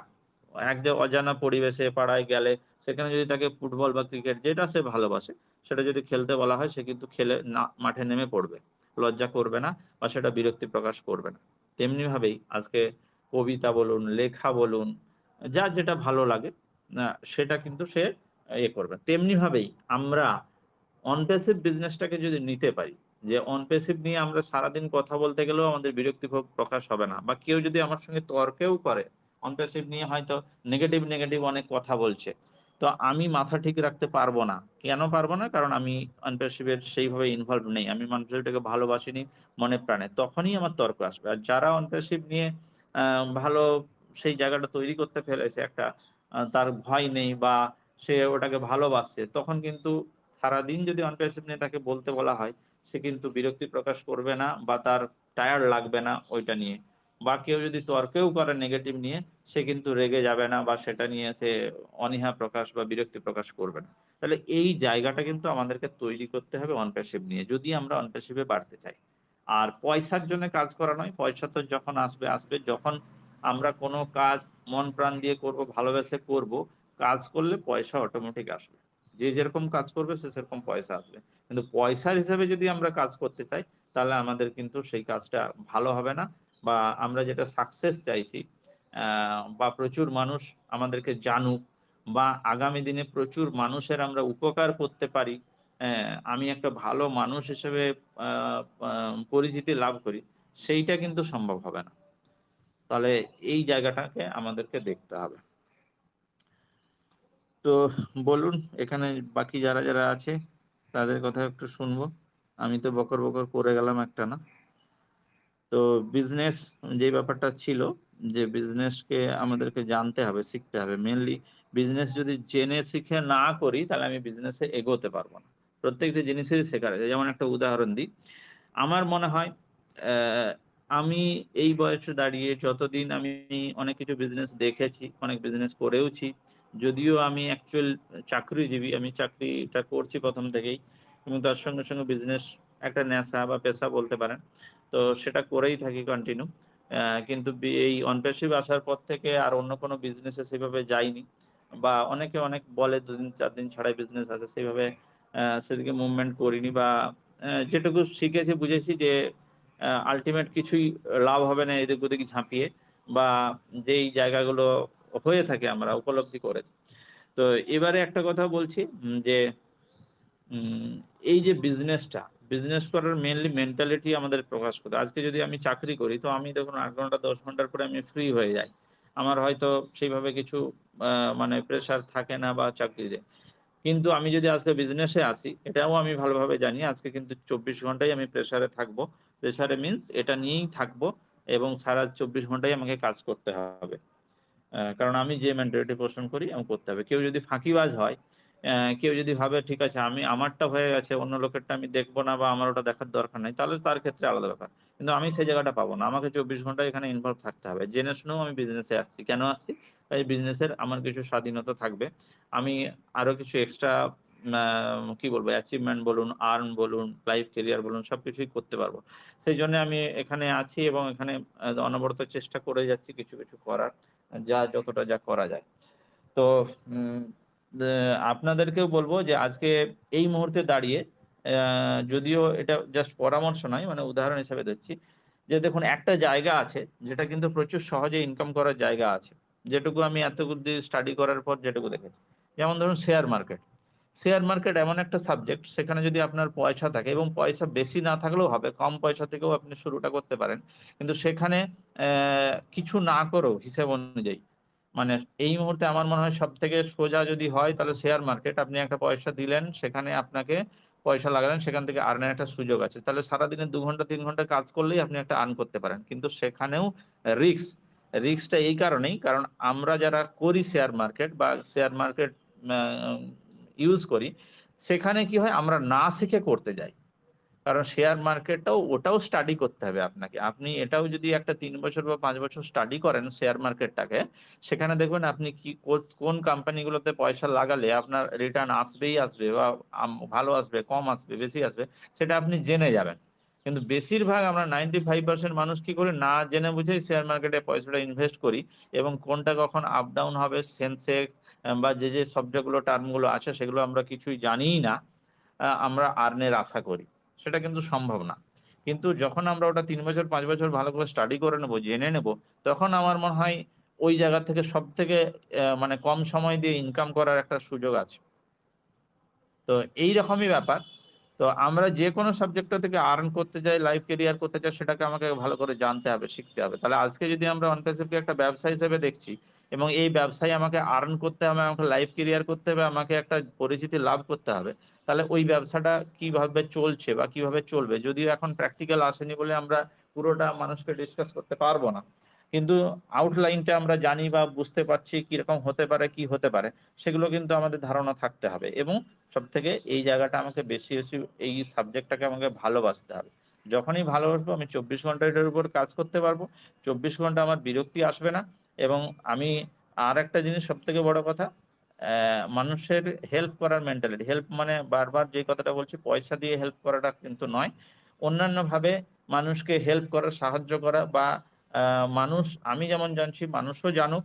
এক যে অজানা পরিবেশে পাড়ায় গেলে সেখানে যদি তাকে ফুটবল বা ক্রিকেট যেটা সে ভালোবাসে সেটা যদি খেলতে বলা হয়, সে কিন্তু খেলে না মাঠে নেমে পড়বে। লজ্জা করবে না বা সেটা বিরক্তি প্রকাশ করবে না। তেমনি ভাবেই আজকে কবিতা বলুন, লেখা বলুন, যার যেটা ভালো লাগে সেটা কিন্তু সে করবে। তেমনি ভাবেই আমরা অন প্যাসিভ বিজনেসটাকে যদি নিতে পারি, যে অন প্যাসিভ নিয়ে আমরা সারাদিন কথা বলতে গেলেও আমাদের বিরক্তি প্রকাশ হবে না, বা কেউ যদি আমার সঙ্গে তর্কেও করে অন প্যাসিভ নিয়ে, হয়তো নেগেটিভ অনেক কথা বলছে, তো আমি মাথা ঠিক রাখতে পারবো না। কেন পারবো না? কারণ আমি অন প্যাসিভ এর সেইভাবে ইনভলভ নেই, আমি মানুষটাকে ভালোবাসিনি মনে প্রাণে, তখনই আমার তর্ক আসবে। আর যারা অন প্যাসিভ নিয়ে ভালো সেই জায়গাটা তৈরি করতে ফেলেছে, একটা তার ভয় নেই বা সে ওটাকে ভালোবাসছে, তখন কিন্তু সারাদিন যদি অনপ্যাসিভ নিয়ে তাকে বলতে বলা হয়, সে কিন্তু বিরক্তি প্রকাশ করবে না বা তার টায়ার্ড লাগবে না ওইটা নিয়ে। বা কেউ যদি তর্কেও করে নেগেটিভ নিয়ে, সে কিন্তু রেগে যাবে না বা সেটা নিয়ে সে অনীহা প্রকাশ বা বিরক্তি প্রকাশ করবে না। তাহলে এই জায়গাটা কিন্তু আমাদেরকে তৈরি করতে হবে অনপ্যাসিভ নিয়ে, যদি আমরা অনপ্যাসিভে বাড়তে চাই। আর পয়সার জন্য কাজ করা নয়, পয়সা তো যখন আসবে যখন আমরা কোনো কাজ মন প্রাণ দিয়ে করব, ভালোবেসে করব, কাজ করলে পয়সা অটোমেটিক আসবে। যে যেরকম কাজ করবে সে সেরকম পয়সা আসবে। কিন্তু পয়সার হিসাবে যদি আমরা কাজ করতে চাই, তাহলে আমাদের কিন্তু সেই কাজটা ভালো হবে না, বা আমরা যেটা সাকসেস চাইছি, বা প্রচুর মানুষ আমাদেরকে জানুক, বা আগামী দিনে প্রচুর মানুষের আমরা উপকার করতে পারি, আমি একটা ভালো মানুষ হিসেবে আ আ পরিচিতি লাভ করি, সেইটা কিন্তু সম্ভব হবে না। তাহলে এই জায়গাটাকে আমাদেরকে দেখতে হবে। তো বলুন, এখানে বাকি যারা আছে তাদের কথা একটু শুনবো। আমি তো বকর করে গেলাম একটানা। তো বিজনেস যে ব্যাপারটা ছিল, যে বিজনেসকে আমাদেরকে জানতে হবে, শিখতে হবে। মেইনলি বিজনেস যদি জেনে শিখে না করি, তাহলে আমি বিজনেসে এগোতে পারব না। প্রত্যেকটা জিনিসেরই শেখার আছে। যেমন একটা উদাহরণ দিই। আমার মনে হয় আমি এই বয়সে দাঁড়িয়ে যতদিন আমি অনেক কিছু বিজনেস দেখেছি, অনেক বিজনেস করেওছি। যদিও আমি অ্যাকচুয়াল চাকরিজীবী, আমি চাকরিটা করছি ১ম থেকেই এবং তার সঙ্গে বিজনেস একটা নেশা বা পেশা বলতে পারেন। তো সেটা করেই থাকি কন্টিনিউ। কিন্তু এই অনপ্যাসিভ আসার পর থেকে আর অন্য কোনো বিজনেসে সেভাবে যাইনি। বা অনেকে অনেক বলে ২ দিন ৪ দিন ছাড়াই বিজনেস আছে, সেভাবে সেদিকে মুভমেন্ট করিনি, বা যেটুকু শিখেছি বুঝেছি যে আল্টিমেট কিছুই লাভ হবে না এদিক ওদিক ঝাঁপিয়ে, বা যেই জায়গাগুলো হয়ে থাকে আমরা উপলব্ধি করেছি। তো এবারে একটা কথা বলছি, যে উম এই যে বিজনেস করার মেইনলি মেন্টালিটি আমাদের প্রকাশ করতে হবে। আজকে যদি আমি চাকরি করি, তো আমি দেখুন ৮ ঘন্টা ১০ ঘন্টার পরে আমি ফ্রি হয়ে যাই। আমার হয়তো সেইভাবে কিছু আ মানে প্রেশার থাকে না বা চাকরিতে। কিন্তু আমি যদি আজকে বিজনেসে আসি, এটাও আমি ভালোভাবে জানি আজকে কিন্তু ২৪ ঘন্টাই আমি প্রেশারে থাকবো। প্রেশারে মিনস এটা নিয়েই থাকবো এবং সারা ২৪ ঘন্টাই আমাকে কাজ করতে হবে। কারণ আমি যে মেন্টালিটি পোষণ করি আমি করতে হবে। কেউ যদি ফাঁকিবাজ হয়, কেউ যদি ভাবে ঠিক আছে আমি আমারটা হয়ে গেছে, অন্য লোকেরটা আমি দেখব না বা আমার ওটা দেখার দরকার নাই, তাহলে তার ক্ষেত্রে আলাদা ব্যাপার। কিন্তু আমি সেই জায়গাটা পাবো না। আমাকে ২৪ ঘন্টা এখানে ইনভলভ থাকতে হবে। জেনে শুনেও আমি বিজনেসে আসছি। কেন আসছি? এই বিজনেসের আমার কিছু স্বাধীনতা থাকবে। আমি আরো কিছু এক্সট্রা আ কি বলবো অ্যাচিভমেন্ট বলুন, আর্ন বলুন, লাইফ ক্যারিয়ার বলুন সবকিছুই করতে পারবো। সেইজন্য আমি এখানে আছি এবং এখানে অনবরত চেষ্টা করে যাচ্ছি কিছু করার। যতটা যা করা যায়। তো উম দে আপনাদেরকেও বলব যে আজকে এই মুহূর্তে দাঁড়িয়ে যদিও এটা জাস্ট পরামর্শ নয়, মানে উদাহরণ হিসেবে দিচ্ছি। যে দেখুন একটা জায়গা আছে যেটা কিন্তু প্রচুর সহজে ইনকাম করার জায়গা আছে। যেটুকু আমি এতদিন স্টাডি করার পর যেটুকু দেখেছি। যেমন ধরুন শেয়ার মার্কেট। শেয়ার মার্কেট এমন একটা সাবজেক্ট, সেখানে যদি আপনার পয়সা থাকে এবং পয়সা বেশি না থাকলেও হবে, কম পয়সা থেকেও আপনি শুরুটা করতে পারেন। কিন্তু সেখানে কিছু না করেও হিসেব অনুযায়ী, মানে এই মুহূর্তে আমার মনে হয় সবথেকে সোজা যদি হয় তাহলে শেয়ার মার্কেট। আপনি একটা পয়সা দিলেন, সেখানে আপনাকে পয়সা লাগালেন, সেখান থেকে আর্নের একটা সুযোগ আছে। তাহলে সারাদিনে ২ ঘন্টা ৩ ঘন্টা কাজ করলেই আপনি একটা আর্ন করতে পারেন। কিন্তু সেখানেও রিস্ক। রিস্কটা এই কারণেই, কারণ আমরা যারা করি শেয়ার মার্কেট বা শেয়ার মার্কেট আ ইউজ করি, সেখানে কি হয় আমরা না শিখে করতে যাই। কারণ শেয়ার মার্কেটটাও ওটাও স্টাডি করতে হবে আপনাকে। আপনি এটাও যদি একটা ৩ বছর বা ৫ বছর স্টাডি করেন শেয়ার মার্কেটটাকে, সেখানে দেখবেন আপনি কি কোন কোম্পানিগুলোতে পয়সা লাগালে আপনার রিটার্ন আসবেই আসবে বা ভালো আসবে, কম আসবে, বেশি আসবে, সেটা আপনি জেনে যাবেন। কিন্তু বেশিরভাগ আমরা 95% মানুষ কি করি? না জেনে বুঝেই শেয়ার মার্কেটে পয়সাটা ইনভেস্ট করি এবং কোনটা কখন আপ ডাউন হবে, সেনসেক্স বা যে শব্দগুলো টার্মগুলো আছে সেগুলো আমরা কিছুই জানিই না। আমরা আর্নের আশা করি। সেটা কিন্তু সম্ভব না। কিন্তু যখন আমরা ওটা ৩ বছর ৫ বছর ভালো করে স্টাডি করে নেব, জেনে নেব, তখন আমার মনে হয় ওই জায়গা থেকে সবথেকে মানে কম সময় দিয়ে ইনকাম করার একটা সুযোগ আছে। তো এইরকমই ব্যাপার। তো আমরা যেকোনো সাবজেক্টটা থেকে আর্ন করতে চাই, লাইফ ক্যারিয়ার করতে চাই, সেটাকে আমাকে ভালো করে জানতে হবে, শিখতে হবে। তাহলে আজকে যদি আমরা অনপ্যাসিভকে একটা ব্যবসা হিসেবে দেখছি এবং এই ব্যবসায় আমাকে আর্ন করতে হবে, আমাকে লাইফ ক্যারিয়ার করতে হবে, আমাকে একটা পরিচিতি লাভ করতে হবে। তাহলে ওই ব্যবসাটা কিভাবে চলছে বা কিভাবে চলবে? যদিও এখন প্র্যাকটিক্যাল আসেনি বলে আমরা পুরোটা মানুষকে ডিসকাস করতে পারব না। কিন্তু আউটলাইনটা আমরা জানি বা বুঝতে পারছি কিরকম হতে পারে, কি হতে পারে, সেগুলো কিন্তু আমাদের ধারণা থাকতে হবে এবং সবথেকে এই জায়গাটা আমাকে বেশি এই সাবজেক্টটাকে আমাকে ভালোবাসতে হবে। যখনই ভালোবাসবো আমি ২৪ ঘন্টা এটার উপর কাজ করতে পারবো। ২৪ ঘন্টা আমার বিরক্তি আসবে না এবং আমি আরেকটা জিনিস সবথেকে বড় কথা, মানুষের হেল্প করার মেন্টালিটি। হেল্প মানে বারবার যে কথাটা বলছি, পয়সা দিয়ে হেল্প করাটা কিন্তু নয়। অন্যান্যভাবে মানুষকে হেল্প করা, সাহায্য করা বা মানুষ, আমি যেমন জানছি মানুষও জানুক।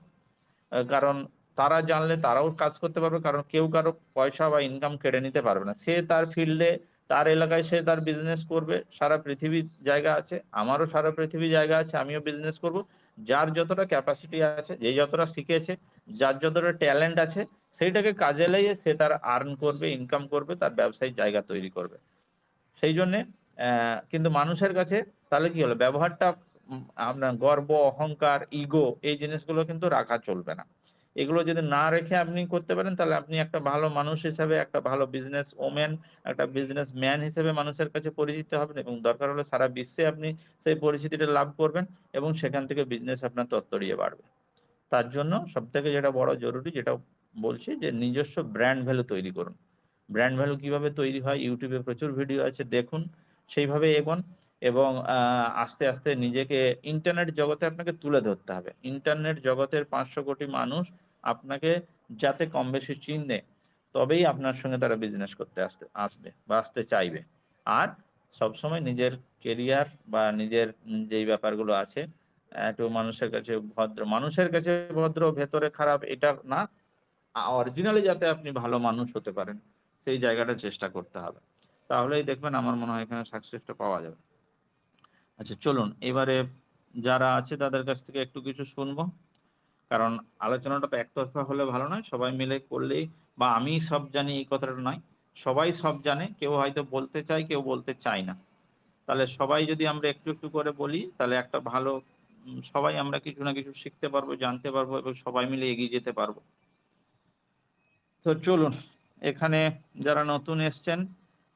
কারণ তারা জানলে তারাও কাজ করতে পারবে। কারণ কেউ কারো পয়সা বা ইনকাম কেড়ে নিতে পারবে না। সে তার ফিল্ডে, তার এলাকায় সে তার বিজনেস করবে। সারা পৃথিবীর জায়গা আছে। আমারও সারা পৃথিবীর জায়গা আছে। আমিও বিজনেস করব। যার যতটা ক্যাপাসিটি আছে, যে যতটা শিখেছে, যার যতটা ট্যালেন্ট আছে, সেইটাকে কাজে লাগিয়ে সে তার আর্ন করবে, ইনকাম করবে, তার ব্যবসায়িক জায়গা তৈরি করবে। সেইজন্যে কিন্তু মানুষের কাছে তাহলে কি হলো? ব্যবহারটা আপনার গর্ব, অহংকার, ইগো এই জিনিসগুলো কিন্তু রাখা চলবে না। এগুলো যদি না রেখে আপনি করতে পারেন তাহলে আপনি একটা ভালো মানুষ হিসাবে, একটা ভালো বিজনেস ওম্যান, একটা বিজনেস ম্যান হিসেবে মানুষের কাছে পরিচিত হবেন এবং দরকার হলে সারা বিশ্বে আপনি সেই পরিচিতিটা লাভ করবেন এবং সেখান থেকে বিজনেস আপনার তত্তরিয়ে বাড়বে। তার জন্য সবথেকে যেটা বড় জরুরি, যেটা বলছি যে নিজস্ব ব্র্যান্ড ভ্যালু তৈরি করুন। ব্র্যান্ড ভ্যালু কিভাবে তৈরি হয়? YouTube এ প্রচুর ভিডিও আছে, দেখুন, সেইভাবে এগোন এবং আস্তে, আস্তে নিজেকে ইন্টারনেট জগতে আপনাকে তুলে ধরতে হবে। ইন্টারনেট জগতের ৫০০ কোটি মানুষ আপনাকে যাতে কম বেশি চিনে, তবেই আপনার সঙ্গে তারা বিজনেস করতে আসবে বা আসতে চাইবে। আর সবসময় নিজের কেরিয়ার বা নিজের যেই ব্যাপারগুলো আছে, একটু মানুষের কাছে ভদ্র, মানুষের কাছে ভদ্র, ভেতরে খারাপ এটা না, অরিজিনালি যাতে আপনি ভালো মানুষ হতে পারেন, সেই জায়গাটা চেষ্টা করতে হবে। তাহলেই দেখবেন আমার মনে হয় এখানে সাকসেসটা পাওয়া যাবে। আচ্ছা চলুন এবারে যারা আছে তাদের কাছ থেকে একটু কিছু শুনবো। কারণ আলোচনাটা তো একতরফা হলে ভালো নয়। সবাই মিলে করলেই বা আমি সব জানি এই কথাটা নয়। সবাই সব জানে। কেউ হয়তো বলতে চায়, কেউ বলতে চায় না। তাহলে সবাই যদি আমরা একটু করে বলি তাহলে একটা ভালো সবাই আমরা কিছু না কিছু শিখতে পারবো, জানতে পারবো এবং সবাই মিলে এগিয়ে যেতে পারবো। তো চলুন, এখানে যারা নতুন এসছেন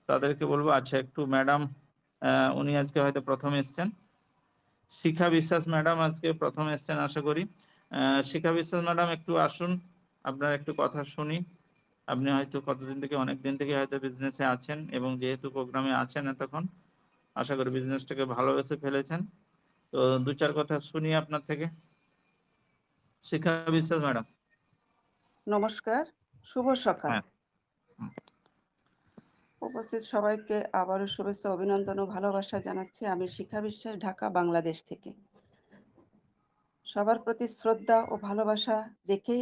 তাদেরকে বলবো, আচ্ছা একটু ম্যাডাম, উনি আজকে হয়তো ১ম এসছেন। শিখা বিশ্বাস ম্যাডাম আজকে ১ম এসছেন আশা করি। শিখা বিশ্বাস ম্যাডাম একটু আসুন, আপনার একটু কথা শুনি। আপনি হয়তো কতদিন থেকে, অনেকদিন থেকে হয়তো বিজনেসে আছেন এবং যেহেতু প্রোগ্রামে আছেন এতক্ষণ, আশা করি বিজনেসটাকে ভালোবেসে ফেলেছেন। তো ২-৪ কথা শুনি আপনার থেকে। শিখা বিশ্বাস ম্যাডাম। নমস্কার, শুভ সকাল। হ্যাঁ। হুম। উপস্থিত সবাইকে আবারও শুভেচ্ছা, অভিনন্দন ও ভালোবাসা জানাচ্ছি। আমি শিখা বিশ্বাস, ঢাকা, বাংলাদেশ থেকে। সবার প্রতি শ্রদ্ধা ও ভালোবাসা রেখে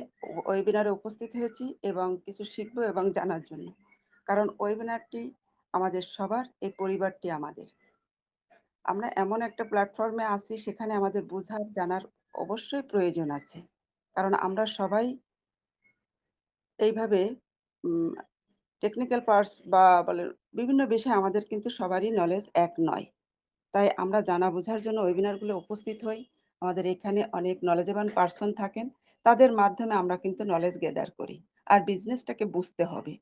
ওয়েবিনারে উপস্থিত হয়েছি এবং কিছু শিখবো এবং জানার জন্য। কারণ ওয়েবিনারটি আমাদের সবার, এই পরিবারটি আমাদের। আমরা এমন একটা প্ল্যাটফর্মে আছি, সেখানে আমাদের বোঝার, জানার অবশ্যই প্রয়োজন আছে। কারণ আমরা সবাই এইভাবে টেকনিক্যাল পার্টস বা বলে বিভিন্ন বিষয়ে আমাদের কিন্তু সবারই নলেজ এক নয়। তাই আমরা জানা বোঝার জন্য ওয়েবিনারগুলো উপস্থিত হই। আমাদের এখানে অনেক নলেজেবল পারসন থাকেন। তাদের মাধ্যমে আমরা কিন্তু নলেজ গেদার করি। আর বিজনেসটাকে বুঝতে হবে।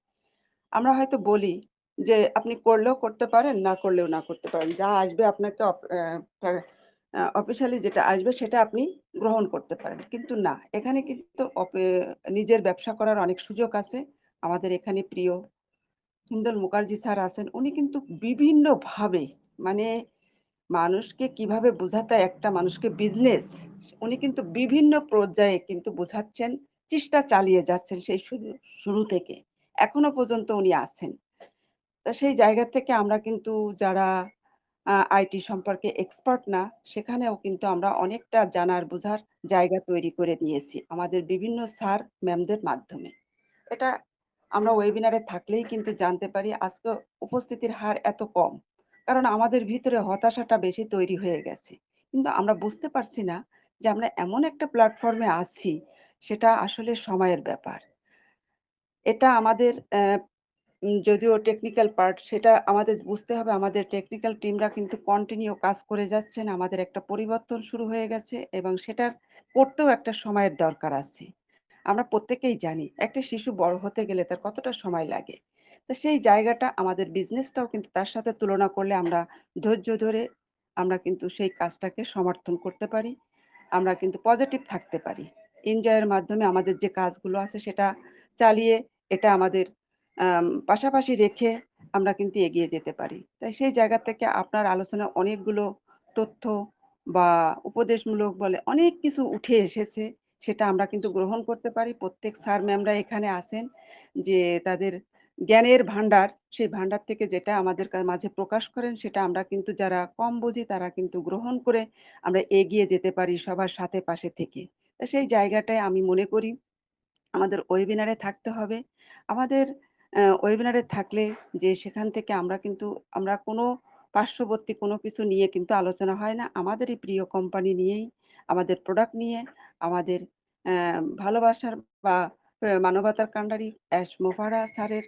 আমরা হয়তো বলি যে আপনি করলেও করতে পারেন, না করলেও না করতে পারেন। যা আসবে আপনাকে অফিসিয়ালি যেটা আসবে সেটা আপনি গ্রহণ করতে পারেন। কিন্তু না, এখানে কিন্তু নিজের ব্যবসা করার অনেক সুযোগ আছে। আমাদের এখানে প্রিয় হিন্দল মুখার্জি স্যার আছেন, উনি কিন্তু বিভিন্নভাবে মানে মানুষকে কিভাবে বোঝাতে হয় একটা মানুষকে বিজনেস, উনি কিন্তু বিভিন্ন পর্যায়ে কিন্তু বোঝাচ্ছেন, চেষ্টা চালিয়ে যাচ্ছেন সেই শুরু থেকে। এখনো পর্যন্ত উনি আছেন। তা সেই জায়গা থেকে আমরা কিন্তু যারা আইটি সম্পর্কে এক্সপার্ট না, সেখানেও কিন্তু আমরা অনেকটা জানার বোঝার জায়গা তৈরি করে নিয়েছি আমাদের বিভিন্ন স্যার ম্যামদের মাধ্যমে। এটা আমরা ওয়েবিনারে থাকলেই কিন্তু জানতে পারি আজকে উপস্থিতির হার এত কম। কারণ আমাদের ভিতরে হতাশাটা বেশি তৈরি হয়ে গেছে। কিন্তু আমরা বুঝতে পারছি না যে আমরা এমন একটা প্ল্যাটফর্মে আছি, সেটা আসলে সময়ের ব্যাপার। এটা আমাদের যদিও টেকনিক্যাল পার্ট সেটা আমাদের বুঝতে হবে আমাদের টেকনিক্যাল টিমরা কিন্তু কন্টিনিউ কাজ করে যাচ্ছেন। আমাদের একটা পরিবর্তন শুরু হয়ে গেছে এবং সেটার করতেও একটা সময়ের দরকার আছে। আমরা প্রত্যেকেই জানি একটা শিশু বড় হতে গেলে তার কতটা সময় লাগে। তো সেই জায়গাটা আমাদের বিজনেসটাও কিন্তু তার সাথে তুলনা করলে আমরা ধৈর্য ধরে আমরা কিন্তু সেই কাজটাকে সমর্থন করতে পারি। আমরা কিন্তু পজিটিভ থাকতে পারি। এনজয়ের মাধ্যমে আমাদের যে কাজগুলো আছে সেটা চালিয়ে এটা আমাদের পাশাপাশি রেখে আমরা কিন্তু এগিয়ে যেতে পারি। তাই সেই জায়গা থেকে আপনার আলোচনায় অনেকগুলো তথ্য বা উপদেশমূলক বলে অনেক কিছু উঠে এসেছে। সেটা আমরা কিন্তু গ্রহণ করতে পারি। প্রত্যেক স্যার ম্যামরা এখানে আছেন যে তাদের জ্ঞানের ভান্ডার, সেই ভান্ডার থেকে যেটা আমাদের মাঝে প্রকাশ করেন সেটা আমরা কিন্তু যারা কম বুঝি তারা কিন্তু গ্রহণ করে আমরা এগিয়ে যেতে পারি সবার সাথে পাশে থেকে। তা সেই জায়গাটায় আমি মনে করি আমাদের ওয়েবিনারে থাকতে হবে। আমাদের ওয়েবিনারে থাকলে যে সেখান থেকে আমরা কোনো পার্শ্ববর্তী কোনো কিছু নিয়ে কিন্তু আলোচনা হয় না। আমাদেরই প্রিয় কোম্পানি নিয়েই, আমাদের প্রোডাক্ট নিয়ে, আমাদের ভালোবাসার বা মানবতার কান্ডারি মোফাররা স্যারের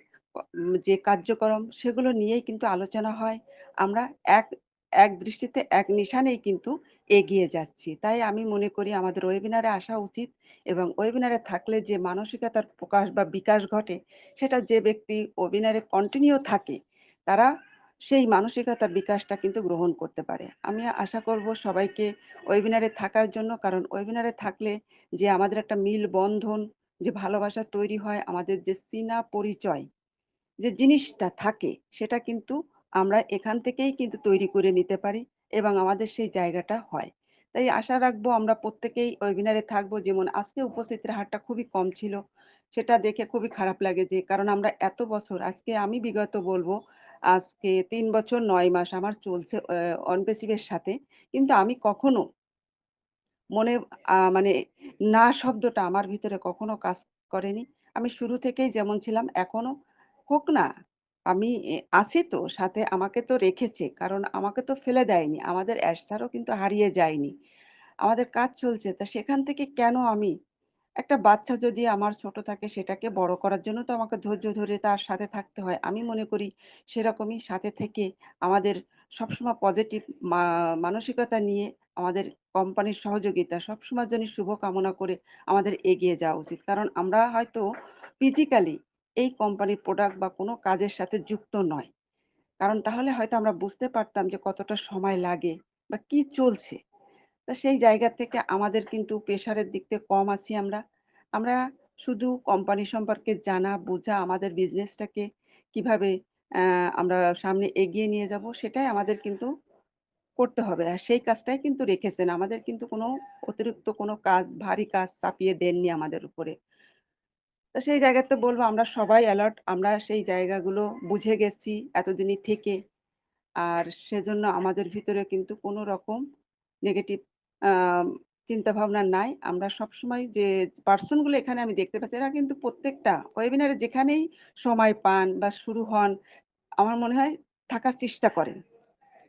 যে কার্যক্রম সেগুলো নিয়েই কিন্তু আলোচনা হয়। আমরা এক এক দৃষ্টিতে এক নিশানেই কিন্তু এগিয়ে যাচ্ছি। তাই আমি মনে করি আমাদের ওয়েবিনারে আসা উচিত। এবং ওয়েবিনারে থাকলে যে মানসিকতার প্রকাশ বা বিকাশ ঘটে, সেটা যে ব্যক্তি ওয়েবিনারে কন্টিনিউ থাকে, তারা সেই মানসিকতার বিকাশটা কিন্তু গ্রহণ করতে পারে। আমি আশা করব সবাইকে ওয়েবিনারে থাকার জন্য। কারণ ওয়েবিনারে থাকলে যে আমাদের একটা মিল বন্ধন, যে ভালোবাসা তৈরি হয়, আমাদের যে চেনা পরিচয় যে জিনিসটা থাকে সেটা কিন্তু আমরা এখান থেকেই কিন্তু তৈরি করে নিতে পারি এবং আমাদের সেই জায়গাটা হয়। তাই আশা রাখবো আমরা প্রত্যেকেই ওয়েবিনারে থাকবো। যেমন আজকে উপস্থিতির হারটা খুবই কম ছিল। সেটা দেখে খুবই খারাপ লাগে যে কারণ আমরা এত বছর আজকে আমি বিগত বলবো আজকে ৩ বছর ৯ মাস আমার চলছে অনপেসিভের সাথে। কিন্তু আমি কখনো মনে মানে না শব্দটা আমার ভিতরে কখনো কাজ করেনি। আমি শুরু থেকেই যেমন ছিলাম এখনো হোক না। আমি আছি তো সাথে আমাকে তো রেখেছে। কারণ আমাকে তো ফেলে দেয়নি। আমাদের স্যারও কিন্তু হারিয়ে যায়নি। আমাদের কাজ চলছে। তা সেখান থেকে কেন আমি একটা বাচ্চা যদি আমার ছোট থাকে সেটাকে বড় করার জন্য তো আমাকে ধৈর্য ধরে তার সাথে থাকতে হয়। আমি মনে করি সেরকমই সাথে থেকে আমাদের সবসময় পজিটিভ মা মানসিকতা নিয়ে আমাদের কোম্পানির সহযোগিতা সবসময়ের জন্য শুভ কামনা করে আমাদের এগিয়ে যাওয়া উচিত। কারণ আমরা হয়তো ফিজিক্যালি এই কোম্পানির প্রোডাক্ট বা কোনো কাজের সাথে যুক্ত নয়। কারণ তাহলে হয়তো আমরা বুঝতে পারতাম যে কতটা সময় লাগে বা কি চলছে। তো সেই জায়গা থেকে আমাদের কিন্তু প্রেশারের দিক থেকে কম আছি আমরা। আমরা শুধু কোম্পানি সম্পর্কে জানা, বোঝা, আমাদের বিজনেসটাকে কিভাবে আমরা সামনে এগিয়ে নিয়ে যাব সেটাই আমাদের কিন্তু করতে হবে। আর সেই কাজটাই কিন্তু রেখেছেন। আমাদের কিন্তু কোনো অতিরিক্ত কোনো কাজ, ভারী কাজ চাপিয়ে দেননি আমাদের উপরে। তো সেই জায়গাতে বলব আমরা সবাই অ্যালার্ট। আমরা সেই জায়গাগুলো বুঝে গেছি এতদিনই থেকে। আর সেজন্য আমাদের ভিতরে কিন্তু কোনো রকম নেগেটিভ আম চিন্তাভাবনা নাই। আমরা সবসময় যে পারসন গুলো এখানে আমি দেখতে পাচ্ছি এরা কিন্তু প্রত্যেকটা ওয়েবিনারে যেখানেই সময় পান বা শুরু হন, আমার মনে হয় থাকার চেষ্টা করেন।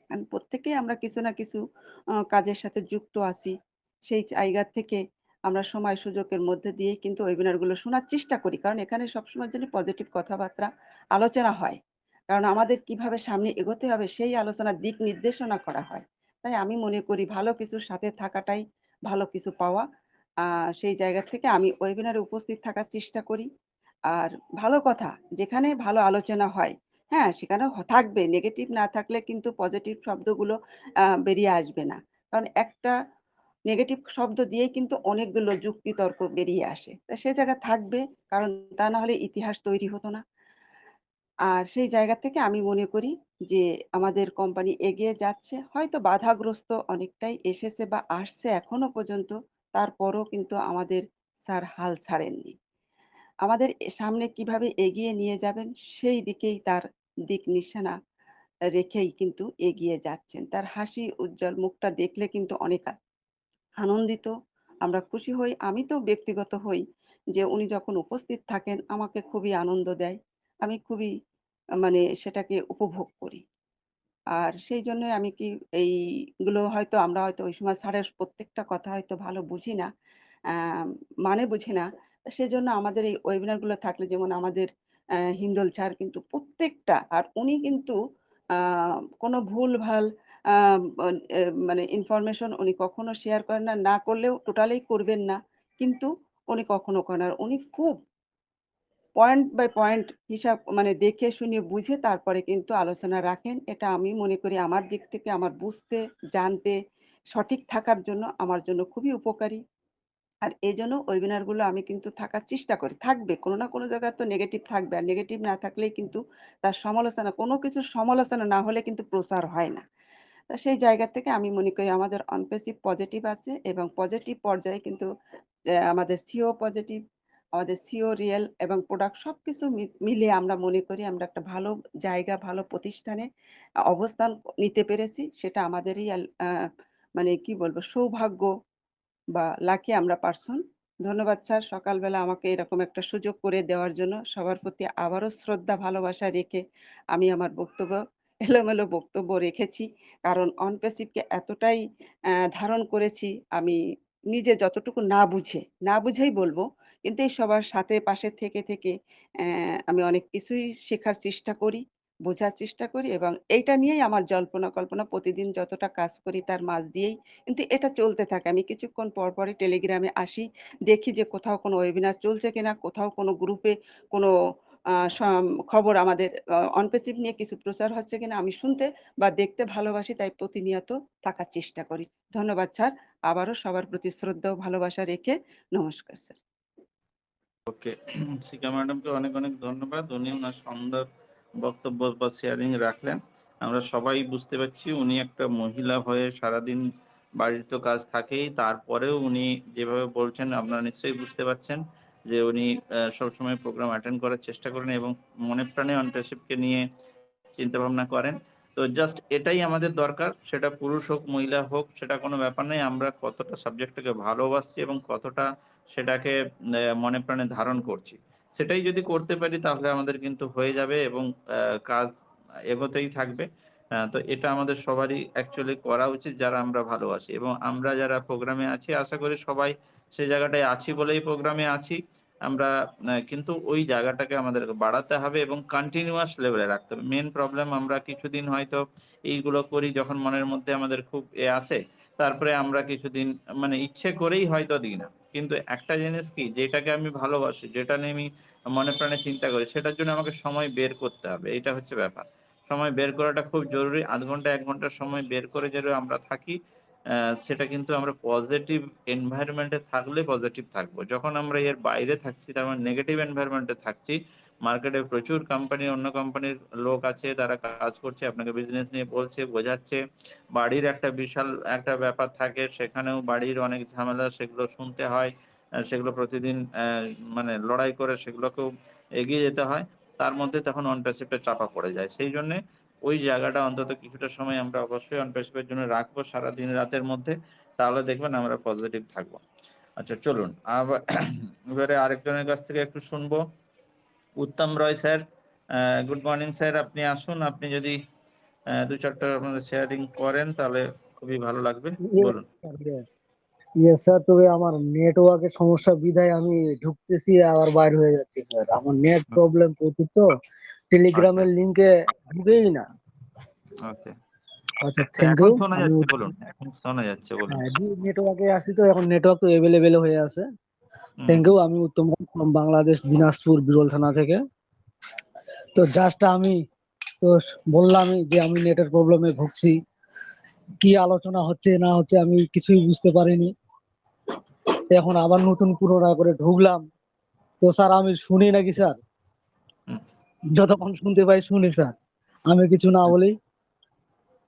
কারণ প্রত্যেকেই আমরা কিছু না কিছু কাজের সাথে যুক্ত আছি। সেই জায়গা থেকে আমরা সময় সুযোগের মধ্যে দিয়েই কিন্তু ওয়েবিনার গুলো শোনার চেষ্টা করি। কারণ এখানে সবসময়ের জন্য পজিটিভ কথাবার্তা আলোচনা হয়। কারণ আমাদের কিভাবে সামনে এগোতে হবে সেই আলোচনার দিক নির্দেশনা করা হয়। তাই আমি মনে করি ভালো কিছুর সাথে থাকাটাই ভালো কিছু পাওয়া। আ সেই জায়গা থেকে আমি ওয়েবিনারে উপস্থিত থাকার চেষ্টা করি। আর ভালো কথা যেখানে ভালো আলোচনা হয় হ্যাঁ, সেখানেও থাকবে। নেগেটিভ না থাকলে কিন্তু পজিটিভ শব্দগুলো বেরিয়ে আসবে না। কারণ একটা নেগেটিভ শব্দ দিয়েই কিন্তু অনেকগুলো যুক্তি-তর্ক বেরিয়ে আসে। তা সে জায়গা থাকবে। কারণ তা না হলে ইতিহাস তৈরি হতো না। আর সেই জায়গা থেকে আমি মনে করি যে আমাদের কোম্পানি এগিয়ে যাচ্ছে। হয়তো বাধাগ্রস্ত অনেকটাই এসেছে বা আসছে এখনো পর্যন্ত। তারপরও কিন্তু আমাদের স্যার হাল ছাড়েননি। আমাদের সামনে কিভাবে এগিয়ে নিয়ে যাবেন সেই দিকেই তার দিক নিশানা রেখেই কিন্তু এগিয়ে যাচ্ছেন। তার হাসি উজ্জ্বল মুখটা দেখলে কিন্তু অনেক আনন্দিত, আমরা খুশি হই। আমি তো ব্যক্তিগত হই যে উনি যখন উপস্থিত থাকেন আমাকে খুবই আনন্দ দেয়। আমি খুবই মানে সেটাকে উপভোগ করি। আর সেই জন্যই আমি কি এইগুলো হয়তো আমরা হয়তো ওই সময় স্যারের প্রত্যেকটা কথা হয়তো ভালো বুঝি না। মানে বুঝি না। সেজন্য আমাদের এই ওয়েবিনার গুলো থাকলে যেমন আমাদের হিন্দোল স্যার কিন্তু প্রত্যেকটা আর উনি কিন্তু আ কোনো ভুলভাল আ অন এ মানে ইনফরমেশন উনি কখনো শেয়ার করেন না। না করলেও টোটালি করবেন না। কিন্তু উনি কখনো করেন না। আর উনি খুব পয়েন্ট বাই পয়েন্ট হিসাব মানে দেখে শুনে বুঝে তারপরে কিন্তু আলোচনা রাখেন। এটা আমি মনে করি আমার দিক থেকে আমার বুঝতে, জানতে, সঠিক থাকার জন্য আমার জন্য খুবই উপকারী। আর এজন্য ওয়েবিনার গুলো আমি কিন্তু থাকার চেষ্টা করি। থাকবে কোনো না কোনো জায়গায় তো নেগেটিভ থাকবে। আর নেগেটিভ না থাকলেই কিন্তু তার সমালোচনা কোনো কিছুর সমালোচনা না হলে কিন্তু প্রচার হয় না। তো সেই জায়গা থেকে আমি মনে করি আমাদের অন পেসিভ পজিটিভ আছে এবং পজিটিভ পর্যায়ে কিন্তু আমাদের সিও পজিটিভ, আমাদের সিও রিয়েল এবং প্রোডাক্ট সবকিছু মিলিয়ে আমরা মনে করি আমরা একটা ভালো জায়গা, ভালো প্রতিষ্ঠানে অবস্থান নিতে পেরেছি। সেটা আমাদেরই মানে কি বলবো সৌভাগ্য বা লাকি আমরা পারসন। ধন্যবাদ স্যার সকালবেলা আমাকে এরকম একটা সুযোগ করে দেওয়ার জন্য। সবার প্রতি আবারও শ্রদ্ধা ভালোবাসা রেখে আমি আমার বক্তব্য এলোমেলো বক্তব্য রেখেছি। কারণ অনপেসিভকে এতটাই ধারণ করেছি আমি নিজে যতটুকু না বুঝেই বলবো। কিন্তু এই সবার সাথে পাশে থেকে আমি অনেক কিছুই শেখার চেষ্টা করি, বোঝার চেষ্টা করি এবং এইটা নিয়েই আমার জল্পনা কল্পনা প্রতিদিন যতটা কাজ করি তার মাঝ দিয়েই কিন্তু এটা চলতে থাকে। আমি কিছুক্ষণ পরপরই টেলিগ্রামে আসি। দেখি যে কোথাও কোনো ওয়েবিনার চলছে কিনা, কোথাও কোনো গ্রুপে কোনো খবর আমাদের অনপেসিভ নিয়ে কিছু প্রচার হচ্ছে কিনা আমি শুনতে বা দেখতে ভালোবাসি। তাই প্রতিনিয়ত থাকার চেষ্টা করি। ধন্যবাদ স্যার। আবারও সবার প্রতি শ্রদ্ধা ও ভালোবাসা রেখে নমস্কার স্যার। ওকে, শিখা ম্যাডামকে অনেক অনেক ধন্যবাদ। উনি ওনার সুন্দর বক্তব্য বা শেয়ারিং রাখলেন। আমরা সবাই বুঝতে পারছি উনি একটা মহিলা হয়ে সারাদিন বাড়ির তো কাজ থাকেই, তারপরেও উনি যেভাবে বলছেন আপনারা নিশ্চয়ই বুঝতে পারছেন যে উনি সবসময় প্রোগ্রাম অ্যাটেন্ড করার চেষ্টা করেন এবং মনে প্রাণে অন্টারশিপকে নিয়ে চিন্তা ভাবনা করেন। তো জাস্ট এটাই আমাদের দরকার, সেটা পুরুষ হোক মহিলা হোক সেটা কোনো ব্যাপার নেই। আমরা কতটা সাবজেক্টটাকে ভালোবাসছি এবং কতটা সেটাকে মনে প্রাণে ধারণ করছি। সেটাই যদি করতে পারি তাহলে আমাদের কিন্তু হয়ে যাবে এবং কাজ এগোতেই থাকবে। তো এটা আমাদের সবারই অ্যাকচুয়ালি করা উচিত যারা আমরা ভালোবাসি এবং আমরা যারা প্রোগ্রামে আছি আশা করি সবাই সেই জায়গাটায় আছি বলেই প্রোগ্রামে আছি। আমরা কিন্তু ওই জায়গাটাকে আমাদেরকে বাড়াতে হবে এবং কন্টিনিউয়াস লেভেলে রাখতে হবে। মেইন প্রবলেম আমরা কিছুদিন হয়তো এইগুলো করি যখন মনের মধ্যে আমাদের খুব আসে। তারপরে আমরা কিছুদিন মানে ইচ্ছে করেই হয়তো দিই না। কিন্তু একটা জিনিস কি যেটাকে আমি ভালোবাসি, যেটা নিয়ে আমি মনে প্রাণে চিন্তা করি সেটার জন্য আমাকে সময় বের করতে হবে। এইটা হচ্ছে ব্যাপার। সময় বের করাটা খুব জরুরি। ০.৫ ঘন্টা ১ ঘন্টা সময় বের করে যদি আমরা থাকি সেটা কিন্তু আমরা পজিটিভ এনভায়রনমেন্ট এ থাকলে পজিটিভ থাকবো। যখন আমরা এর বাইরে থাকছি তার মানে নেগেটিভ এনভায়রনমেন্ট এ থাকছি, মার্কেটে প্রচুর কোম্পানি অন্য কোম্পানির লোক আছে তারা কাজ করছে, আপনাকে বিজনেস নিয়ে বলছে, বোঝাচ্ছে। বাড়ির একটা বিশাল একটা ব্যাপার থাকে, সেখানেও বাড়ির অনেক ঝামেলা সেগুলো শুনতে হয়। সেগুলো প্রতিদিন মানে লড়াই করে সেগুলোকেও এগিয়ে যেতে হয়। তার মধ্যে তখন অনপ্যাসিভ টা চাপা পড়ে যায়। সেইজন্যে ওই জায়গাটা অন্তত কিছুটা সময় আমরা অবশ্যই অনপ্যাসিভ এর জন্য রাখবো সারা দিন রাতের মধ্যে। তাহলে দেখবেন আমরা পজিটিভ থাকবো। আচ্ছা চলুন এবারে আরেকজনের কাছ থেকে একটু শুনবো। উত্তম রয় স্যার, গুড মর্নিং স্যার, আপনি আসুন। আপনি যদি ২-৪ টা আপনাদের শেয়ারিং করেন তাহলে খুবই ভালো লাগবে। বলুন। ইয়েস স্যার, তবে আমার নেটওয়ার্কের সমস্যা বিধায় আমি ঢুকতেছি আবার বাইর হয়ে যাচ্ছি স্যার। আমার নেট প্রবলেম প্রচুর তো, টেলিগ্রামের লিংকে ঢুকেই না। ওকে, আচ্ছা, থ্যাংক এখন ইউ। শোনা আমি যাচ্ছে, বলুন। এখন শোনা যাচ্ছে, বলুন। নেটওয়ার্কে আছি তো, এখন নেটওয়ার্ক তো এভেলেবেল হয়ে আছে। Thank you. আমি উত্তম from বাংলাদেশ, দিনাজপুর বিরল থানা থেকে। তো জাস্ট আমি তো বললামই যে আমি নেটের প্রবলেমে ভুগছি। কি আলোচনা হচ্ছে না হচ্ছে আমি কিছুই বুঝতে পারিনি। এখন আবার নতুন পুনরায় করে ঢুকলাম। তো স্যার আমি শুনি নাকি স্যার? যতক্ষণ শুনতে পাই শুনি স্যার, আমি কিছু না বলি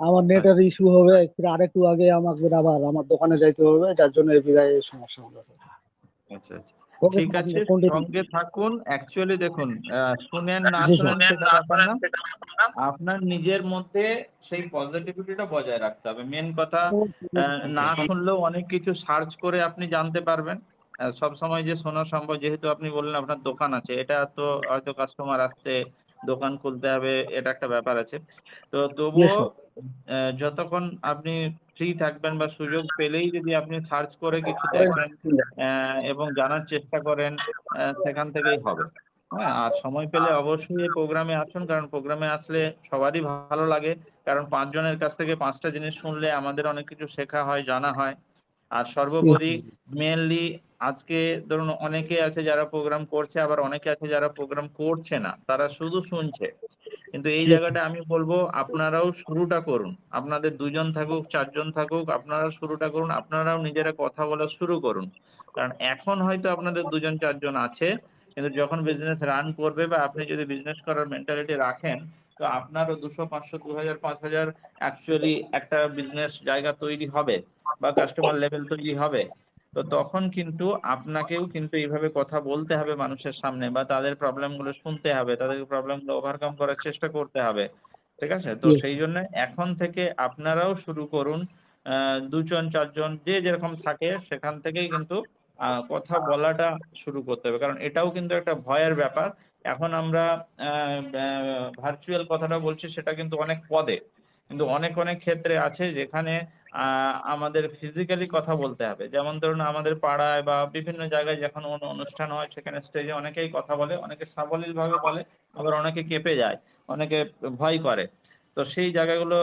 আমার নেটের ইস্যু হবে, ফির আরেকটু আগে আমাকে আবার আমার দোকানে যাইতে হবে, যার জন্য এই বিঘায় সমস্যা হলো স্যার। আচ্ছা আচ্ছা, ওকে ঠিক স্যার, আপনি আছে, কন্টিনিউ। সঙ্গে থাকুন। অ্যাকচুয়ালি দেখুন, শুনেন না জি শুনেন স্যার। সেটা ব্যাপার না, আপনার নিজের মধ্যে সেই পজিটিভিটিটা বজায় রাখতে হবে। মেন কথা, না শুনলেও অনেক কিছু সার্চ করে আপনি জানতে পারবেন। সব সময় যে শোনা সম্ভব, যেহেতু আপনি বললেন আপনার দোকান আছে, এটা তো হয়তো কাস্টমার আসছে, দোকান খুলতে হবে, এটা একটা ব্যাপার আছে। তো ইয়েস তবুও স্যার। যতক্ষণ আপনি ফ্রি থাকবেন বা সুযোগ পেলেই যদি আপনি সার্চ করে কিছু দেখেন এবং জানার চেষ্টা করেন, সেখান থেকেই হবে। হ্যাঁ, আর সময় পেলে অবশ্যই এই প্রোগ্রামে আসুন, কারণ প্রোগ্রামে আসলে সবারই ভালো লাগে। কারণ ৫ জনের কাছ থেকে ৫টা জিনিস শুনলে আমাদের অনেক কিছু শেখা হয়, জানা হয়। আর সর্বোপরি মেইনলি আজকে ধরুন অনেকে আছে যারা প্রোগ্রাম করছে, আবার অনেকে আছে যারা প্রোগ্রাম করছে না, তারা শুধু শুনছে। কিন্তু এই ইয়েস জায়গাটা আমি বলবো আপনারাও শুরুটা করুন। আপনাদের ২ জন থাকুক, ৪ জন থাকুক, আপনারাও শুরুটা করুন। আপনারাও নিজেরা কথা বলা শুরু করুন। কারণ এখন হয়তো আপনাদের ২ জন ৪ জন আছে, কিন্তু যখন বিজনেস রান করবে বা আপনি যদি বিজনেস করার মেন্টালিটি রাখেন, তো আপনারও ২০০, ৫০০, ২০০০, ৫০০০ অ্যাকচুয়ালি একটা বিজনেস জায়গা তৈরি হবে বা কাস্টমার লেভেল তৈরি হবে। তো তখন কিন্তু আপনাকেও কিন্তু এইভাবে কথা বলতে হবে মানুষের সামনে, বা তাদের প্রবলেম গুলো শুনতে হবে, তাদের প্রবলেম গুলো ওভারকাম করার চেষ্টা করতে হবে। ঠিক আছে? তো ইয়েস। সেই জন্য এখন থেকে আপনারাও শুরু করুন। ২ জন ৪ জন যে যেরকম থাকে সেখান থেকেই কিন্তু কথা বলাটা শুরু করতে হবে। কারণ এটাও কিন্তু একটা ভয়ের ব্যাপার। এখন আমরা আ ব্যা ভার্চুয়াল কথাটা বলছি, সেটা কিন্তু অনেক পদে। কিন্তু অনেক, অনেক ক্ষেত্রে আছে যেখানে আ আমাদের ফিজিক্যালি কথা বলতে হবে। যেমন ধরুন আমাদের পাড়ায় বা বিভিন্ন জায়গায় যখন অনুষ্ঠান হয়, সেখানে স্টেজে অনেকেই কথা বলে, অনেকে সাবলীলভাবে বলে, আবার অনেকে কেঁপে যায়, অনেকে ভয় করে। তো সেই জায়গাগুলো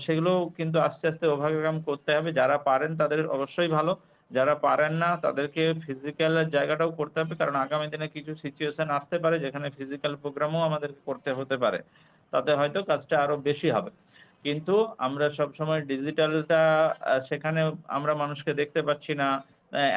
সেগুলোও কিন্তু আস্তে, আস্তে ওভারকাম করতে হবে। যারা পারেন তাদের অবশ্যই ভালো। যারা পারেন না তাদেরকে ফিজিক্যাল এর জায়গাটাও করতে হবে। কারণ আগামী দিনে কিছু সিচুয়েশন আসতে পারে যেখানে ফিজিক্যাল প্রোগ্রামও আমাদেরকে করতে হতে পারে। তাতে হয়তো কাজটা আরো বেশি হবে। কিন্তু আমরা সবসময় ডিজিটালটা সেখানে আমরা মানুষকে দেখতে পাচ্ছি না।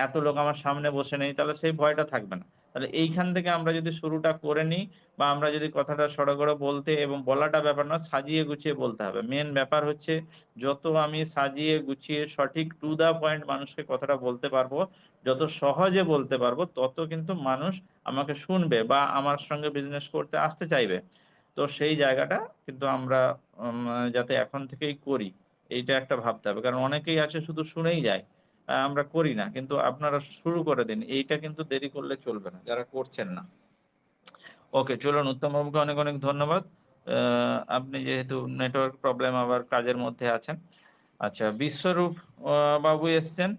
এত লোক আমার সামনে বসে নেই, তাহলে সেই ভয়টা থাকবে না। তাহলে এইখান থেকে আমরা যদি শুরুটা করে নিই, বা আমরা যদি কথাটা সড়গড় বলতে এবং বলাটা ব্যাপার না, সাজিয়ে গুছিয়ে বলতে হবে। মেইন ব্যাপার হচ্ছে যত আমি সাজিয়ে গুছিয়ে সঠিক টু দ্যা পয়েন্ট মানুষকে কথাটা বলতে পারবো, যত সহজে বলতে পারবো, তত কিন্তু মানুষ আমাকে শুনবে বা আমার সঙ্গে বিজনেস করতে আসতে চাইবে। তো সেই জায়গাটা কিন্তু আমরা যাতে এখন থেকেই করি, এইটা একটা ভাবতে হবে। কারণ অনেকেই আছে শুধু শুনেই যায়। আমরা করি না। কিন্তু আপনারা শুরু করে দিন। এইটা কিন্তু দেরি করলে চলবে না, যারা করছেন না। ওকে, চলুন, উত্তম বাবুকে অনেক, অনেক ধন্যবাদ। আপনি যেহেতু নেটওয়ার্ক প্রবলেম আবার কাজের মধ্যে আছেন। আচ্ছা, বিশ্বরূপ বাবু এসছেন।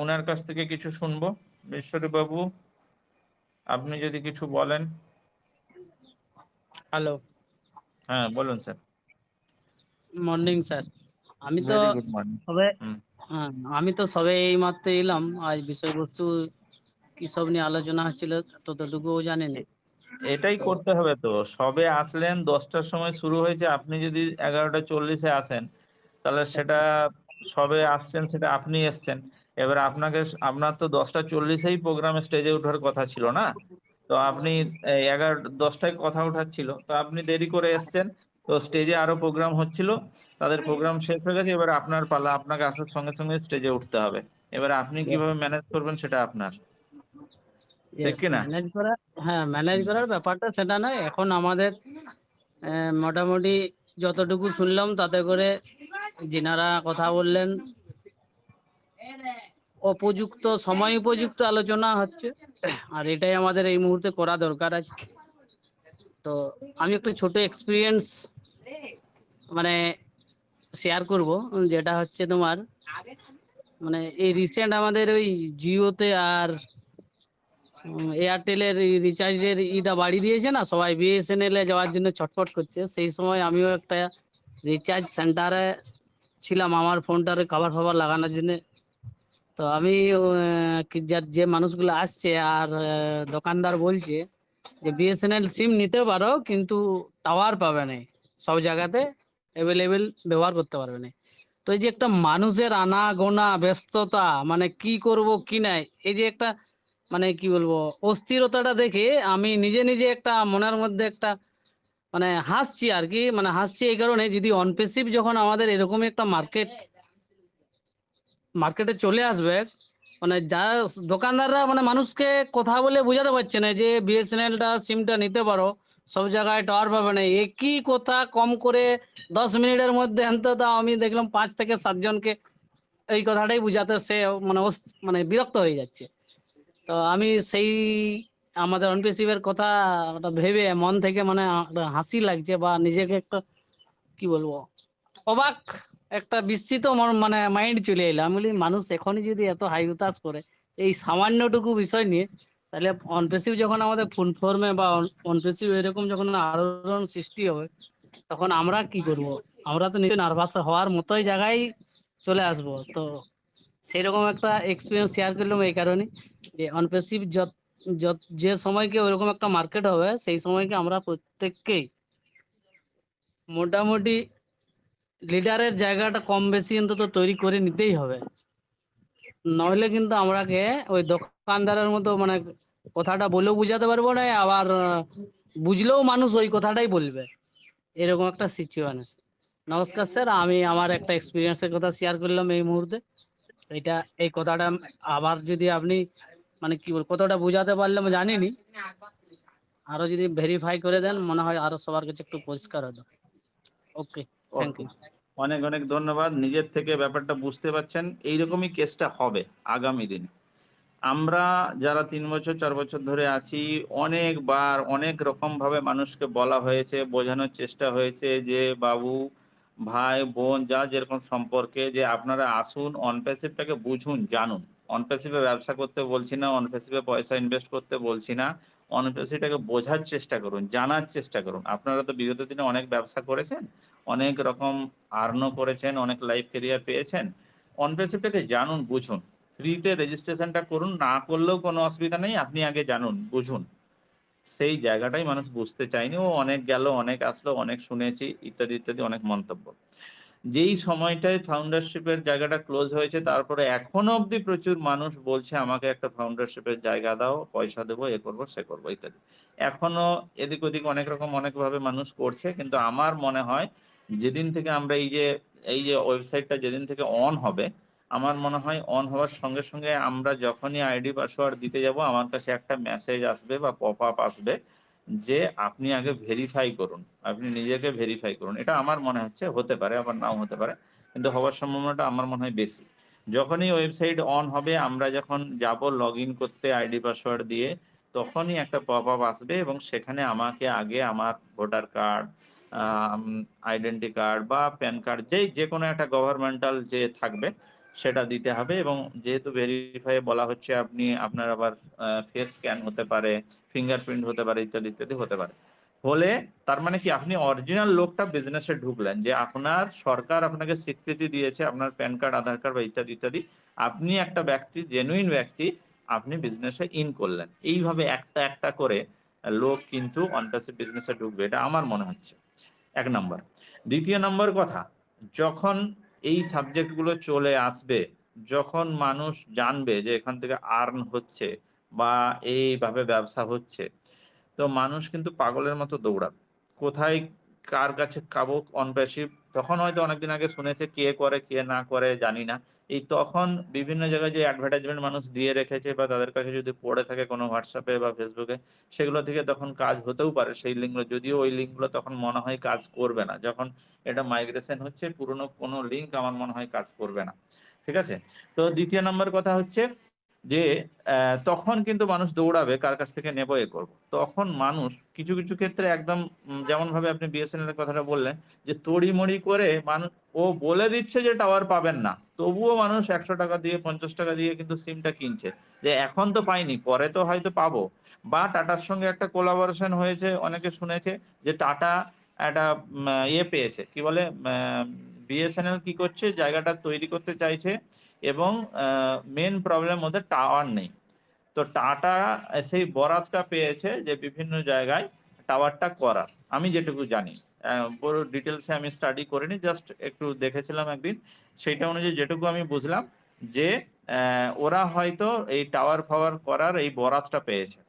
উনার কাছ থেকে কিছু শুনবো। বিশ্বরূপ বাবু, আপনি যদি কিছু বলেন। হ্যালো, হ্যাঁ, বলুন স্যার। Morning sir. আমি তো ভেরি গুড মর্নিং। সবে হুম। হ্যাঁ, আমি তো সবে এইমাত্র এলাম। আজ বিষয়বস্তু কি সব নিয়ে আলোচনা হচ্ছিল ততটুকুও জানি না। এটাই তো করতে হবে তো। সবে আসলেন, ১০টার সময় শুরু হয়েছে। আপনি যদি ১১টা ৪০-এ আসেন, তাহলে সেটা সবে আসছেন, সেটা আপনি এসছেন। এবার আপনার তো ১০টা ৪০-এই প্রোগ্রামে স্টেজে ওঠার কথা ছিল না? তো আপনি ১১-১০টায় কথা ওঠার ছিল। তো আপনি দেরি করে এসছেন। তো স্টেজে আরো প্রোগ্রাম হচ্ছিল। তাদের প্রোগ্রাম শেষ হয়ে গেছে। এবার আপনার পালা। আপনাকে আসার সঙ্গে, সঙ্গে স্টেজে উঠতে হবে। এবারে আপনি কিভাবে ম্যানেজ করবেন সেটা আপনার। ঠিক ইয়েস, কি না? ম্যানেজ করা, হ্যাঁ ম্যানেজ হুম। করার ব্যাপারটা সেটা নয়। এখন আমাদের মোটামুটি যতটুকু শুনলাম তাতে করে যিনারা কথা বললেন, সময় উপযুক্ত আলোচনা হচ্ছে, আর এটাই আমাদের এই মুহূর্তে করা দরকার আছে। তো আমি একটু ছোট এক্সপিরিয়েন্স মানে শেয়ার করব, যেটা হচ্ছে তোমার মানে এই রিসেন্ট আমাদের ওই জিওতে আর এয়ারটেলের রিচার্জের ইটা বাড়িয়ে দিয়েছে না, সবাই বিএসএনএল এ যাওয়ার জন্য ছটফট করছে। সেই সময় আমিও একটা রিচার্জ সেন্টারে ছিলাম আমার ফোনটারে কভার ফাভার লাগানোর জন্য। তো আমি যে মানুষগুলো আসছে আর দোকানদার বলছে যে বিএসএনএল সিম নিতে পারো, কিন্তু টাওয়ার পাবে না, সব জায়গাতে অ্যাভেলেবেল ব্যবহার করতে পারবে না। তো এই যে একটা মানুষের আনাগোনা ব্যস্ততা, মানে কি করব কি নাই, এই যে একটা মানে কি বলবো অস্থিরতাটা দেখে আমি নিজে নিজে একটা মনের মধ্যে একটা মানে হাসছি আর কি, মানে হাসছি এই কারণে, যদি অনপেসিভ যখন আমাদের এরকম একটা মার্কেটে চলে আসবে, মানে যারা দোকানদাররা মানে মানুষকে কথা বলে বোঝাতে পারছে না যে বিএসএনএলটা সিমটা নিতে পারো, সব জায়গায় টাওয়ার পাবে না, একই কথা কম করে 10 মিনিটের মধ্যে অন্তত আমি দেখলাম 5 থেকে 7 জনকে এই কথাটাই বুঝাতে সে মানে মানে বিরক্ত হয়ে যাচ্ছে। তো আমি সেই আমাদের অনপেসিভের কথা ভেবে মন থেকে মানে একটা হাসি লাগছে, বা নিজেকে একটা কি বলবো অবাক একটা বিস্মিত মানে মাইন্ড চলে এলো। আমি বলি মানুষ এখনই যদি এত হাই হুতাশ করে এই সামান্যটুকু বিষয় নিয়ে, তাহলে অনপেসিভ যখন আমাদের ফুল ফর্মে বা অনপেসিভ এরকম যখন আলোড়ন সৃষ্টি হবে, তখন আমরা কি করব? আমরা তো নিজে নার্ভাস হওয়ার মতোই জায়গায় চলে আসব। তো সেরকম একটা এক্সপিরিয়েন্স শেয়ার করলাম এই কারণে যে অনপেসিভ যে সময়কে ওইরকম একটা মার্কেট হবে, সেই সময়কে আমরা প্রত্যেককেই মোটামুটি লিডারের জায়গাটা কম বেশি অন্তত তৈরি করে নিতেই হবে। নইলে কিন্তু আমরাকে ওই দোকানদারের মতো মানে কথাটা বলেও বুঝাতে পারবো না, আবার বুঝলেও মানুষ ওই কথাটাই বলবে, এরকম একটা সিচুয়েশন। নমস্কার স্যার, আমি আমার একটা এক্সপিরিয়েন্সের কথা শেয়ার করলাম এই মুহূর্তে। এটা এই কথাটা আবার যদি আপনি মানে কি বল কতটা বোঝাতে পারলাম জানিনি, আরো যদি ভেরিফাই করে দেন মনে হয় আরো সবার কাছে একটু পরিষ্কার হতো। ওকে, থ্যাংক ওকে, ইউ। অনেক অনেক ধন্যবাদ। নিজের থেকে ব্যাপারটা বুঝতে পারছেন, এইরকমই কেসটা হবে আগামী দিনে। আমরা যারা 3 বছর 4 বছর ধরে আছি, অনেকবার অনেক রকম ভাবে মানুষকে বলা হয়েছে, বোঝানোর চেষ্টা হয়েছে যে বাবু ভাই বোন যা যেরকম সম্পর্কে, যে আপনারা আসুন অনপ্যাসিভটাকে বুঝুন জানুন। অনপ্যাসিভে ব্যবসা করতে বলছি না, অনপ্যাসিভে পয়সা ইনভেস্ট করতে বলছি না, অনপ্যাসিভটাকে বোঝার চেষ্টা করুন, জানার চেষ্টা করুন। আপনারা তো বিগত দিনে অনেক ব্যবসা করেছেন, অনেক রকম আর্নও করেছেন, অনেক লাইফ ক্যারিয়ার পেয়েছেন। অনপ্যাসিভটাকে জানুন বুঝুন, ফ্রিতে রেজিস্ট্রেশনটা করুন, না করলেও কোনো অসুবিধা নেই, আপনি আগে জানুন বুঝুন। সেই জায়গাটাই মানুষ বুঝতে চায়নি। ও অনেক গেল, অনেক আসলো, অনেক শুনেছি ইত্যাদি ইত্যাদি অনেক মন্তব্য। যেই সময়টায় ফাউন্ডারশিপের জায়গাটা ক্লোজ হয়েছে, তারপরে এখনো অবধি প্রচুর মানুষ বলছে আমাকে একটা ফাউন্ডারশিপের জায়গা দাও, পয়সা দেবো, এ করবো সে করবো ইত্যাদি। এখনো এদিক ওদিক অনেক রকম অনেকভাবে মানুষ করছে, কিন্তু আমার মনে হয় যেদিন থেকে আমরা এই যে ওয়েবসাইটটা যেদিন থেকে অন হবে, আমার মনে হয় অন হওয়ার সঙ্গে সঙ্গে আমরা যখনই আইডি পাসওয়ার্ড দিতে যাব, আমার কাছে একটা মেসেজ আসবে বা পপ আপ আসবে যে আপনি আগে ভেরিফাই করুন, আপনি নিজেকে ভেরিফাই করুন। এটা আমার মনে হচ্ছে, হতে পারে আবার নাও হতে পারে, কিন্তু হওয়ার সম্ভাবনাটা আমার মনে হয় বেশি। যখনই ওয়েবসাইট অন হবে, আমরা যখন যাব লগইন করতে আইডি পাসওয়ার্ড দিয়ে, তখনই একটা পপ আপ আসবে এবং সেখানে আমাকে আগে আমার ভোটার কার্ড, আইডেন্টি কার্ড বা প্যান কার্ড, যে কোনো একটা গভর্নমেন্টাল যে থাকবে সেটা দিতে হবে। এবং যেহেতু ভেরিফাই বলা হচ্ছে, আপনার আবার ফেস স্ক্যান হতে পারে, ফিঙ্গারপ্রিন্ট হতে পারে, ইত্যাদি ইত্যাদি হতে পারে। হলে তার মানে কি, আপনি অরিজিনাল লোকটা বিজনেসে ঢুকলেন, যে আপনার সরকার আপনাকে স্বীকৃতি দিয়েছে, আপনার প্যান কার্ড, আধার কার্ড বা ইত্যাদি ইত্যাদি, আপনি একটা ব্যক্তি, জেনুইন ব্যক্তি, আপনি বিজনেসে ইন করলেন। এইভাবে একটা একটা করে লোক কিন্তু অনপ্যাসিভ বিজনেসে ঢুকবে, এটা আমার মনে হচ্ছে। 1 নম্বর। দ্বিতীয় নম্বর কথা, যখন এই সাবজেক্টগুলো চলে আসবে, যখন মানুষ জানবে যে এখান থেকে আর্ন হচ্ছে বা এইভাবে ব্যবসা হচ্ছে, তো মানুষ কিন্তু পাগলের মতো দৌড়াবে। কোথায় কার কাছে খাবো অনপ্যাসিভ, তখন হয়তো অনেকদিন আগে শুনেছে, কে করে কে না করে জানি না। এই তখন বিভিন্ন জায়গায় যে অ্যাডভার্টাইজমেন্ট মানুষ দিয়ে রেখেছে বা তাদের কাছে যদি পড়ে থাকে কোনো হোয়াটসঅ্যাপে বা ফেসবুকে, সেগুলো থেকে তখন কাজ হতেও পারে সেই লিঙ্কগুলো, যদিও ওই লিঙ্কগুলো তখন মনে হয় কাজ করবে না। যখন এটা মাইগ্রেশন হচ্ছে, পুরনো কোনো লিঙ্ক আমার মনে হয় কাজ করবে না। ঠিক আছে? তো দ্বিতীয় নম্বর কথা হচ্ছে যে তখন কিন্তু মানুষ দৌড়াবে কার কাছ থেকে নেবো, এ করবো। তখন মানুষ কিছু কিছু ক্ষেত্রে একদম যেমন ভাবে আপনি বিএসএনএল এর কথাটা বললেন, যে তড়িমড়ি করে মানুষ, ও বলে দিচ্ছে যে টাওয়ার পাবেন না, তবুও মানুষ 100 টাকা দিয়ে 50 টাকা দিয়ে কিন্তু সিমটা কিনছে, যে এখন তো পাইনি, পরে তো হয়তো পাবো। বা টাটার সঙ্গে একটা কোলাবোরেশন হয়েছে, অনেকে শুনেছে যে টাটা একটা পেয়েছে, কি বলে, বিএসএনএল কি করছে, জায়গাটা তৈরি করতে চাইছে এবং মেন প্রবলেম ওদের টাওয়ার নেই। তো টাটা সেই বরাতটা পেয়েছে যে বিভিন্ন জায়গায় টাওয়ারটা করার। আমি যেটুকু জানি, পুরো ডিটেলসে আমি স্টাডি করিনি, জাস্ট একটু দেখেছিলাম একদিন। সেইটা অনুযায়ী যেটুকু আমি বুঝলাম যে ওরা হয়তো এই টাওয়ার ফাওয়ার করার এই বরাতটা পেয়েছে।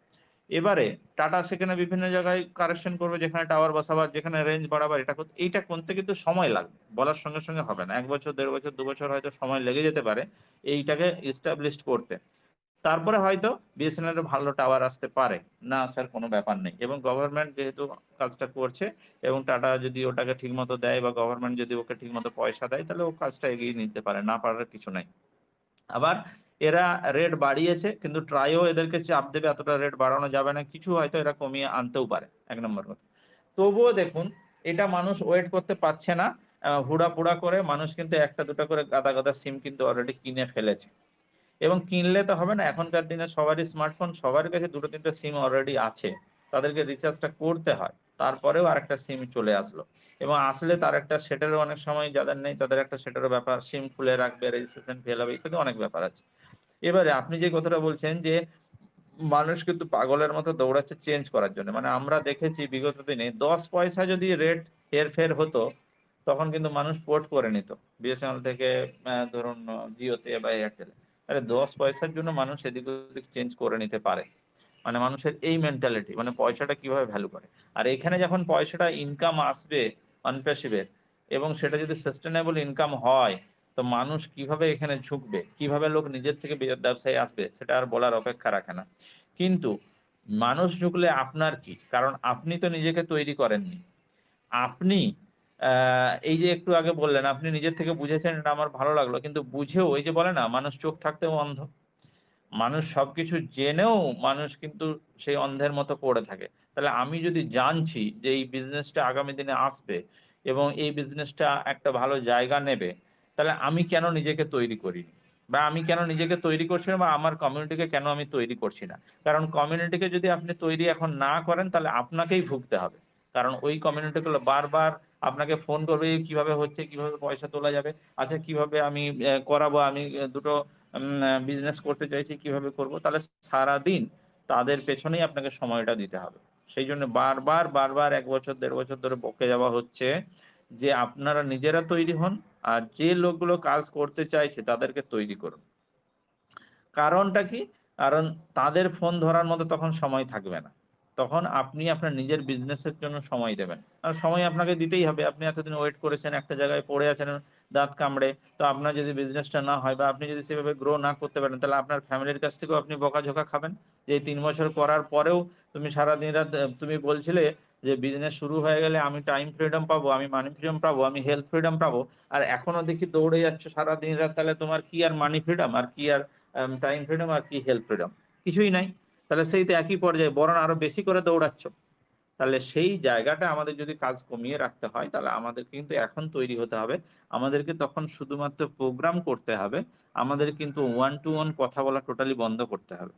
এবারে টাটা সেখানে বিভিন্ন জায়গায় কারেকশন করবে, যেখানে টাওয়ার বসাবার, যেখানে রেঞ্জ বাড়াবার, এইটা করতে কিন্তু সময় লাগবে। বলার সঙ্গে, সঙ্গে হবে না। ১ বছর, ১.৫ বছর, ২ বছর হয়তো সময় লেগে যেতে পারে এইটাকে এস্টাবলিশড করতে। তারপরে হয়তো বিএসএনএল এর ভালো টাওয়ার আসতে পারে। না আসার কোনো ব্যাপার নেই। এবং গভর্নমেন্ট যেহেতু কাজটা করছে এবং টাটা যদি ওটাকে ঠিকমতো দেয় বা গভর্নমেন্ট যদি ওকে ঠিকমতো পয়সা দেয়, তাহলে ও কাজটা এগিয়ে নিতে পারে। না পারার কিছু নাই। আবার এরা রেট বাড়িয়েছে, কিন্তু ট্রাইও এদেরকে চাপ দেবে এতটা রেট বাড়ানো যাবে না। কিছু হয়তো এরা কমিয়ে আনতেও পারে, ১ নম্বর কথা। তবুও দেখুন এটা মানুষ ওয়েট করতে পারছে না। হুড়াপুড়া করে মানুষ কিন্তু ১ টা ২ টা করে গাদা, গাদা সিম কিন্তু অলরেডি কিনে ফেলেছে। এবং কিনলে তো হবে না। এখনকার দিনে সবারই স্মার্টফোন, সবার কাছে ২ টো ৩ টা সিম অলরেডি আছে। তাদেরকে রিচার্জটা করতে হয়। তারপরেও আরেকটা সিম চলে আসলো। এবং আসলে তার একটা সেটেরও অনেক সময় যাদের নেই তাদের একটা সেটেরও ব্যাপার, সিম খুলে রাখবে, রেজিস্ট্রেশন ফেল হবে, ইত্যাদি অনেক ব্যাপার আছে। এবারে আপনি যে কথাটা বলছেন যে মানুষ কিন্তু পাগলের মতো দৌড়াচ্ছে চেঞ্জ করার জন্য। মানে আমরা দেখেছি বিগত দিনে ১০ পয়সা যদি রেট হেরফের হতো, তখন কিন্তু মানুষ পোর্ট করে নিত। বিএসএনএল থেকে ধরুন জিওতে বা এয়ারটেলে। আরে ১০ পয়সার জন্য মানুষ এদিক ওদিক চেঞ্জ করে নিতে পারে। মানে মানুষের এই মেন্টালিটি, মানে পয়সাটা কিভাবে ভ্যালু করে। আর এখানে যখন পয়সাটা ইনকাম আসবে অনপ্যাসিভের, এবং সেটা যদি সাস্টেনেবল ইনকাম হয়, তো মানুষ কিভাবে এখানে ঝুঁকবে, কিভাবে লোক নিজের থেকে ব্যবসায় আসবে, সেটা আর বলার অপেক্ষা রাখে না। কিন্তু মানুষ ঝুঁকলে আপনার কি? কারণ আপনি তো নিজেকে তৈরি করেননি। আপনি এই যে একটু আগে বললেন, আপনি নিজের থেকে বুঝেছেন, এটা আমার ভালো লাগলো। কিন্তু বুঝেও ওই যে বলে না, মানুষ চোখ থাকতেও অন্ধ। মানুষ সবকিছু জেনেও মানুষ কিন্তু সেই অন্ধের মতো পড়ে থাকে। তাহলে আমি যদি জানছি যে এই বিজনেসটা আগামী দিনে আসবে এবং এই বিজনেসটা একটা ভালো জায়গা নেবে, তাহলে আমি কেন নিজেকে তৈরি করিনি? বা আমি কেন নিজেকে তৈরি করছি না, বা আমার কমিউনিটিকে কেন আমি তৈরি করছি না? কারণ কমিউনিটিকে যদি আপনি তৈরি এখন না করেন, তাহলে আপনাকেই ভুগতে হবে। কারণ ওই কমিউনিটিগুলো বারবার আপনাকে ফোন করবে, কিভাবে হচ্ছে, কিভাবে পয়সা তোলা যাবে, আচ্ছা কিভাবে আমি করাবো, আমি দুটো বিজনেস করতে চাইছি, কিভাবে করব? তাহলে সারাদিন তাদের পেছনেই আপনাকে সময়টা দিতে হবে। সেইজন্য বারবার, বারবার ১ বছর ১.৫ বছর ধরে বকে যাওয়া হচ্ছে যে আপনারা নিজেরা তৈরি হন, আর যে লোকগুলো কাজ করতে চাইছে তাদেরকে তৈরি করুন। কারণটা কি? কারণ তাদের ফোন ধরার মতো তখন সময় থাকবে না। তখন আপনি আপনার নিজের বিজনেসের জন্য সময় দেবেন। আর সময় আপনাকে দিতেই হবে। আপনি এতদিন ওয়েট করেছেন, একটা জায়গায় পড়ে আছেন দাঁত কামড়ে। তো আপনার যদি বিজনেসটা না হয় বা আপনি যদি সেভাবে গ্রো না করতে পারেন, তাহলে আপনার ফ্যামিলির কাছ থেকেও আপনি বকাঝকা খাবেন। যে এই ৩ বছর করার পরেও তুমি সারাদিন রাত তুমি বলছিলে যে বিজনেস শুরু হয়ে গেলে আমি টাইম ফ্রিডম পাবো, আমি মানি ফ্রিডম পাবো, আমি হেলথ ফ্রিডম পাবো। আর এখনো দেখি দৌড়ে যাচ্ছ সারাদিন রাত। তাহলে তোমার কি আর মানি ফ্রিডম, আর কি আর টাইম ফ্রিডম, আর কি হেলথ ফ্রিডম? কিছুই নাই। তাহলে সেই তো একই পর্যায়ে, বরং আরো বেশি করে দৌড়াচ্ছ। তাহলে সেই জায়গাটা আমাদের যদি কাজ কমিয়ে রাখতে হয়, তাহলে আমাদেরকে কিন্তু এখন তৈরি হতে হবে। আমাদেরকে তখন শুধুমাত্র প্রোগ্রাম করতে হবে। আমাদের কিন্তু ওয়ান টু ওয়ান কথা বলা টোটালি বন্ধ করতে হবে।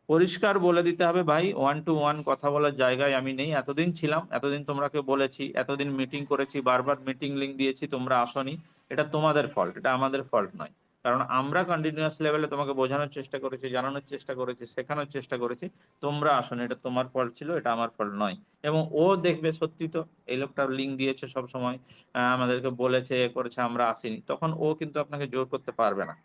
পরিষ্কার বলে দিতে হবে, ভাই ওয়ান টু ওয়ান কথা বলার জায়গায় আমি নেই। এতদিন ছিলাম, এতদিন তোমাকে বলেছি, এতদিন মিটিং করেছি, বারবার মিটিং লিংক দিয়েছি, তোমরা আসোনি। এটা তোমাদের ফল্ট, এটা আমাদের ফল্ট নয়। কারণ আমরা কন্টিনিউয়াস লেভেলে তোমাকে বোঝানোর চেষ্টা করেছি, জানানোর চেষ্টা করেছি, শেখানোর চেষ্টা করেছি। তোমরা আসোনি, এটা তোমার ফল্ট ছিল, এটা আমার ফল্ট নয়। এবং ও দেখবে সত্যি তো এই লোকটা লিংক দিয়েছে সবসময়, আমাদেরকে বলেছে, এ করেছে, আমরা আসিনি। তখন ও কিন্তু আপনাকে জোর করতে পারবে না।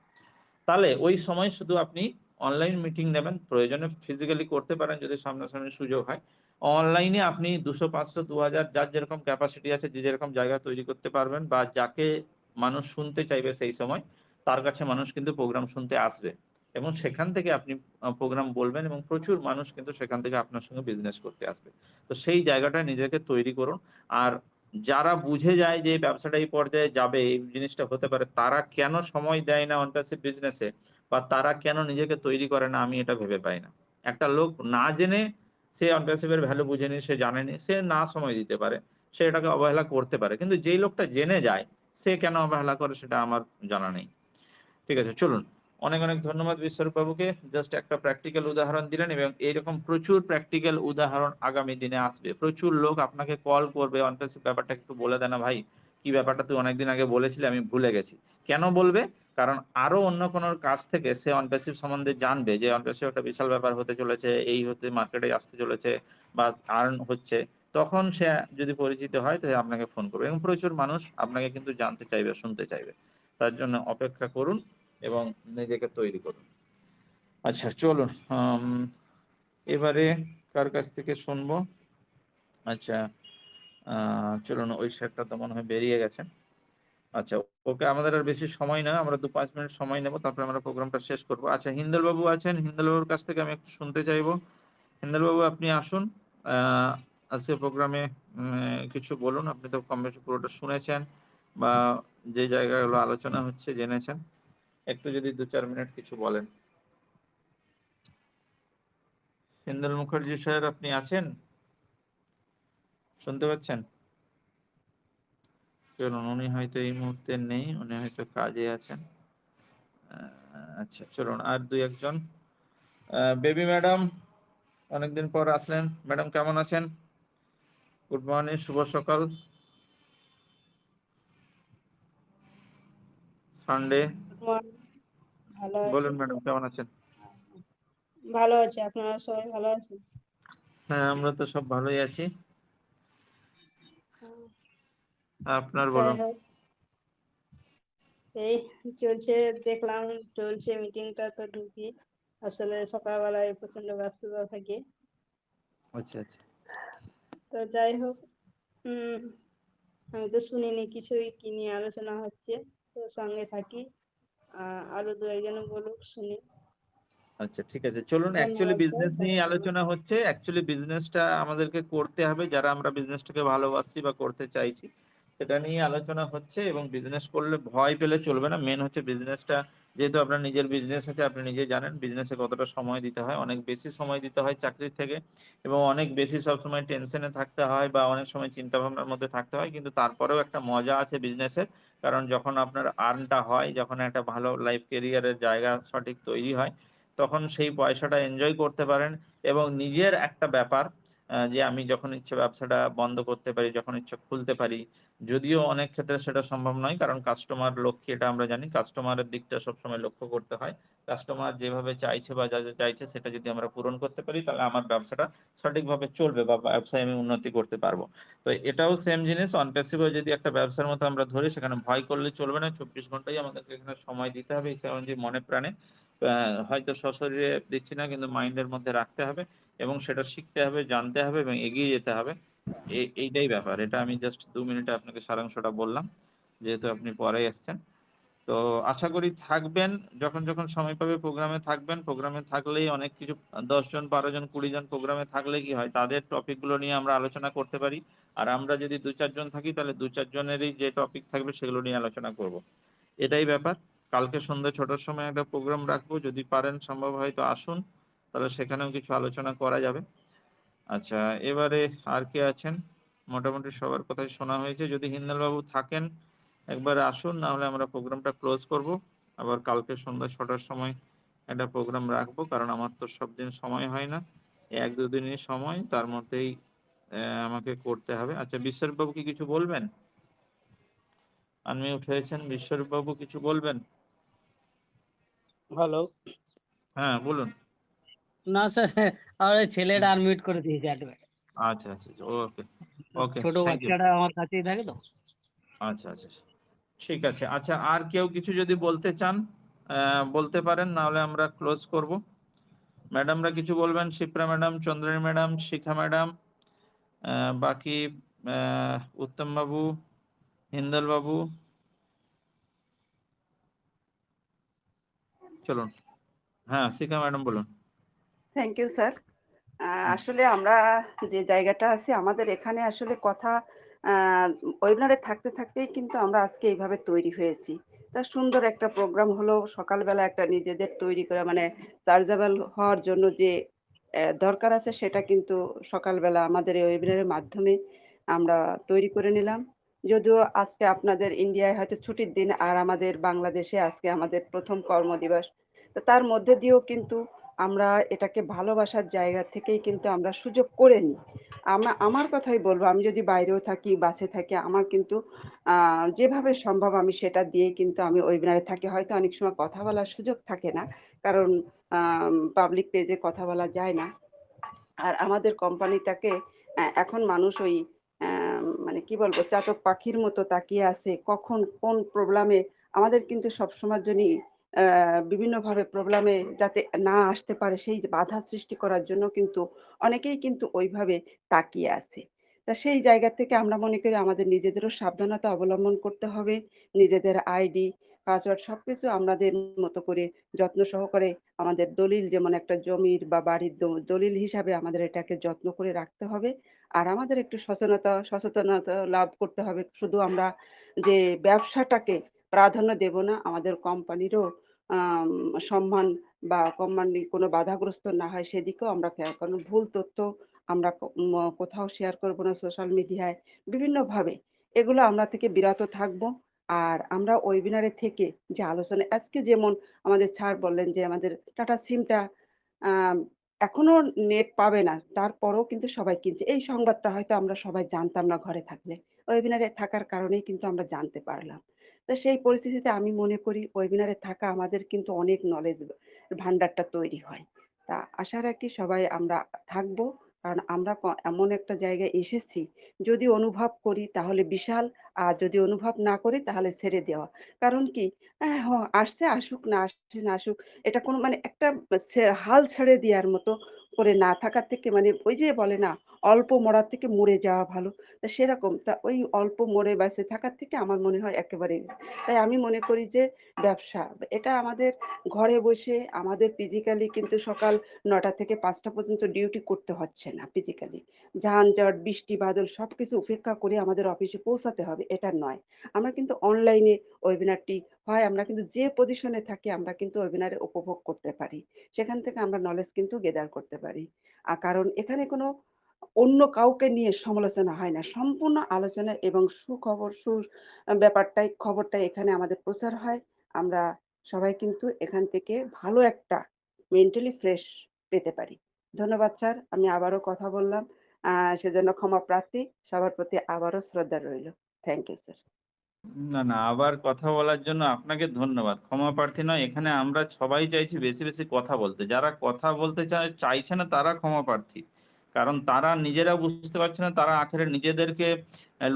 তাহলে ওই সময় শুধু আপনি অনলাইন মিটিং নেবেন, প্রয়োজনে ফিজিক্যালি করতে পারেন যদি সামনাসামনি সুযোগ হয়। অনলাইনে আপনি ২০০, ৫০০, ২০০০ যার যেরকম ক্যাপাসিটি আছে, যে যেরকম জায়গা তৈরি করতে পারবেন, বা যাকে মানুষ শুনতে চাইবে সেই সময়, তার কাছে মানুষ কিন্তু প্রোগ্রাম শুনতে আসবে। এবং সেখান থেকে আপনি প্রোগ্রাম বলবেন এবং প্রচুর মানুষ কিন্তু সেখান থেকে আপনার সঙ্গে বিজনেস করতে আসবে। তো সেই জায়গাটায় নিজেকে তৈরি করুন। আর যারা বুঝে যায় যে এই ব্যবসাটা এই পর্যায়ে যাবে, এই জিনিসটা হতে পারে, তারা কেন সময় দেয় না অনপ্যাসিভ বিজনেসে, বা তারা কেন নিজেকে তৈরি করে না, আমি এটা ভেবে পাই না। একটা লোক না জেনে, সে অনপ্যাসিভ এর ভ্যালু বুঝেনি, সে জানেনি, সে না সময় দিতে পারে, সে এটাকে অবহেলা করতে পারে। কিন্তু যেই লোকটা জেনে যায়, সে কেন অবহেলা করে সেটা আমার জানা নেই। ঠিক আছে, চলুন। অনেক, অনেক ধন্যবাদ বিশ্বরূপ বাবুকে। জাস্ট একটা প্র্যাকটিক্যাল উদাহরণ দিলেন, এবং এইরকম প্রচুর প্র্যাকটিক্যাল উদাহরণ আগামী দিনে আসবে। প্রচুর লোক আপনাকে কল করবে, অনপ্যাসিভ ব্যাপারটা একটু বলে দে না ভাই। কি ব্যাপারটা তুই অনেকদিন আগে বলেছিলি, আমি ভুলে গেছি। কেন বলবে? কারণ আরো অন্য কোন কাছ থেকে সে অনপ্যাসিভ সম্বন্ধে জানবে যে অনপ্যাসিভ একটা বিশাল ব্যাপার হতে চলেছে, এই হতে মার্কেটে আসতে চলেছে বা আর্ন হচ্ছে। তখন সে যদি পরিচিত হয়, তাহলে আপনাকে ফোন করবে। এবং প্রচুর মানুষ আপনাকে কিন্তু জানতে চাইবে, শুনতে চাইবে। তার জন্য অপেক্ষা করুন। এবং নিজেকে তৈরি করুন। আচ্ছা চলুন, এবারে কার কাছ থেকে শুনবো? আচ্ছা চলুন, ওই স্যারটা তো মনে হয় বেরিয়ে গেছেন। আচ্ছা, ওকে, আমাদের আর বেশি সময় না, আমরা 2-5 মিনিট সময় নেব, তারপরে আমরা প্রোগ্রামটা শেষ করব। আচ্ছা, হিন্দাল বাবু আছেন, হিন্দাল বাবুর কাছ থেকে আমি একটু শুনতে চাইবো। হিন্দাল বাবু, আপনি আসুন, আজকে প্রোগ্রামে কিছু বলুন। আপনি তো কম বেশি পুরোটা শুনেছেন বা যে জায়গাগুলো আলোচনা হচ্ছে জেনেছেন, একটু যদি 2-4 মিনিট কিছু বলেন। হিন্দাল মুখার্জি স্যার, আপনি আছেন? শুনতে পাচ্ছেন? চলুন, উনি হয়তো এই মুহূর্তে নেই, উনি হয়তো কাজে আছেন। আচ্ছা চলুন, আর 2-1 জন। বেবি ম্যাডাম, অনেকদিন পর আসলেন। ম্যাডাম কেমন আছেন? গুড মর্নিং, শুভ সকাল, সানডে। ভালো আছি। বলুন ম্যাডাম, কেমন আছেন? ভালো আছি, আপনারা সবাই ভালো আছেন? হ্যাঁ, আমরা তো সব ভালোই আছি। আপনার যাই বলুন। হোক, এই চলছে, দেখলাম চলছে মিটিংটা, তো ঢুকি। আসলে সকালবেলায় প্রচন্ড ব্যস্ততা থাকে। আচ্ছা আচ্ছা। তো যাই হোক, আমি তো শুনিনি কিছুই, কি নিয়ে আলোচনা হচ্ছে, তো সঙ্গে থাকি। আরো 2-1 জন বলুক, শুনি। আচ্ছা ঠিক আছে, চলুন। অ্যাকচুয়ালি ধন্যবাদ স্যার, বিজনেস নিয়ে দেখার জন্য। আলোচনা হচ্ছে। অ্যাকচুয়ালি বিজনেসটা আমাদেরকে করতে হবে, যারা আমরা বিজনেসটাকে ভালোবাসি বা করতে চাইছি, সেটা নিয়ে আলোচনা হচ্ছে। এবং বিজনেস করলে ভয় পেলে চলবে না। মেন হচ্ছে বিজনেসটা, যেহেতু আপনার নিজের বিজনেস আছে, আপনি নিজে জানেন বিজনেসে কতটা সময় দিতে হয়। অনেক বেশি সময় দিতে হয় চাকরির থেকে, এবং অনেক বেশি সবসময় টেনশনে থাকতে হয় বা অনেক সময় চিন্তা ভাবনার মধ্যে থাকতে হয়। কিন্তু তারপরেও একটা মজা আছে বিজনেসের, কারণ যখন আপনার আর্নটা হয়, যখন একটা ভালো লাইফ কেরিয়ারের জায়গা সঠিক তৈরি হয়, তখন সেই পয়সাটা এনজয় করতে পারেন। এবং নিজের একটা ব্যাপার, যে আমি যখন ইচ্ছে ব্যবসাটা বন্ধ করতে পারি, যখন ইচ্ছে খুলতে পারি। যদিও অনেক ক্ষেত্রে সেটা সম্ভব নয়, কারণ কাস্টমার লক্ষ্যে, এটা আমরা জানি, কাস্টমারের দিকটা সবসময় লক্ষ্য করতে হয়। কাস্টমার যেভাবে চাইছে বা যা যা চাইছে সেটা যদি আমরা পূরণ করতে পারি, তাহলে আমার ব্যবসাটা সঠিকভাবে চলবে বা ব্যবসায় আমি উন্নতি করতে পারবো। তো এটাও সেম জিনিস, অন প্যাসিভ যদি একটা ব্যবসার মতো আমরা ধরি, সেখানে ভয় করলে চলবে না। 24 ঘন্টাই আমাদেরকে এখানে সময় দিতে হবে, এই যে মনে প্রাণে, হয়তো সশরীরে দিচ্ছি না, কিন্তু মাইন্ডের মধ্যে রাখতে হবে এবং সেটা শিখতে হবে, জানতে হবে এবং এগিয়ে যেতে হবে। এইটাই ব্যাপার। এটা আমি জাস্ট 2 মিনিটে আপনাকে সারাংশটা বললাম, যেহেতু আপনি পরে এসছেন। তো আশা করি থাকবেন, যখন যখন সময় পাবে প্রোগ্রামে থাকবেন। প্রোগ্রামে থাকলেই অনেক কিছু, 10 জন, 12 জন, 20 জন প্রোগ্রামে থাকলে কি হয়, তাদের টপিকগুলো নিয়ে আমরা আলোচনা করতে পারি। আর আমরা যদি 2-4 জন থাকি, তাহলে 2-4 জনেরই যে টপিক থাকবে সেগুলো নিয়ে আলোচনা করব। এটাই ব্যাপার। কালকে সন্ধ্যা 6টার সময় একটা প্রোগ্রাম রাখবো, যদি পারেন, সম্ভব হয় তো আসুন, তাহলে সেখানেও কিছু আলোচনা করা যাবে। আচ্ছা, এবারে আর কে আছেন? মোটামুটি সবার কথাই শোনা হয়েছে। যদি হিন্দাল বাবু থাকেন, একবার আসুন, না হলে আমরা প্রোগ্রামটা ক্লোজ করব। আবার কালকে সন্ধ্যা 6টার সময় একটা প্রোগ্রাম রাখবো, কারণ আমার তো সব দিন সময় হয় না, 1-2 দিনই সময়, তার মধ্যেই আমাকে করতে হবে। আচ্ছা, বিশ্বরূপ বাবু কি কিছু বলবেন? আনমিউট হয়েছেন, বিশ্বরূপ বাবু কিছু বলবেন? হ্যালো। হ্যাঁ বলুন। না স্যার, আমার ওই ছেলেটা আনমিউট করে দিয়েছে অটোমেটিক। আচ্ছা আচ্ছা, ওকে ওকে, ছোট থ্যাংক ইউ। বাচ্চাটা আমার কাছেই থাকে তো। আচ্ছা আচ্ছা, ঠিক আছে। আচ্ছা, আর কেউ কিছু যদি বলতে চান বলতে পারেন, না হলে আমরা ক্লোজ করব। ম্যাডামরা কিছু বলবেন? Shipra madam, Chandrani madam, Shikha madam, বাকি উত্তম বাবু, হিন্দাল বাবু, চলুন। হ্যাঁ, শিখা ম্যাডাম বলুন। Thank you sir. আসলে আমরা যে জায়গাটা আছি, আমাদের এখানে আসলে কথা ওয়েবিনারে থাকতে থাকতেই কিন্তু আমরা আজকে এইভাবে তৈরি হয়েছি। তা সুন্দর একটা প্রোগ্রাম হলো, সকালবেলা একটা নিজেদের তৈরি করা, মানে চার্জেবল হওয়ার জন্য যে দরকার আছে, সেটা কিন্তু সকালবেলা আমাদের এই ওয়েবিনারের মাধ্যমে আমরা তৈরি করে নিলাম। যদিও আজকে আপনাদের ইন্ডিয়ায় হয়তো ছুটির দিন, আর আমাদের বাংলাদেশে আজকে আমাদের প্রথম কর্মদিবস। তো তার মধ্যে দিয়েও কিন্তু আমরা এটাকে ভালোবাসার জায়গা থেকেই কিন্তু আমরা সুযোগ করে নিই। আমার কথাই বলবো, আমি যদি বাইরেও থাকি, বাসে থাকি, আমার কিন্তু যেভাবে সম্ভব আমি সেটা দিয়ে কিন্তু আমি ওয়েবিনারে থাকি। হয়তো অনেক সময় কথা বলার সুযোগ থাকে না, কারণ পাবলিক পেজে কথা বলা যায় না। আর আমাদের কোম্পানিটাকে এখন মানুষ ওই মানে কি বলবো, চাতক পাখির মতো তাকিয়ে আছে, কখন কোন প্রবলেমে। আমাদের কিন্তু সবসময়ের জন্যই বিভিন্নভাবে প্রবলেমে যাতে না আসতে পারে সেই যে বাধা সৃষ্টি করার জন্য কিন্তু অনেকেই কিন্তু ওইভাবে তাকিয়ে আছে। তা সেই জায়গা থেকে আমরা মনে করি আমাদের নিজেদেরও সাবধানতা অবলম্বন করতে হবে। নিজেদের আইডি, পাসওয়ার্ড সবকিছু আমাদের মতো করে যত্ন সহকারে আমাদের দলিল যেমন একটা জমির বা বাড়ির দলিল হিসাবে আমাদের এটাকে যত্ন করে রাখতে হবে। আর আমাদের একটু সচেতনতা লাভ করতে হবে। শুধু আমরা যে ব্যবসাটাকে প্রাধান্য দেব না, আমাদের কোম্পানিরও আম সম্মান বা কোম্পানি কোনো বাধাগ্রস্ত না হয় সেদিকেও আমরা খেয়াল করব। ভুল তথ্য আমরা কোথাও শেয়ার করব না সোশ্যাল মিডিয়ায় বিভিন্নভাবে। এগুলো আমরা থেকে বিরত থাকব। আর আমরা ওয়েবিনারে থেকে যে আলোচনা আজকে যেমন আমাদের স্যার বললেন যে আমাদের টাটা সিমটা আম এখনো নেট পাবে না। তারপরেও কিন্তু সবাই কিনছে। এই সংবাদটা হয়তো আমরা সবাই জানতাম না ঘরে থাকলে। ওয়েবিনারে থাকার কারণেই কিন্তু আমরা জানতে পারলাম। তো সেই পরিস্থিতিতে আমি মনে করি ওয়েবিনারে থাকা আমাদের কিন্তু অনেক নলেজ ভান্ডারটা তৈরি হয়। তা আশা রাখি সবাই আমরা থাকবো। কারণ আমরা এমন একটা জায়গায় এসেছি, যদি অনুভব করি তাহলে বিশাল, আর যদি অনুভব না করি তাহলে ছেড়ে দেওয়া। কারণ কি? আসছে আসুক, না আসছে না আসুক। এটা কোনো মানে একটা হাল ছেড়ে দেওয়ার মতো করে না থাকার থেকে মানে ওই যে বলে না, অল্প মরার থেকে মরে যাওয়া ভালো। তা সেরকম তা ওই অল্প মরে বেঁচে থাকার থেকে আমার মনে হয় একেবারেই তাই আমি মনে করি যে ব্যবসা এটা আমাদের ঘরে বসে আমাদের ফিজিক্যালি কিন্তু সকাল ৯টা থেকে ৫টা পর্যন্ত ডিউটি করতে হচ্ছে না ফিজিক্যালি। যানজট, বৃষ্টি বাদল সবকিছু উপেক্ষা করে আমাদের অফিসে পৌঁছাতে হবে এটা নয়। আমরা কিন্তু অনলাইনে ওয়েবিনারটি হয় আমরা কিন্তু যে পজিশনে থাকি আমরা কিন্তু ওয়েবিনারে উপভোগ করতে পারি। সেখান থেকে আমরা নলেজ কিন্তু গেদার করতে পারি। কারণ এখানে কোনো অন্য কাউকে নিয়ে সমালোচনা হয় না। সম্পূর্ণ আলোচনা এবং সুখবর খবরটাই এখানে আমাদের প্রচার হয়। আমরা সবাই কিন্তু এখান থেকে ভালো একটা মেন্টালি ফ্রেশ পেতে পারি। ধন্যবাদ স্যার। আমি আবারও কথা বললাম। সেজন্য ক্ষমা প্রার্থী। সবার প্রতি আবারও শ্রদ্ধা রইল। Thank you sir. না, না, আবার কথা বলার জন্য আপনাকে ধন্যবাদ। ক্ষমা প্রার্থী নয়, এখানে আমরা সবাই চাইছি বেশি, বেশি কথা বলতে। যারা কথা বলতে চাইছে না তারা ক্ষমা প্রার্থী। কারণ তারা নিজেরা বুঝতে পারছে না তারা আখেরে নিজেদেরকে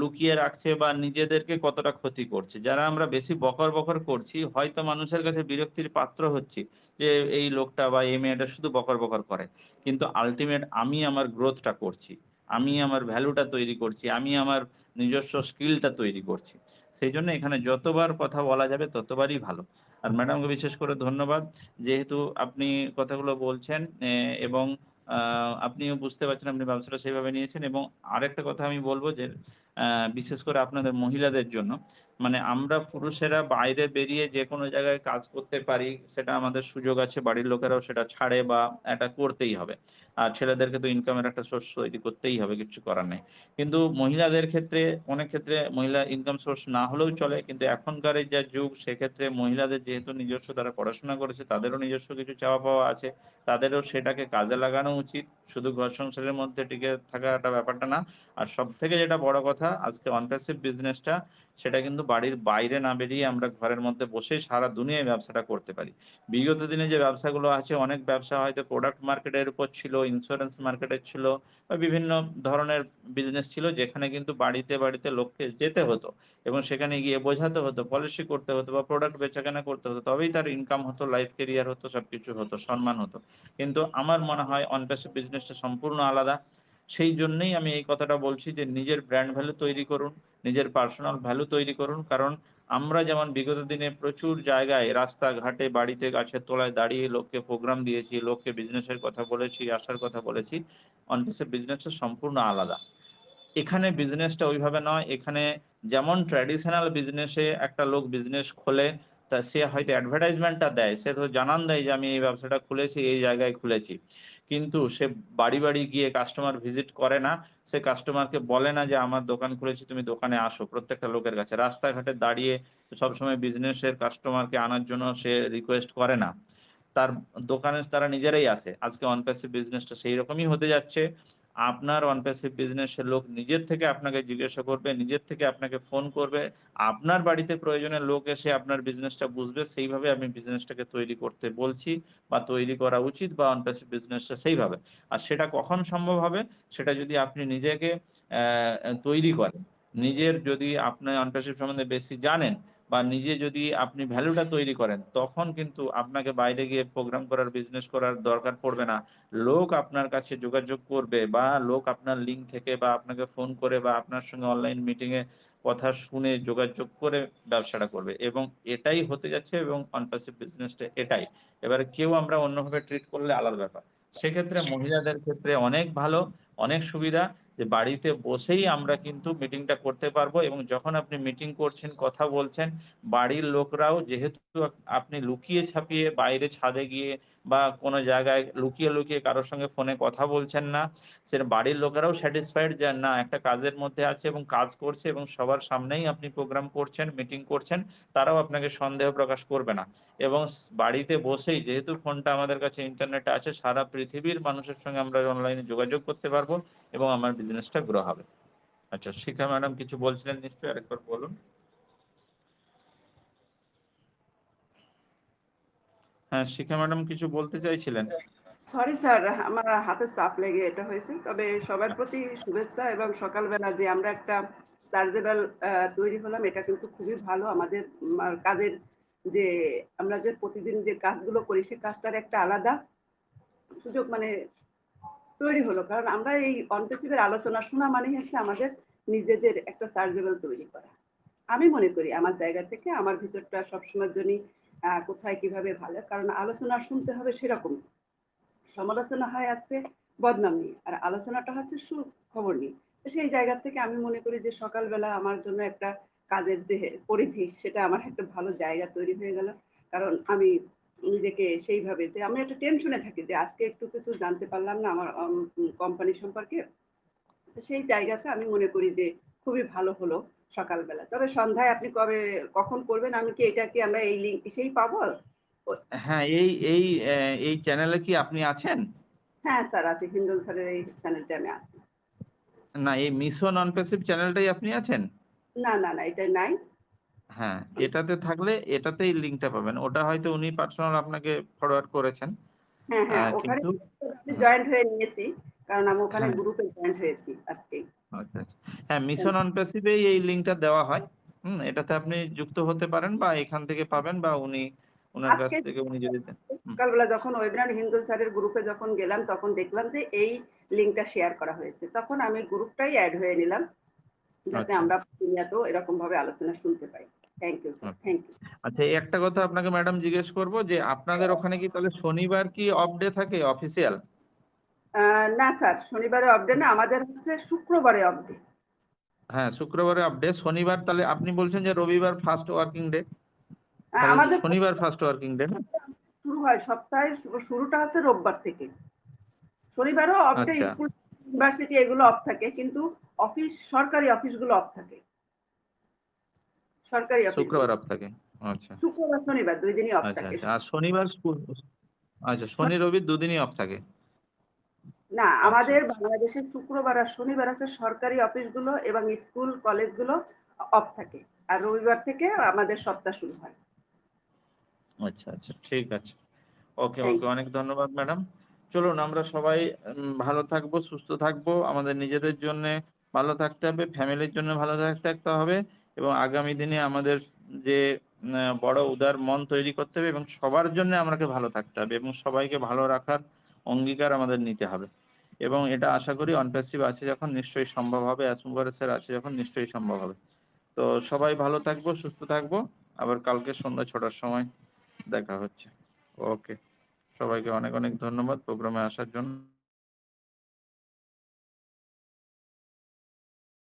লুকিয়ে রাখছে বা নিজেদেরকে কতটা ক্ষতি করছে। যারা আমরা বেশি বকর, বকর করছি হয়তো মানুষের কাছে বিরক্তির পাত্র হচ্ছি যে এই লোকটা বা এই মেয়েটা শুধু বকর, বকর করে। কিন্তু আল্টিমেট আমি আমার গ্রোথটা করছি। আমি আমার ভ্যালুটা তৈরি করছি। আমি আমার নিজস্ব স্কিলটা তৈরি করছি। সেইজন্য এখানে যতবার কথা বলা যাবে ততবারই ভালো। আর ম্যাডামকে বিশেষ করে ধন্যবাদ। যেহেতু আপনি কথাগুলো বলছেন এবং আ আপনিও বুঝতে পারছেন আপনি ব্যবসাটা সেভাবে নিয়েছেন এবং আরেকটা কথা আমি বলব যে বিশেষ করে আপনাদের মহিলাদের জন্য মানে আমরা পুরুষেরা বাইরে বেরিয়ে যেকোনো জায়গায় কাজ করতে পারি, সেটা আমাদের সুযোগ আছে। বাড়ির লোকেরাও সেটা ছাড়ে বা এটা করতেই হবে। আর ছেলেদেরকে তো ইনকামের একটা সোর্স তৈরি করতেই হবে, কিচ্ছু করার নেই। কিন্তু মহিলাদের ক্ষেত্রে অনেক ক্ষেত্রে মহিলা ইনকাম সোর্স না হলেও চলে। কিন্তু এখনকার এই যা যুগ সেক্ষেত্রে মহিলাদের যেহেতু নিজস্ব তারা পড়াশোনা করেছে তাদেরও নিজস্ব কিছু চাওয়া পাওয়া আছে। তাদেরও সেটাকে কাজে লাগানো উচিত। শুধু ঘর সংসারের মধ্যে টিকে থাকাটা ব্যাপারটা না। আর সবথেকে যেটা বড় কথা আজকে অনপ্যাসিভ বিজনেসটা সেটা কিন্তু বাড়ির বাইরে না বেরিয়ে আমরা ঘরের মধ্যে বসেই সারা দুনিয়ায় ব্যবসাটা করতে পারি। বিগত দিনে যে ব্যবসাগুলো আছে অনেক ব্যবসা হয়তো প্রোডাক্ট মার্কেটের উপর ছিল, ইন্সুরেন্স মার্কেটের ছিল বা বিভিন্ন ধরনের বিজনেস ছিল যেখানে কিন্তু বাড়িতে, বাড়িতে লোককে যেতে হতো এবং সেখানে গিয়ে বোঝাতে হতো, পলিসি করতে হতো বা প্রোডাক্ট বেচাকেনা করতে হতো। তবেই তার ইনকাম হতো, লাইফ কেরিয়ার হতো, সবকিছু হতো, সম্মান হতো। কিন্তু আমার মনে হয় অনপ্যাসিভ বিজনেসটা সম্পূর্ণ আলাদা। সেই জন্যই আমি এই কথাটা বলছি যে নিজের ব্র্যান্ড ভ্যালু তৈরি করুন, নিজের পার্সোনাল ভ্যালু তৈরি করুন। কারণ আমরা যেমন বিগত দিনে প্রচুর জায়গায় রাস্তাঘাটে, বাড়িতে, গাছের তলায় দাঁড়িয়ে লোককে প্রোগ্রাম দিয়েছি, লোককে বিজনেসের কথা বলেছি, আসার কথা বলেছি। অনপ্যাসিভ বিজনেসটা সম্পূর্ণ আলাদা। এখানে বিজনেসটা ওইভাবে নয়। এখানে যেমন ট্র্যাডিশনাল বিজনেসে একটা লোক বিজনেস খোলে, তা সে হয়তো অ্যাডভার্টাইজমেন্টটা দেয়। সে তো জানান দেয় যে আমি এই ব্যবসাটা খুলেছি, এই জায়গায় খুলেছি। কিন্তু সে বাড়ি, বাড়ি গিয়ে কাস্টমার ভিজিট করে না। সে কাস্টমারকে বলে না যে আমার দোকান খুলেছি তুমি দোকানে আসো প্রত্যেকটা লোকের কাছে। রাস্তাঘাটে দাঁড়িয়ে সবসময় বিজনেসের কাস্টমারকে আনার জন্য সে রিকোয়েস্ট করে না। তার দোকানে তারা নিজেরাই আসে। আজকে অনপ্যাসিভ বিজনেসটা সেইরকমই হতে যাচ্ছে। আপনার অনপ্যাসিভ বিজনেসের লোক নিজের থেকে আপনাকে জিজ্ঞাসা করবে, নিজের থেকে আপনাকে ফোন করবে। আপনার বাড়িতে প্রয়োজনে লোক এসে আপনার বিজনেসটা বুঝবে। সেইভাবে আমি বিজনেসটাকে তৈরি করতে বলছি বা তৈরি করা উচিত বা অনপ্যাসিভ বিজনেসটা সেইভাবে। আর সেটা কখন সম্ভব হবে? সেটা যদি আপনি নিজেকে তৈরি করেন। নিজের যদি আপনি অনপ্যাসিভ সম্বন্ধে বেশি জানেন বা নিজে যদি আপনি ভ্যালুটা তৈরি করেন, তখন কিন্তু আপনাকে বাইরে গিয়ে প্রোগ্রাম করার, বিজনেস করার দরকার পড়বে না। লোক আপনার কাছে যোগাযোগ করবে বা লোক আপনার লিঙ্ক থেকে বা আপনাকে ফোন করে বা আপনার সঙ্গে অনলাইন মিটিং এ কথা শুনে যোগাযোগ করে ব্যবসাটা করবে, এবং এটাই হতে যাচ্ছে, এবং অনপ্যাসিভ বিজনেসটা এটাই। এবারে কেউ আমরা অন্যভাবে ট্রিট করলে আলাদা ব্যাপার। সেক্ষেত্রে মহিলাদের ক্ষেত্রে অনেক ভালো, অনেক সুবিধা যে বাড়িতে বসেই আমরা কিন্তু মিটিংটা করতে পারবো, এবং যখন আপনি মিটিং করছেন, কথা বলছেন, বাড়ির লোকরাও, যেহেতু আপনি লুকিয়ে ছাপিয়ে বাইরে ছাদে গিয়ে বা কোনো জায়গায় লুকিয়ে, লুকিয়ে কারো সঙ্গে ফোনে কথা বলছেন না, সেটা বাড়ির লোকেরাও স্যাটিসফাইড যে না, একটা কাজের মধ্যে আছে এবং কাজ করছে, এবং সবার সামনেই আপনি প্রোগ্রাম করছেন, মিটিং করছেন, তারাও আপনাকে সন্দেহ প্রকাশ করবে না। এবং বাড়িতে বসেই, যেহেতু ফোনটা আমাদের কাছে, ইন্টারনেটে আছে, সারা পৃথিবীর মানুষের সঙ্গে আমরা অনলাইনে যোগাযোগ করতে পারবো এবং আমার বিজনেসটা গ্রো হবে। আচ্ছা, শিখা ম্যাডাম কিছু বলছিলেন নিশ্চয়ই, আরেকবার বলুন। হ্যাঁ, শিখা ম্যাডাম কিছু বলতে চাইছিলেন। সরি স্যার, আমার হাতে চাপ লেগে এটা হয়েছে। তবে সবার প্রতি শুভেচ্ছা, এবং সকালবেলা যে আমরা একটা চার্জেবল তৈরি হলাম, এটা কিন্তু খুবই ভালো। আমাদের কাজের যে আমরা যে প্রতিদিন যে কাজগুলো করি, সে কাজটার একটা আলাদা সুযোগ মানে তৈরি হলো। কারণ আমরা এই অনপ্যাসিভের আলোচনা শোনা মানে হচ্ছে আমাদের নিজেদের একটা চার্জেবল তৈরি করা। আমি মনে করি আমার জায়গা থেকে আমার ভিতরটা সবসময়ের জন্যই কোথায় কিভাবে ভালো, কারণ আলোচনা শুনতে হবে সেরকম। সমালোচনা হয় আজকে বদনাম নিয়ে, আর আলোচনাটা হচ্ছে সুখবর নিয়ে। তো সেই জায়গা থেকে আমি মনে করি যে সকালবেলা আমার জন্য একটা কাজের যে পরিধি, সেটা আমার একটা ভালো জায়গা তৈরি হয়ে গেল। কারণ আমি নিজেকে সেইভাবে, যে আমি একটা টেনশনে থাকি যে আজকে একটু কিছু জানতে পারলাম না আমার কোম্পানি সম্পর্কে, তো সেই জায়গাতে আমি মনে করি যে খুবই ভালো হলো সকালবেলা। তবে সন্ধ্যায় আপনি কখন করবেন, আমি কি এটা কি আমরা এই লিঙ্ক সেই পাবো? হ্যাঁ, এই চ্যানেলে কি আপনি আছেন? হ্যাঁ স্যার, আছে। হিন্দল স্যারের এই চ্যানেলটা আমি আছি। না, এই মিশন অনপ্যাসিভ চ্যানেলটাই আপনি আছেন? না না না, এটা নাই। হ্যাঁ, এটাতে থাকলে এটাতেই লিঙ্কটা পাবেন। ওটা হয়তো উনি পার্সোনাল আপনাকে ফরওয়ার্ড করেছেন। হ্যাঁ হ্যাঁ, ওখানে কিন্তু আমি হুম, জয়েন্ট হয়ে নিয়েছি, কারণ আমি ওখানে হ্যাঁ, গ্রুপে জয়েন্ট হয়েছি আজকেই। আচ্ছা, আচ্ছা। হ্যাঁ, মিশন অনপ্যাসিভেই এই লিঙ্কটা দেওয়া হয়। এটাতে আপনি যুক্ত হতে পারেন বা এখান থেকে পাবেন, বা উনার কাছ আজকে থেকে উনি যদি দেন। হুম, সকালবেলা যখন ওয়েবিনার হিন্দল স্যারের গ্রুপে যখন গেলাম, তখন দেখলাম যে এই লিঙ্কটা শেয়ার করা হয়েছে। তখন আমি গ্রুপটাই অ্যাড হয়ে নিলাম, যাতে আচ্ছা, আমরা প্রতিনিয়ত এরকম ভাবে আলোচনা শুনতে পাই। থ্যাংক ইউ স্যার, আচ্ছা। Thank you. আচ্ছা, এই একটা কথা আপনাকে ম্যাডাম জিজ্ঞেস করব যে আপনাদের ওখানে কি তাহলে শনিবার কি অফ ডে থাকে অফিসিয়াল? না স্যার, শনিবারে অফ ডে না, আমাদের হচ্ছে শুক্রবারে অফ ডে। হ্যাঁ, শুক্রবারে অফ ডে। শনিবার, তাহলে আপনি বলছেন যে রবিবার ফার্স্ট ওয়ার্কিং ডে, তাহলে আমাদের শনিবার ফার্স্ট ওয়ার্কিং ডে না? শুরু হয় সপ্তাহের শুরুটা হচ্ছে রোববার থেকে। শনিবারও অফ ডে, আচ্ছা, স্কুল ইউনিভার্সিটি এগুলো অফ থাকে, কিন্তু অফিস, সরকারি অফিসগুলো অফ থাকে। সরকারি শুক্রবার অফিসগুলো অফ থাকে। আচ্ছা, শুক্রবার শনিবার ২ দিনই অফ আচ্ছা, থাকে। আচ্ছা। আর শনিবার স্কুল, আচ্ছা, শনি রবি দুদিনই অফ থাকে। না, আচ্ছা, আমাদের আচ্ছা, বাংলাদেশের শুক্রবার আর শনিবার আছে সরকারি অফিসগুলো এবং স্কুল কলেজগুলো অফ থাকে। আর রবিবার থেকে আমাদের সপ্তাহ শুরু হয়। আচ্ছা, আচ্ছা, ঠিক আছে। ওকে, থ্যাংক ওকে, ইউ। অনেক ধন্যবাদ ম্যাডাম। চলুন আমরা সবাই ভালো থাকবো, সুস্থ থাকবো, আমাদের নিজেদের জন্য ভালো থাকতে হবে, ফ্যামিলির জন্য ভালো থাকতে হবে, এবং আগামী দিনে আমাদের যে বড় উদার মন তৈরি করতে হবে, এবং সবার জন্য আমাকে ভালো থাকতে হবে, এবং সবাইকে ভালো রাখার অঙ্গীকার আমাদের নিতে হবে। এবং এটা আশা করি অনপ্যাসিভ আছে যখন নিশ্চয়ই সম্ভব হবে, অ্যাসমুভারেসের আছে যখন নিশ্চয়ই সম্ভব হবে। তো সবাই ভালো থাকবো, সুস্থ থাকবো। আবার কালকে সন্ধ্যা ৬টার সময় দেখা হচ্ছে। ওকে, সবাইকে অনেক অনেক ধন্যবাদ প্রোগ্রামে আসার জন্য।